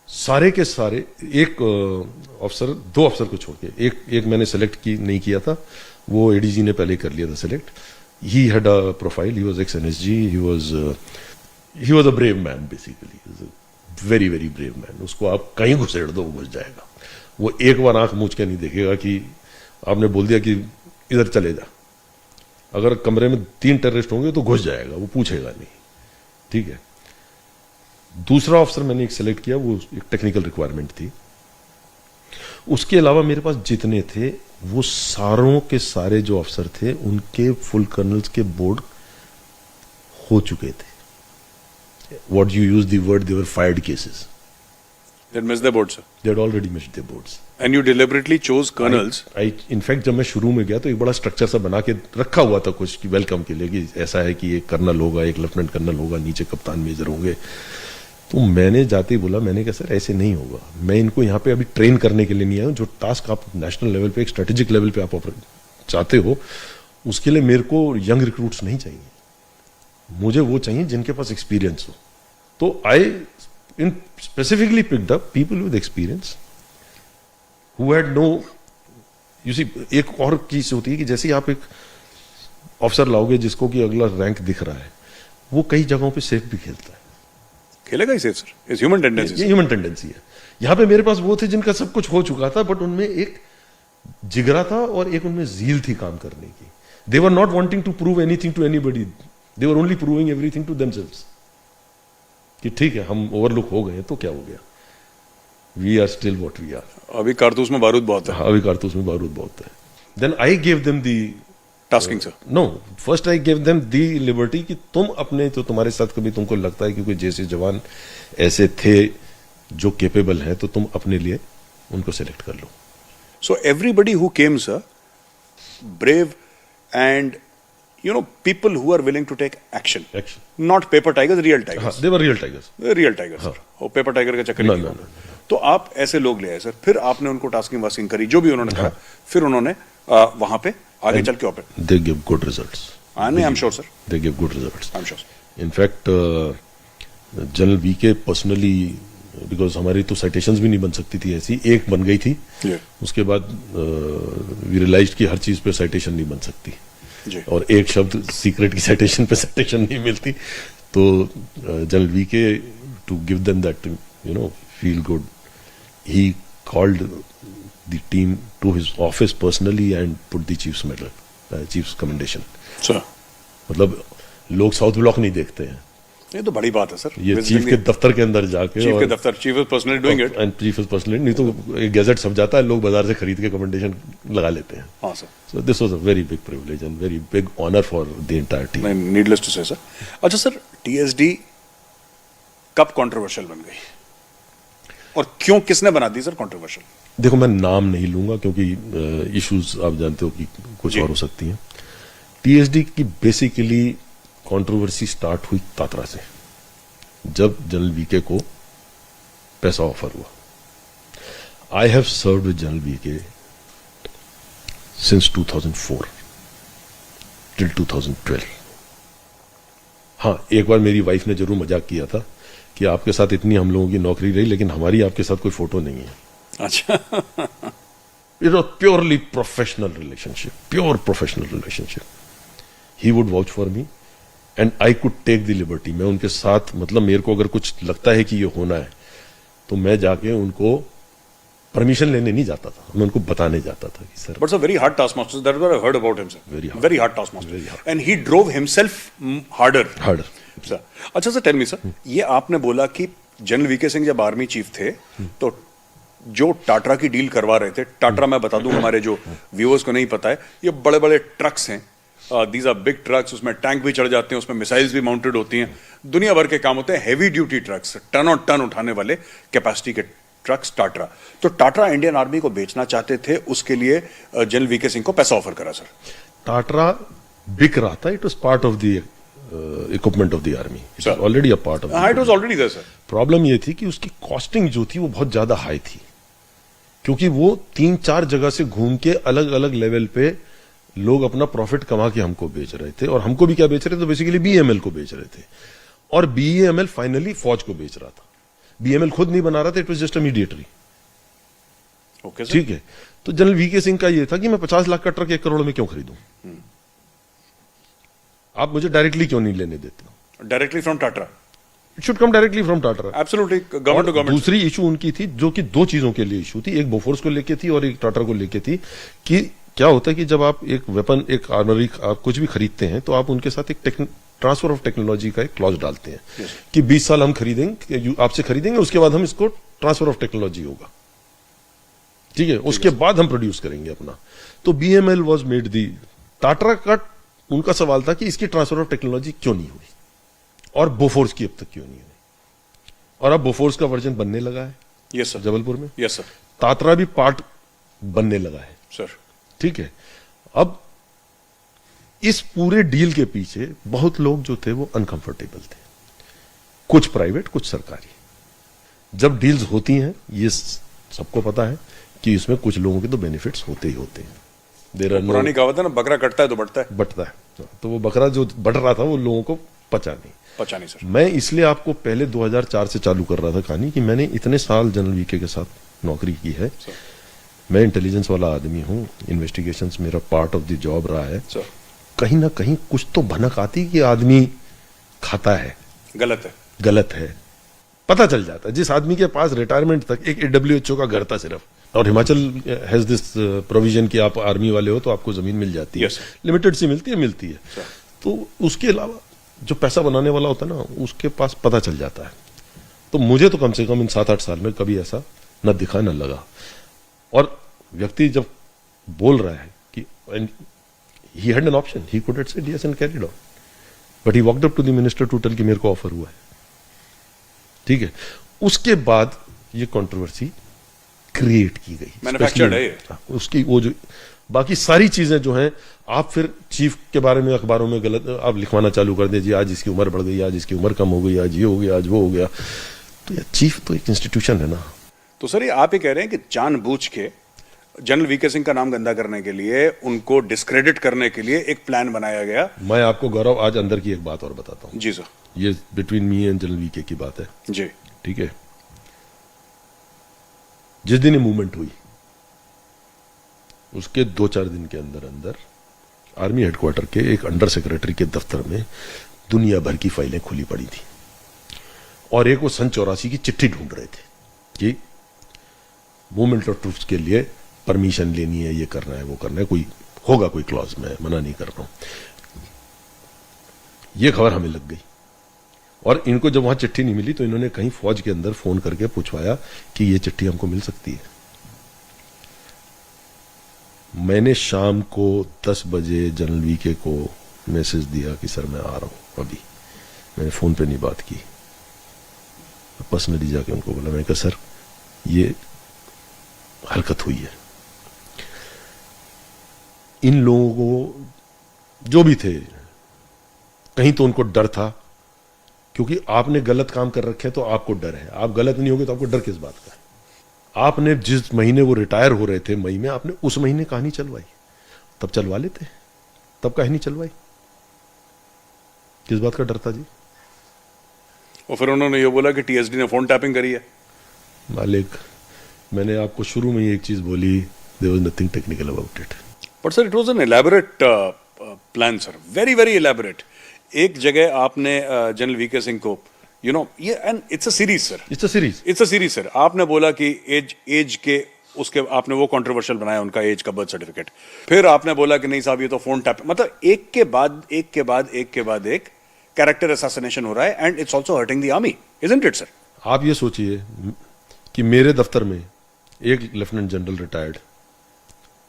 सारे के सारे, एक अफसर, 2 अफसर को छोड़ के, एक मैंने सेलेक्ट नहीं किया था, वो एडीजी ने पहले कर लिया था select. He had a profile, he was x NSG, he was a brave man basically, very very brave man. उसको आप कहीं घुसेड़ दो वो घुस जाएगा. वो एक बार आंख मूंछ के नहीं देखेगा कि आपने बोल दिया कि इधर चले जा. अगर कमरे में 3 टेररिस्ट होंगे तो घुस जाएगा, वो पूछेगा नहीं. ठीक है. दूसरा ऑफिसर मैंने एक सेलेक्ट किया, वो एक टेक्निकल रिक्वायरमेंट थी. उसके अलावा मेरे पास जितने थे वो सारों के सारे जो अफसर थे उनके फुल कर्नल्स के बोर्ड हो चुके थे. What you use the word, they were fired cases. They missed their boards, sir. They had already missed their boards. And you deliberately chose colonels. In fact, जब मैं शुरू में गया तो एक बड़ा स्ट्रक्चर सा बना के रखा हुआ था कुछ कि वेलकम के लिए, कि ऐसा है कि एक कर्नल होगा, एक लेफ्टिनेंट कर्नल होगा, नीचे कप्तान मेजर होंगे. तो मैंने जाते ही बोला, मैंने कहा सर ऐसे नहीं होगा, मैं इनको यहाँ पे अभी ट्रेन करने के लिए नहीं आया हूँ. जो टास्क आप नेशनल लेवल पे, एक स्ट्रेटेजिक लेवल पे आप चाहते हो, उसके लिए मेरे को यंग रिक्रूट्स नहीं चाहिए. मुझे वो चाहिए जिनके पास एक्सपीरियंस हो. तो I in specifically picked up people with experience who had no. You see, एक और चीज होती है कि जैसे आप एक ऑफिसर लाओगे जिसको कि अगला रैंक दिख रहा है, वो कई जगहों पे सेफ भी खेलता है. खेलेगा ही safe sir, it's human tendency. ये ह्यूमन टेंडेंसी है. यहाँ पे मेरे पास वो थे जिनका सब कुछ हो चुका था, बट उनमें एक जिगरा था और एक उनमें जील थी काम करने की. They were not wanting to prove anything to anybody. They were only proving everything to themselves. कि ठीक है, हम ओवरलुक हो गए तो क्या हो गया, we are still what we are. अभी कारतूस में बारूद बहुत है. अभी कारतूस में बारूद बहुत है. Then I gave them the tasking sir. No, first I gave them the liberty कि तुम अपने, तो तुम्हारे साथ कभी तुमको लगता है कि कोई जैसे जवान ऐसे थे जो केपेबल हैं, तो तुम अपने लिए उनको सेलेक्ट कर लो. So everybody who came sir, brave and you know, people who are willing to take action. Not paper tigers, real tigers. They were real tigers. Real tigers, sir. वो paper tiger का चक्कर नहीं. तो आप ऐसे लोग ले आए सर, फिर आपने उनको टास्किंग वास्किंग करी, जो भी उन्होंने कहा, फिर उन्होंने वहां पे आगे चल के operate. They give good results. I'm sure, sir. They give good results. I'm sure. In fact, general VK personally, because हमारी तो साइटेशंस भी नहीं बन सकती थी ऐसी, एक बन गई थी. उसके बाद वी रियलाइज्ड कि हर चीज पे साइटेशन नहीं बन सकती. और एक शब्द सीक्रेट की साइटेशन पे साइटेशन नहीं मिलती. तो general VK, to give them that you know feel good, he called the team to his office personally and put the chief's medal, chief's commendation. मतलब लोग साउथ ब्लॉक नहीं देखते हैं. ये तो बड़ी बात है सर. ये चीफ के दफ्तर के अंदर जाके, चीफ के दफ्तर, chief is personally doing it, and chief is personally, नहीं तो एक गैजेट सब जाता है, लोग बाजार से खरीद के कमेंडेशन लगा लेते हैं. हाँ sir. So this was a very big privilege and very big honour for the entire team. Needless to say sir. अच्छा सर, टीएसडी कब कंट्रोवर्शियल बन गई और क्यों, किसने बना दी सर कंट्रोवर्शियल? देखो, मैं नाम नहीं लूंगा क्योंकि इश्यूज आप जानते हो कि कुछ और हो सकती हैं. टीएसडी की बेसिकली कंट्रोवर्सी स्टार्ट हुई तात्रा से, जब जनरल वीके को पैसा ऑफर हुआ. I have served with general VK since 2004 till 2012. हाँ, एक बार मेरी वाइफ ने जरूर मजाक किया था कि आपके साथ इतनी हम लोगों की नौकरी रही, लेकिन हमारी आपके साथ कोई फोटो नहीं है. अच्छा. It was purely professional relationship, pure professional relationship. He would watch for me and I could take the liberty. मैं उनके साथ, मतलब मेरे को अगर कुछ लगता है कि ये होना है तो मैं जाके उनको परमिशन लेने नहीं जाता था, मैं उनको बताने जाता था कि sir. But sir, very hard task master, that what I heard about him sir. Very hard task master, and he drove himself harder. Sir, अच्छा सर, टेल मी सर, ये आपने बोला कि जनरल वीके सिंह जब आर्मी चीफ थे तो जो टाटा की डील करवा रहे थे, टाटा मैं बता दूं हमारे जो व्यूअर्स को नहीं पता है, ये बड़े बड़े ट्रक्स हैं. दीज आर बिग ट्रक्स, उसमें टैंक भी चढ़ जाते हैं, उसमें मिसाइल्स भी माउंटेड होती हैं, दुनिया भर के काम होते हैं. हैवी ड्यूटी ट्रक्स, टन और टन उठाने वाले कैपेसिटी के ट्रक्स टाटा. तो टाटा इंडियन आर्मी को बेचना चाहते थे, उसके लिए जनरल वीके सिंह को पैसा ऑफर करा सर. टाटा बिक रहा था, it was part of the equipment of the army, it was already a part of. It was already there sir. Problem ये थी कि उसकी कॉस्टिंग जो थी वो बहुत ज्यादा हाई थी, क्योंकि वो 3-4 जगह से घूम के अलग अलग लेवल पे लोग अपना प्रॉफिट कमा के हमको बेच रहे थे. और हमको भी क्या बेच रहे थे, तो बेसिकली बीएमएल को बेच रहे थे. और बीएमएल फाइनली फौज को बेच रहा था. बीएमएल खुद नहीं बना रहा था, it was just a mediatory. Okay sir. ठीक है. तो जनरल वीके सिंह का ये था कि मैं 50 लाख का ट्रक 1 करोड़ में क्यों खरीदूं? आप मुझे डायरेक्टली क्यों नहीं लेने देते? Directly from Tata. It should come directly from Tata. Absolutely, government to government. दूसरी इशू उनकी थी, जो कि 2 चीजों के लिए इशू थी, एक बोफोर्स को लेके थी और एक टाटा को लेके थी, कि क्या होता है कि जब आप एक वेपन, एक आर्मरी, आप कुछ भी खरीदते हैं तो आप उनके साथ एक ट्रांसफर ऑफ टेक्नोलॉजी का एक क्लॉज डालते हैं कि 20 साल हम खरीदेंगे, आपसे खरीदेंगे, उसके बाद हम इसको ट्रांसफर ऑफ टेक्नोलॉजी होगा, ठीक है, उसके बाद हम प्रोड्यूस करेंगे अपना। तो BML वॉज मेड दी, टाटा का उनका सवाल था कि इसकी ट्रांसफर ऑफ टेक्नोलॉजी क्यों नहीं हुई और बोफोर्स की अब तक क्यों नहीं हुई। और अब बोफोर्स का वर्जन बनने लगा है, यस सर, जबलपुर में। Yes sir. तात्रा भी पार्ट बनने लगा है सर, ठीक है। अब इस पूरे डील के पीछे बहुत लोग जो थे वो अनकंफर्टेबल थे, कुछ प्राइवेट कुछ सरकारी। जब डील्स होती हैं ये सबको पता है कि इसमें कुछ लोगों के तो बेनिफिट्स होते ही होते हैं। पुरानी कहावत है ना, बकरा कटता है तो बढ़ता है। तो वो बकरा जो बढ़ रहा था वो लोगों को पचा नहीं सर। मैं इसलिए आपको पहले 2004 से चालू कर रहा था कहानी कि मैंने इतने साल जनरल वीके के साथ नौकरी की है। मैं इंटेलिजेंस वाला आदमी हूं, इन्वेस्टिगेशंस मेरा पार्ट ऑफ द जॉब रहा है। कहीं ना कहीं कुछ तो भनक आती कि आदमी खाता है, गलत है, पता चल जाता है। जिस आदमी के पास रिटायरमेंट तक एक AWHO का घर था सिर्फ, और हिमाचल हैज दिस प्रोविजन कि आप आर्मी वाले हो तो आपको जमीन मिल जाती है, लिमिटेड सी मिलती है। तो उसके अलावा जो पैसा बनाने वाला होता है ना, उसके पास पता चल जाता है। तो मुझे तो कम से कम इन 7-8 साल में कभी ऐसा न दिखा न लगा। और व्यक्ति जब बोल रहा है कि he had an option, he could have said yes and carried on, but he walked up to the minister to tell कि मेरे को ऑफर हुआ है, ठीक है। उसके बाद ये कंट्रोवर्सी क्रिएट की गई, मैन्युफैक्चर्ड है ये। उसकी वो जो बाकी सारी चीजें जो हैं, आप फिर चीफ के बारे में अखबारों में गलत आप लिखवाना चालू कर दीजिए, आज इसकी उम्र बढ़ गई, आज इसकी उम्र कम हो गई, आज ये हो गया, आज वो हो गया। तो यार चीफ तो एक इंस्टीट्यूशन है ना। तो सर ये आप ही कह रहे हैं कि जानबूझ के जनरल वीके सिंह का नाम गंदा करने के लिए, उनको डिस्क्रेडिट करने के लिए एक प्लान बनाया गया। मैं आपको गौरव आज अंदर की एक बात और बताता हूँ। जी सर। ये between me and general VK की बात है जी, ठीक है। जिस दिन ये मूवमेंट हुई उसके 2-4 दिन के अंदर अंदर आर्मी हेडक्वार्टर के एक अंडर सेक्रेटरी के दफ्तर में दुनिया भर की फाइलें खुली पड़ी थी, और एक वो सन 84 की चिट्ठी ढूंढ रहे थे कि मूवमेंट ऑफ ट्रूप्स के लिए परमिशन लेनी है, ये करना है, वो करना है, कोई होगा कोई क्लॉज, मैं मना नहीं कर रहा हूं। ये खबर हमें लग गई, और इनको जब वहां चिट्ठी नहीं मिली तो इन्होंने कहीं फौज के अंदर फोन करके पूछवाया कि ये चिट्ठी हमको मिल सकती है। मैंने शाम को 10 बजे जनरल वीके को मैसेज दिया कि सर मैं आ रहा हूं अभी। मैंने फोन पे नहीं बात की, पर्सनली जाके उनको बोला, मैंने कहा सर ये हरकत हुई है। इन लोगों को जो भी थे, कहीं तो उनको डर था, क्योंकि आपने गलत काम कर रखे तो आपको डर है, आप गलत नहीं होगे तो आपको डर किस बात का है। आपने जिस महीने वो रिटायर हो रहे थे मई में, आपने उस महीने कहानी चलवाई, तब चलवा लेते, तब कहानी चलवाई, किस बात का डर था जी। और फिर उन्होंने ये बोला कि TSD ने फोन टैपिंग करी है। मालिक, मैंने आपको शुरू में ही एक चीज बोली, there was nothing technical about it. But sir it was an elaborate plan sir, very very elaborate. एक जगह आपने जनरल वीके सिंह को ये and it's a series sir, it's a series sir. आपने बोला कि एज के उसके आपने वो कंट्रोवर्शियल बनाया उनका एज का बर्थ सर्टिफिकेट, फिर आपने बोला कि नहीं साहब ये तो फोन टैप, मतलब एक के बाद एक कैरेक्टर असैसिनेशन हो रहा है, and it's also hurting the army, isn't it sir. आप ये सोचिए कि मेरे दफ्तर में एक लेफ्टिनेंट जनरल रिटायर्ड,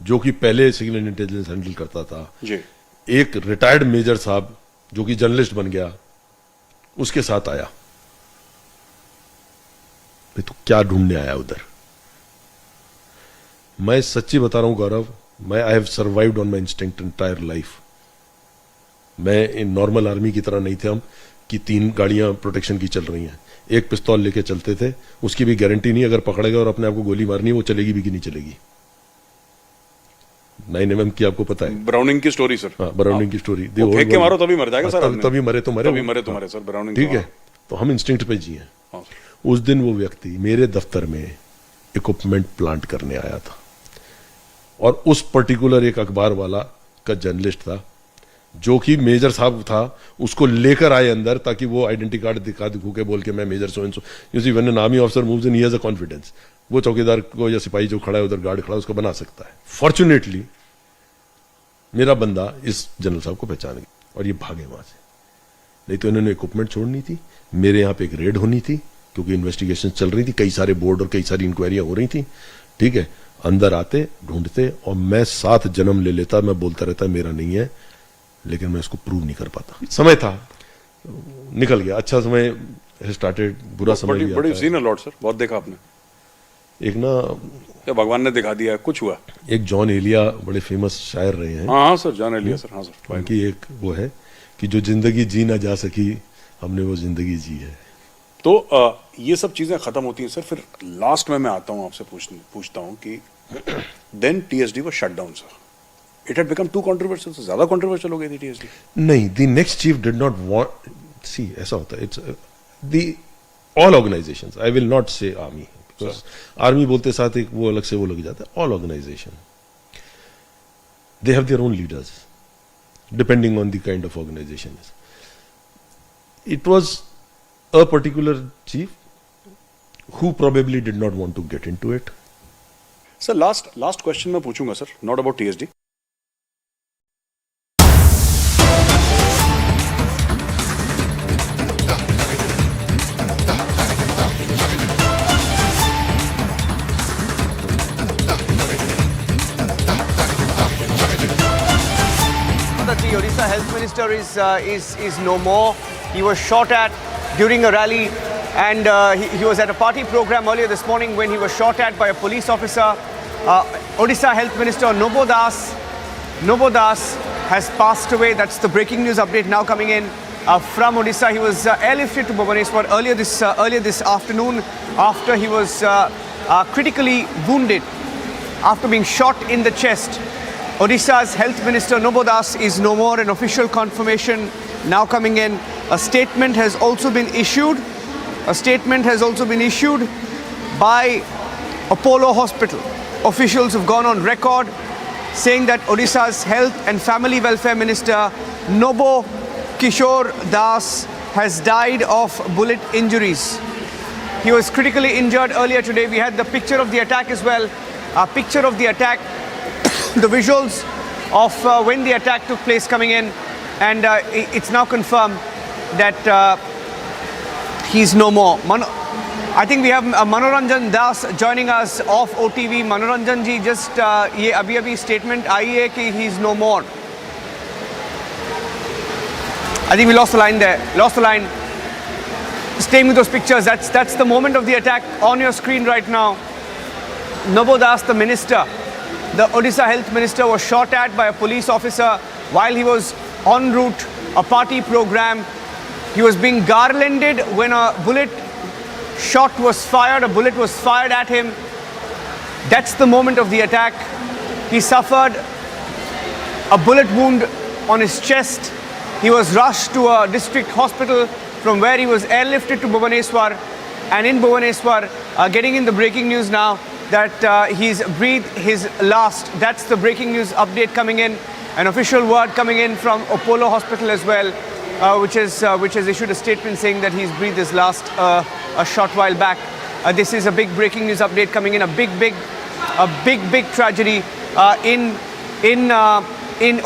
जो कि पहले सिग्नल इंटेलिजेंस हैंडल करता था जी, एक रिटायर्ड मेजर साहब जो कि जर्नलिस्ट बन गया, उसके साथ आया। तो क्या ढूंढने आया उधर? मैं सच्ची बता रहा हूं गौरव, मैं I have survived on my instinct entire life. मैं नॉर्मल आर्मी की तरह नहीं थे हम कि 3 गाड़ियां प्रोटेक्शन की चल रही हैं, एक पिस्तौल लेके चलते थे, उसकी भी गारंटी नहीं, अगर पकड़े गए और अपने आप को गोली मारनी है वो चलेगी भी कि नहीं चलेगी। 9mm की आपको पता है, ब्राउनिंग की स्टोरी सर। हाँ, ब्राउनिंग की स्टोरी, फेंक के मारो तभी मर जाएगा सर, तभी मरे तो मरे सर, ब्राउनिंग। ठीक है, तो हम इंस्टिंक्ट पे जिए। उस दिन वो व्यक्ति मेरे दफ्तर में इक्विपमेंट प्लांट करने आया था, और उस पर्टिकुलर एक अखबार वाला का जर्नलिस्ट था जो कि मेजर साहब था, उसको लेकर आए अंदर ताकि वो आइडेंटिटी कार्ड दिखू के बोल के मैं major so and so. You see when an army officer moves in he has a confidence, वो चौकीदार को या सिपाही जो खड़ा है उधर गार्ड खड़ा है उसको बना सकता है। फॉर्चुनेटली मेरा बंदा इस जनरल साहब को पहचान गया और ये भागे वहां से, नहीं तो इन्होंने इक्विपमेंट छोड़नी थी। मेरे यहाँ पे एक रेड होनी थी क्योंकि इन्वेस्टिगेशन चल रही थी, कई सारे बोर्ड और कई सारी इंक्वायरियां हो रही थी। ठीक है, अंदर आते ढूंढते और मैं 7 जन्म ले लेता, मैं बोलता रहता मेरा नहीं है, लेकिन मैं इसको प्रूव नहीं कर पाता। समय था, निकल गया। अच्छा समय स्टार्टेड, बुरा समय भी बड़ी सीन है लॉर्ड सर, बहुत देखा आपने। एक ना क्या भगवान ने दिखा दिया, कुछ हुआ। एक जॉन एलिया बड़े फेमस शायर रहे हैं। हाँ सर, जॉन एलिया सर, हाँ सर। उनकी एक वो है कि जो जिंदगी जी ना जा सकी हमने वो जिंदगी जी है। तो ये सब चीजें खत्म होती हैं सर, फिर लास्ट में मैं आता हूं आपसे पूछता हूं कि then TSD was shut down sir, it had become too controversial, से ज्यादा कंट्रोवर्शियल हो गई थी टीएसडी। नहीं, the next chief did not want, see ऐसा होता है, it's the all organisations, I will not say army, because army बोलते साथ एक वो अलग से वो लग जाता है। All organisation they have their own leaders depending on the kind of organisation. It was a particular chief who probably did not want to get into it. Sir, last question मैं पूछूंगा sir, not about TSD. The Odisha Health Minister is no more. He was shot at during a rally, and he was at a party program earlier this morning when he was shot at by a police officer. Odisha Health Minister Nobo Das has passed away. That's the breaking news update now coming in from Odisha. He was airlifted to Bhubaneswar earlier this afternoon after he was critically wounded after being shot in the chest. Odisha's Health Minister Nobo Das is no more. An official confirmation now coming in. A statement has also been issued. A statement has also been issued by Apollo Hospital. Officials have gone on record saying that Odisha's Health and Family Welfare Minister Nobo Kishore Das has died of bullet injuries. He was critically injured earlier today. We had the picture of the attack as well. A picture of the attack, the visuals of when the attack took place coming in, and it's now confirmed that he's no more. I think we have Manoranjan Das joining us off OTV. Manoranjan ji, just ये अभी statement आई है कि he's no more. I think we lost the line there. Lost the line. Staying with those pictures, that's the moment of the attack on your screen right now. Nobo Das, the minister, the Odisha Health Minister, was shot at by a police officer while he was en route a party program. He was being garlanded when a bullet shot was fired. A bullet was fired at him. That's the moment of the attack. He suffered a bullet wound on his chest. He was rushed to a district hospital from where he was airlifted to Bhubaneswar. And in Bhubaneswar, getting in the breaking news now that he's breathed his last. That's the breaking news update coming in. An official word coming in from Apollo Hospital as well, which has issued a statement saying that he's breathed his last a short while back. This is a big breaking news update coming in. A big tragedy in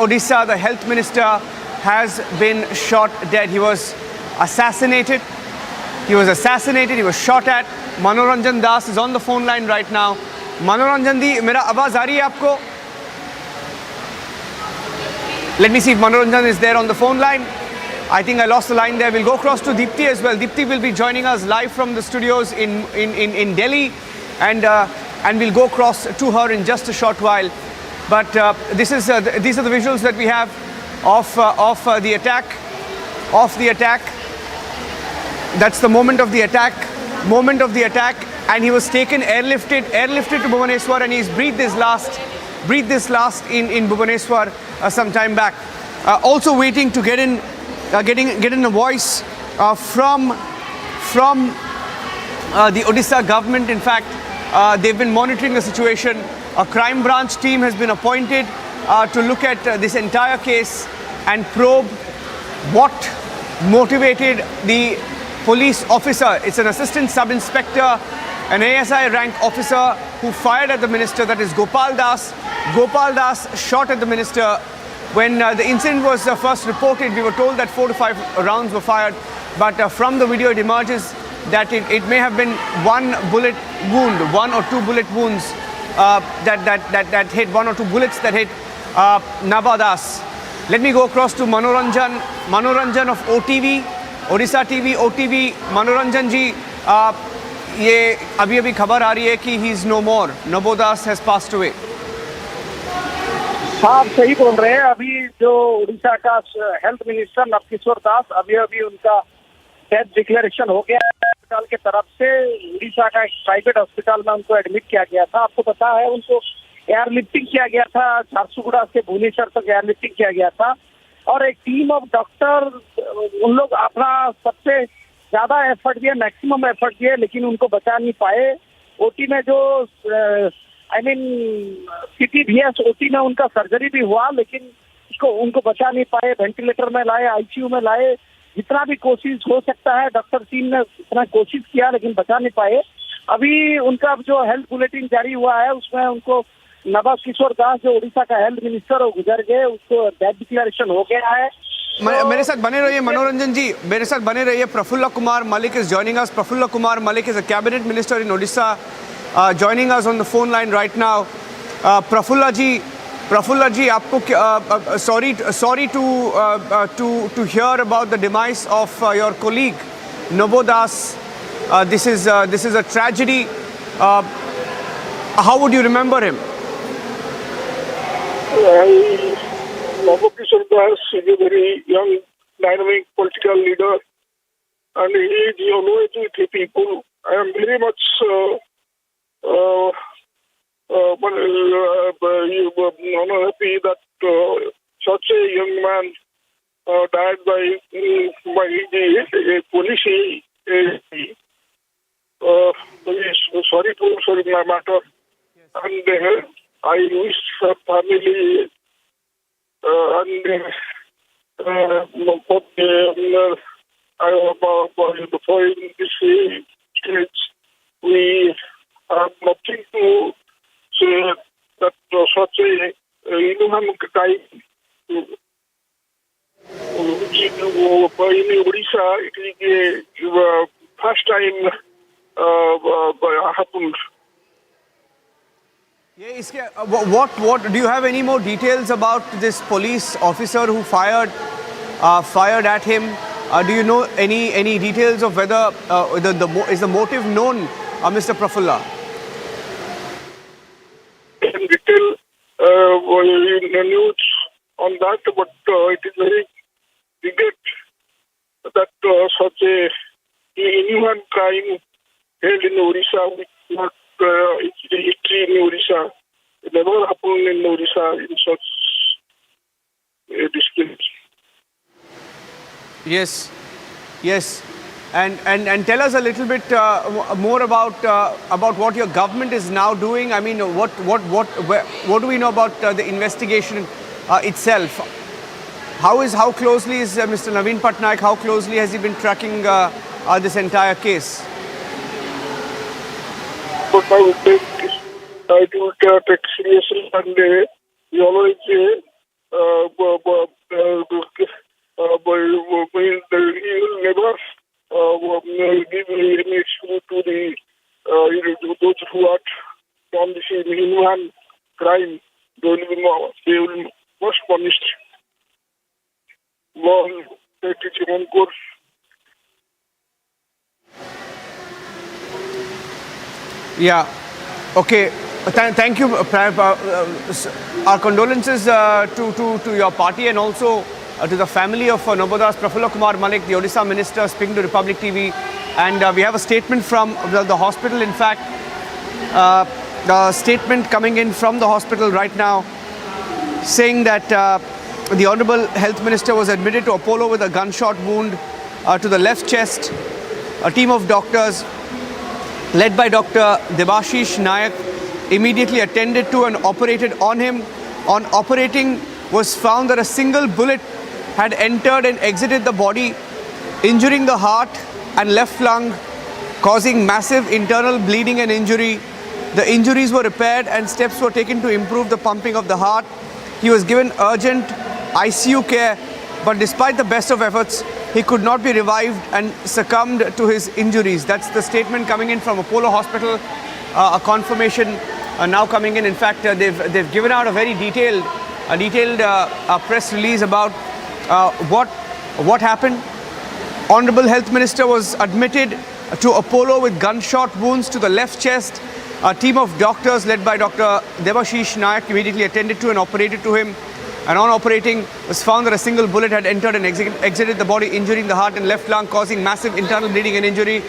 Odisha. The health minister has been shot dead. He was assassinated. He was shot at. Manoranjan Das is on the phone line right now. Manoranjan di, mera आवाज आ रही है आपको? Let me see if Manoranjan is there on the phone line. I think I lost the line there. We'll go across to Deepti as well. Deepti will be joining us live from the studios in Delhi, and we'll go across to her in just a short while. But these are the visuals that we have of the attack. That's the moment of the attack. And he was taken airlifted to Bhubaneswar, and he's breathed this last in Bhubaneswar some time back. Also waiting to get in a voice from the Odisha government. In fact, they've been monitoring the situation. A crime branch team has been appointed to look at this entire case and probe what motivated the police officer. It's an assistant sub-inspector, an ASI rank officer who fired at the minister, that is Gopal Das. Gopal Das shot at the minister. When the incident was first reported, we were told that 4 to 5 rounds were fired, but from the video it emerges that it may have been one bullet wound, 1 or 2 bullet wounds that hit, 1 or 2 bullets that hit Naba Das. Let me go across to Manoranjan of OTV, Odisha TV, OTV. Manoranjan ji, ये अभी खबर आ रही है कि he is no more. Naba Das has passed away. आप सही बोल रहे हैं. अभी जो उड़ीसा का हेल्थ मिनिस्टर नवकिशोर दास, अभी उनका डेथ डिक्लेरेशन हो गया है अस्पताल के तरफ से. उड़ीसा का एक प्राइवेट अस्पताल में उनको एडमिट किया गया था. आपको पता है उनको एयरलिफ्टिंग किया गया था, झारसुगुड़ा से भुवनेश्वर तक एयरलिफ्टिंग किया गया था. और एक टीम ऑफ डॉक्टर, उन लोग अपना सबसे ज्यादा एफर्ट दिए, मैक्सिमम एफर्ट दिए, लेकिन उनको बचा नहीं पाए. ओटी में जो सिटी VS ओटी में उनका सर्जरी भी हुआ, लेकिन उनको बचा नहीं पाए. वेंटिलेटर में लाए, ICU में लाए. जितना भी कोशिश हो सकता है डॉक्टर टीम ने इतना कोशिश किया, लेकिन बचा नहीं पाए. अभी उनका जो हेल्थ बुलेटिन जारी हुआ है उसमें उनको नवा किशोर दास, जो उड़ीसा का हेल्थ मिनिस्टर, वो गुजर गए. उसको डेथ डिक्लेरेशन हो गया है. मेरे साथ बने रहिए मनोरंजन जी, मेरे साथ बने रहिए. Prafulla Kumar Malik is joining us. Prafulla Kumar Malik is a cabinet minister in Odisha, joining us on the phone line right now. Prafulla ji, आपको sorry to hear about the demise of your colleague Naba Das. This is a tragedy. How would you remember him? Naba Kishore Das is a very young, dynamic political leader, and he is always with people. I am very much happy that such a young man died by the police. Sorry to my matter, and I wish her family before this stage, we have nothing to say that such a inhuman crime in Odisha, it is the first time happened. What do you have any more details about this police officer who fired at him? Do you know any details of whether is the motive known, Mr. Prafulla? In detail, in the news on that, but it is very regret that such a inhuman crime held in Odisha, which not history in Odisha. It never happened in Odisha in such a discipline. Yes. And tell us a little bit more about what your government is now doing. I mean, what do we know about the investigation itself? How closely is Mr. Naveen Patnaik? How closely has he been tracking this entire case? But I would take seriously, and we always say, he will never give any excuse to the those who are on this inhuman crime. They will most punished. Law take its own course. Yeah. Okay. Thank you. Our condolences to your party and also to the family of Naba Das. Prafulla Kumar Malik, the Odisha minister, speaking to Republic TV. And we have a statement from the hospital. In fact, the statement coming in from the hospital right now saying that the Honorable Health Minister was admitted to Apollo with a gunshot wound to the left chest. A team of doctors led by Dr. Debashish Nayak immediately attended to and operated on him. On operating, was found that a single bullet had entered and exited the body, injuring the heart and left lung, causing massive internal bleeding and injury. The injuries were repaired and steps were taken to improve the pumping of the heart. He was given urgent ICU care, but despite the best of efforts, he could not be revived and succumbed to his injuries. That's the statement coming in from Apollo Hospital, a confirmation now coming in. In fact, they've given out a very detailed press release about what happened. Honorable Health Minister was admitted to Apollo with gunshot wounds to the left chest. A team of doctors led by Dr. Debashish Nayak immediately attended to and operated to him. And on operating, was found that a single bullet had entered and exited the body, injuring the heart and left lung, causing massive internal bleeding and injury.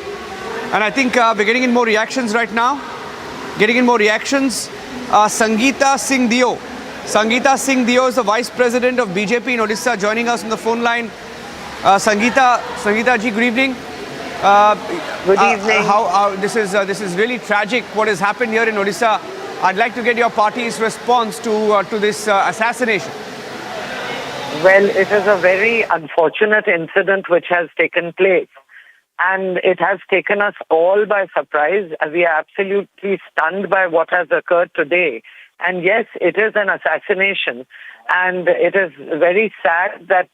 And I think we're getting in more reactions right now. Sangeeta Singh Dio. Sangeeta Singh Dio is the Vice President of BJP in Odisha, joining us on the phone line. Sangeeta ji, good evening. Good evening. This is really tragic what has happened here in Odisha. I'd like to get your party's response to this assassination. Well, it is a very unfortunate incident which has taken place, and it has taken us all by surprise. We are absolutely stunned by what has occurred today. And yes, it is an assassination, and it is very sad that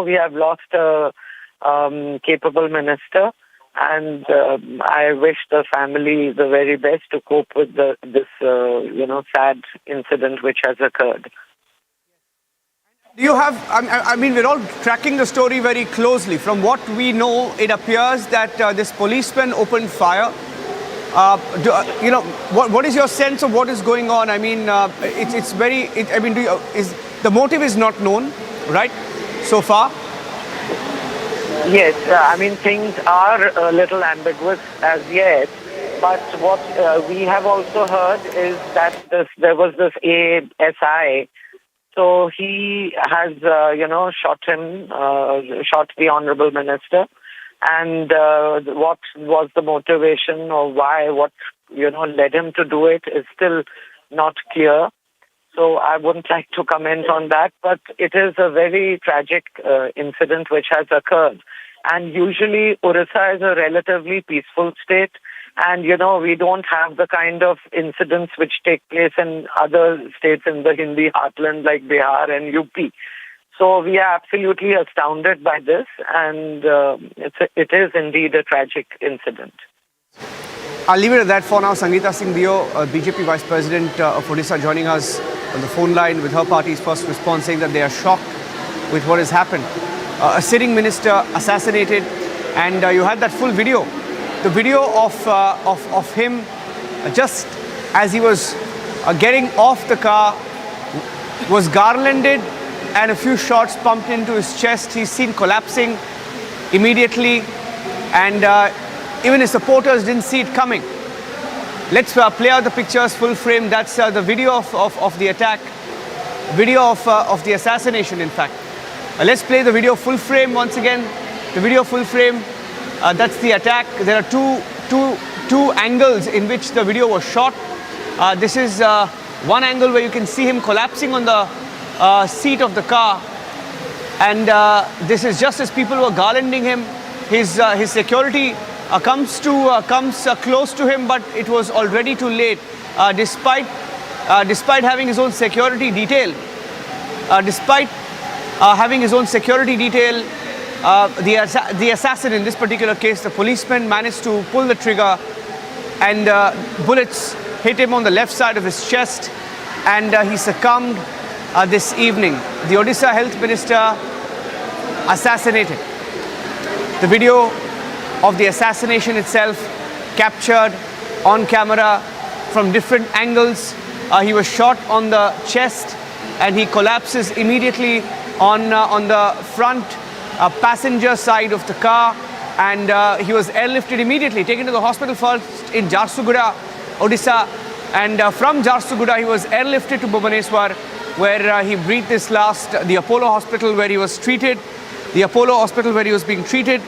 we have lost a capable minister. And I wish the family the very best to cope with this sad incident which has occurred. Do you have, I mean, we're all tracking the story very closely. From what we know, it appears that this policeman opened fire. What is your sense of what is going on? I mean, the motive is not known, right, so far? Yes, things are a little ambiguous as yet, but what we have also heard is that there was this ASI, so he has, shot the Honorable Minister, and what was the motivation or why, what, led him to do it is still not clear. So I wouldn't like to comment on that, but it is a very tragic incident which has occurred. And usually Orissa is a relatively peaceful state, and we don't have the kind of incidents which take place in other states in the Hindi heartland like Bihar and UP. So we are absolutely astounded by this, and it is indeed a tragic incident. I'll leave it at that for now. Sangeeta Singh Dio, BJP Vice President of Odisha, joining us on the phone line with her party's first response, saying that they are shocked with what has happened. A sitting minister assassinated, and you had that full video. The video of him just as he was getting off the car, was garlanded and a few shots pumped into his chest. He's seen collapsing immediately, and even his supporters didn't see it coming. Let's play out the pictures full frame. That's the video of the attack, video of the assassination, in fact. Let's play the video full frame once again. The video full frame, that's the attack. There are two angles in which the video was shot. This is one angle where you can see him collapsing on the seat of the car. And this is just as people were garlanding him. His security comes close to him, but it was already too late. Despite having his own security detail, the assassin, in this particular case, the policeman, managed to pull the trigger, and bullets hit him on the left side of his chest, and he succumbed this evening. The Odisha Health Minister assassinated. The video of the assassination itself captured on camera from different angles. He was shot on the chest, and he collapses immediately on the front passenger side of the car, and he was airlifted immediately, taken to the hospital first in Jharsuguda, Odisha, and from Jharsuguda he was airlifted to Bhubaneswar, where he breathed his last. The Apollo Hospital where he was treated, being treated,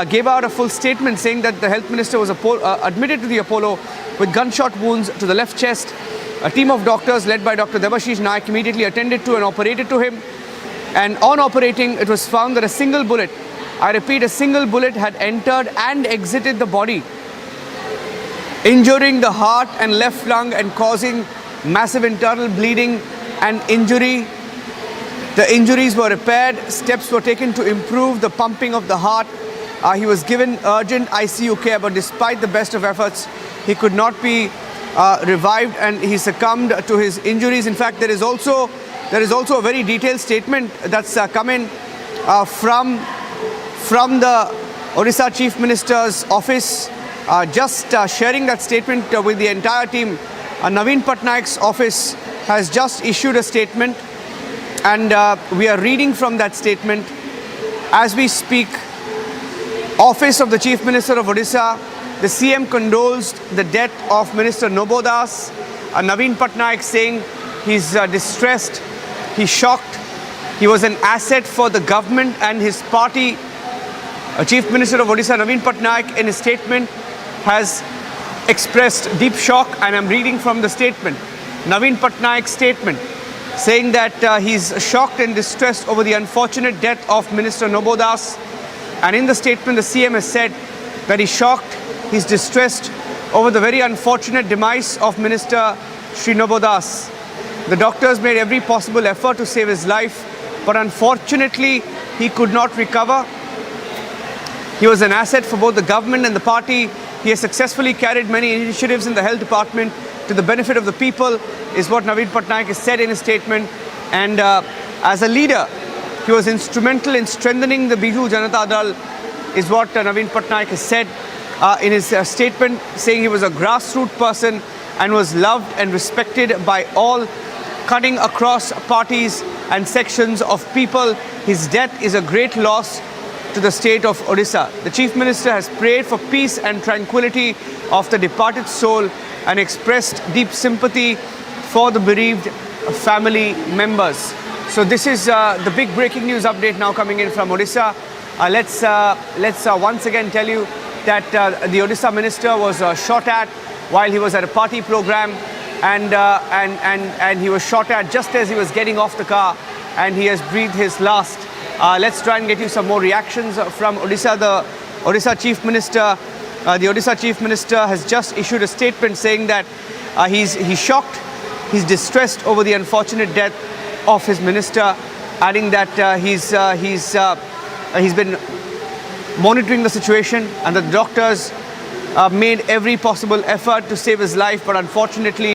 gave out a full statement saying that the health minister was admitted to the Apollo with gunshot wounds to the left chest. A team of doctors led by Dr. Debashish Naik immediately attended to and operated to him. And on operating, it was found that a single bullet, I repeat, a single bullet had entered and exited the body, injuring the heart and left lung and causing massive internal bleeding and injury. The injuries were repaired. Steps were taken to improve the pumping of the heart. He was given urgent ICU care, but despite the best of efforts, he could not be revived and he succumbed to his injuries. In fact, there is also a very detailed statement that's come in from the Odisha Chief Minister's office. Just sharing that statement with the entire team. Naveen Patnaik's office has just issued a statement, and we are reading from that statement as we speak. Office of the Chief Minister of Odisha, the CM condoles the death of Minister Nobodas. Naveen Patnaik saying he's distressed, he's shocked. He was an asset for the government and his party. Chief Minister of Odisha, Naveen Patnaik, in his statement has expressed deep shock, and I'm reading from the statement. Naveen Patnaik's statement saying that he's shocked and distressed over the unfortunate death of Minister Nobodas. And in the statement, the CM has said that he's shocked, he's distressed over the very unfortunate demise of Minister Shri Nobodas. The doctors made every possible effort to save his life, but unfortunately, he could not recover. He was an asset for both the government and the party. He has successfully carried many initiatives in the health department to the benefit of the people, is what Naveen Patnaik has said in his statement. And as a leader, he was instrumental in strengthening the Biju Janata Dal, is what Naveen Patnaik has said in his statement, saying he was a grassroots person and was loved and respected by all, cutting across parties and sections of people. His death is a great loss to the state of Odisha. The Chief Minister has prayed for peace and tranquility of the departed soul and expressed deep sympathy for the bereaved family members. So this is the big breaking news update now coming in from Odisha. Let's once again tell you that the Odisha minister was shot at while he was at a party program, and he was shot at just as he was getting off the car, and he has breathed his last. Let's try and get you some more reactions from Odisha. The Odisha Chief Minister has just issued a statement saying that he's shocked, he's distressed over the unfortunate death of his minister, adding that he's been monitoring the situation and the doctors made every possible effort to save his life, but unfortunately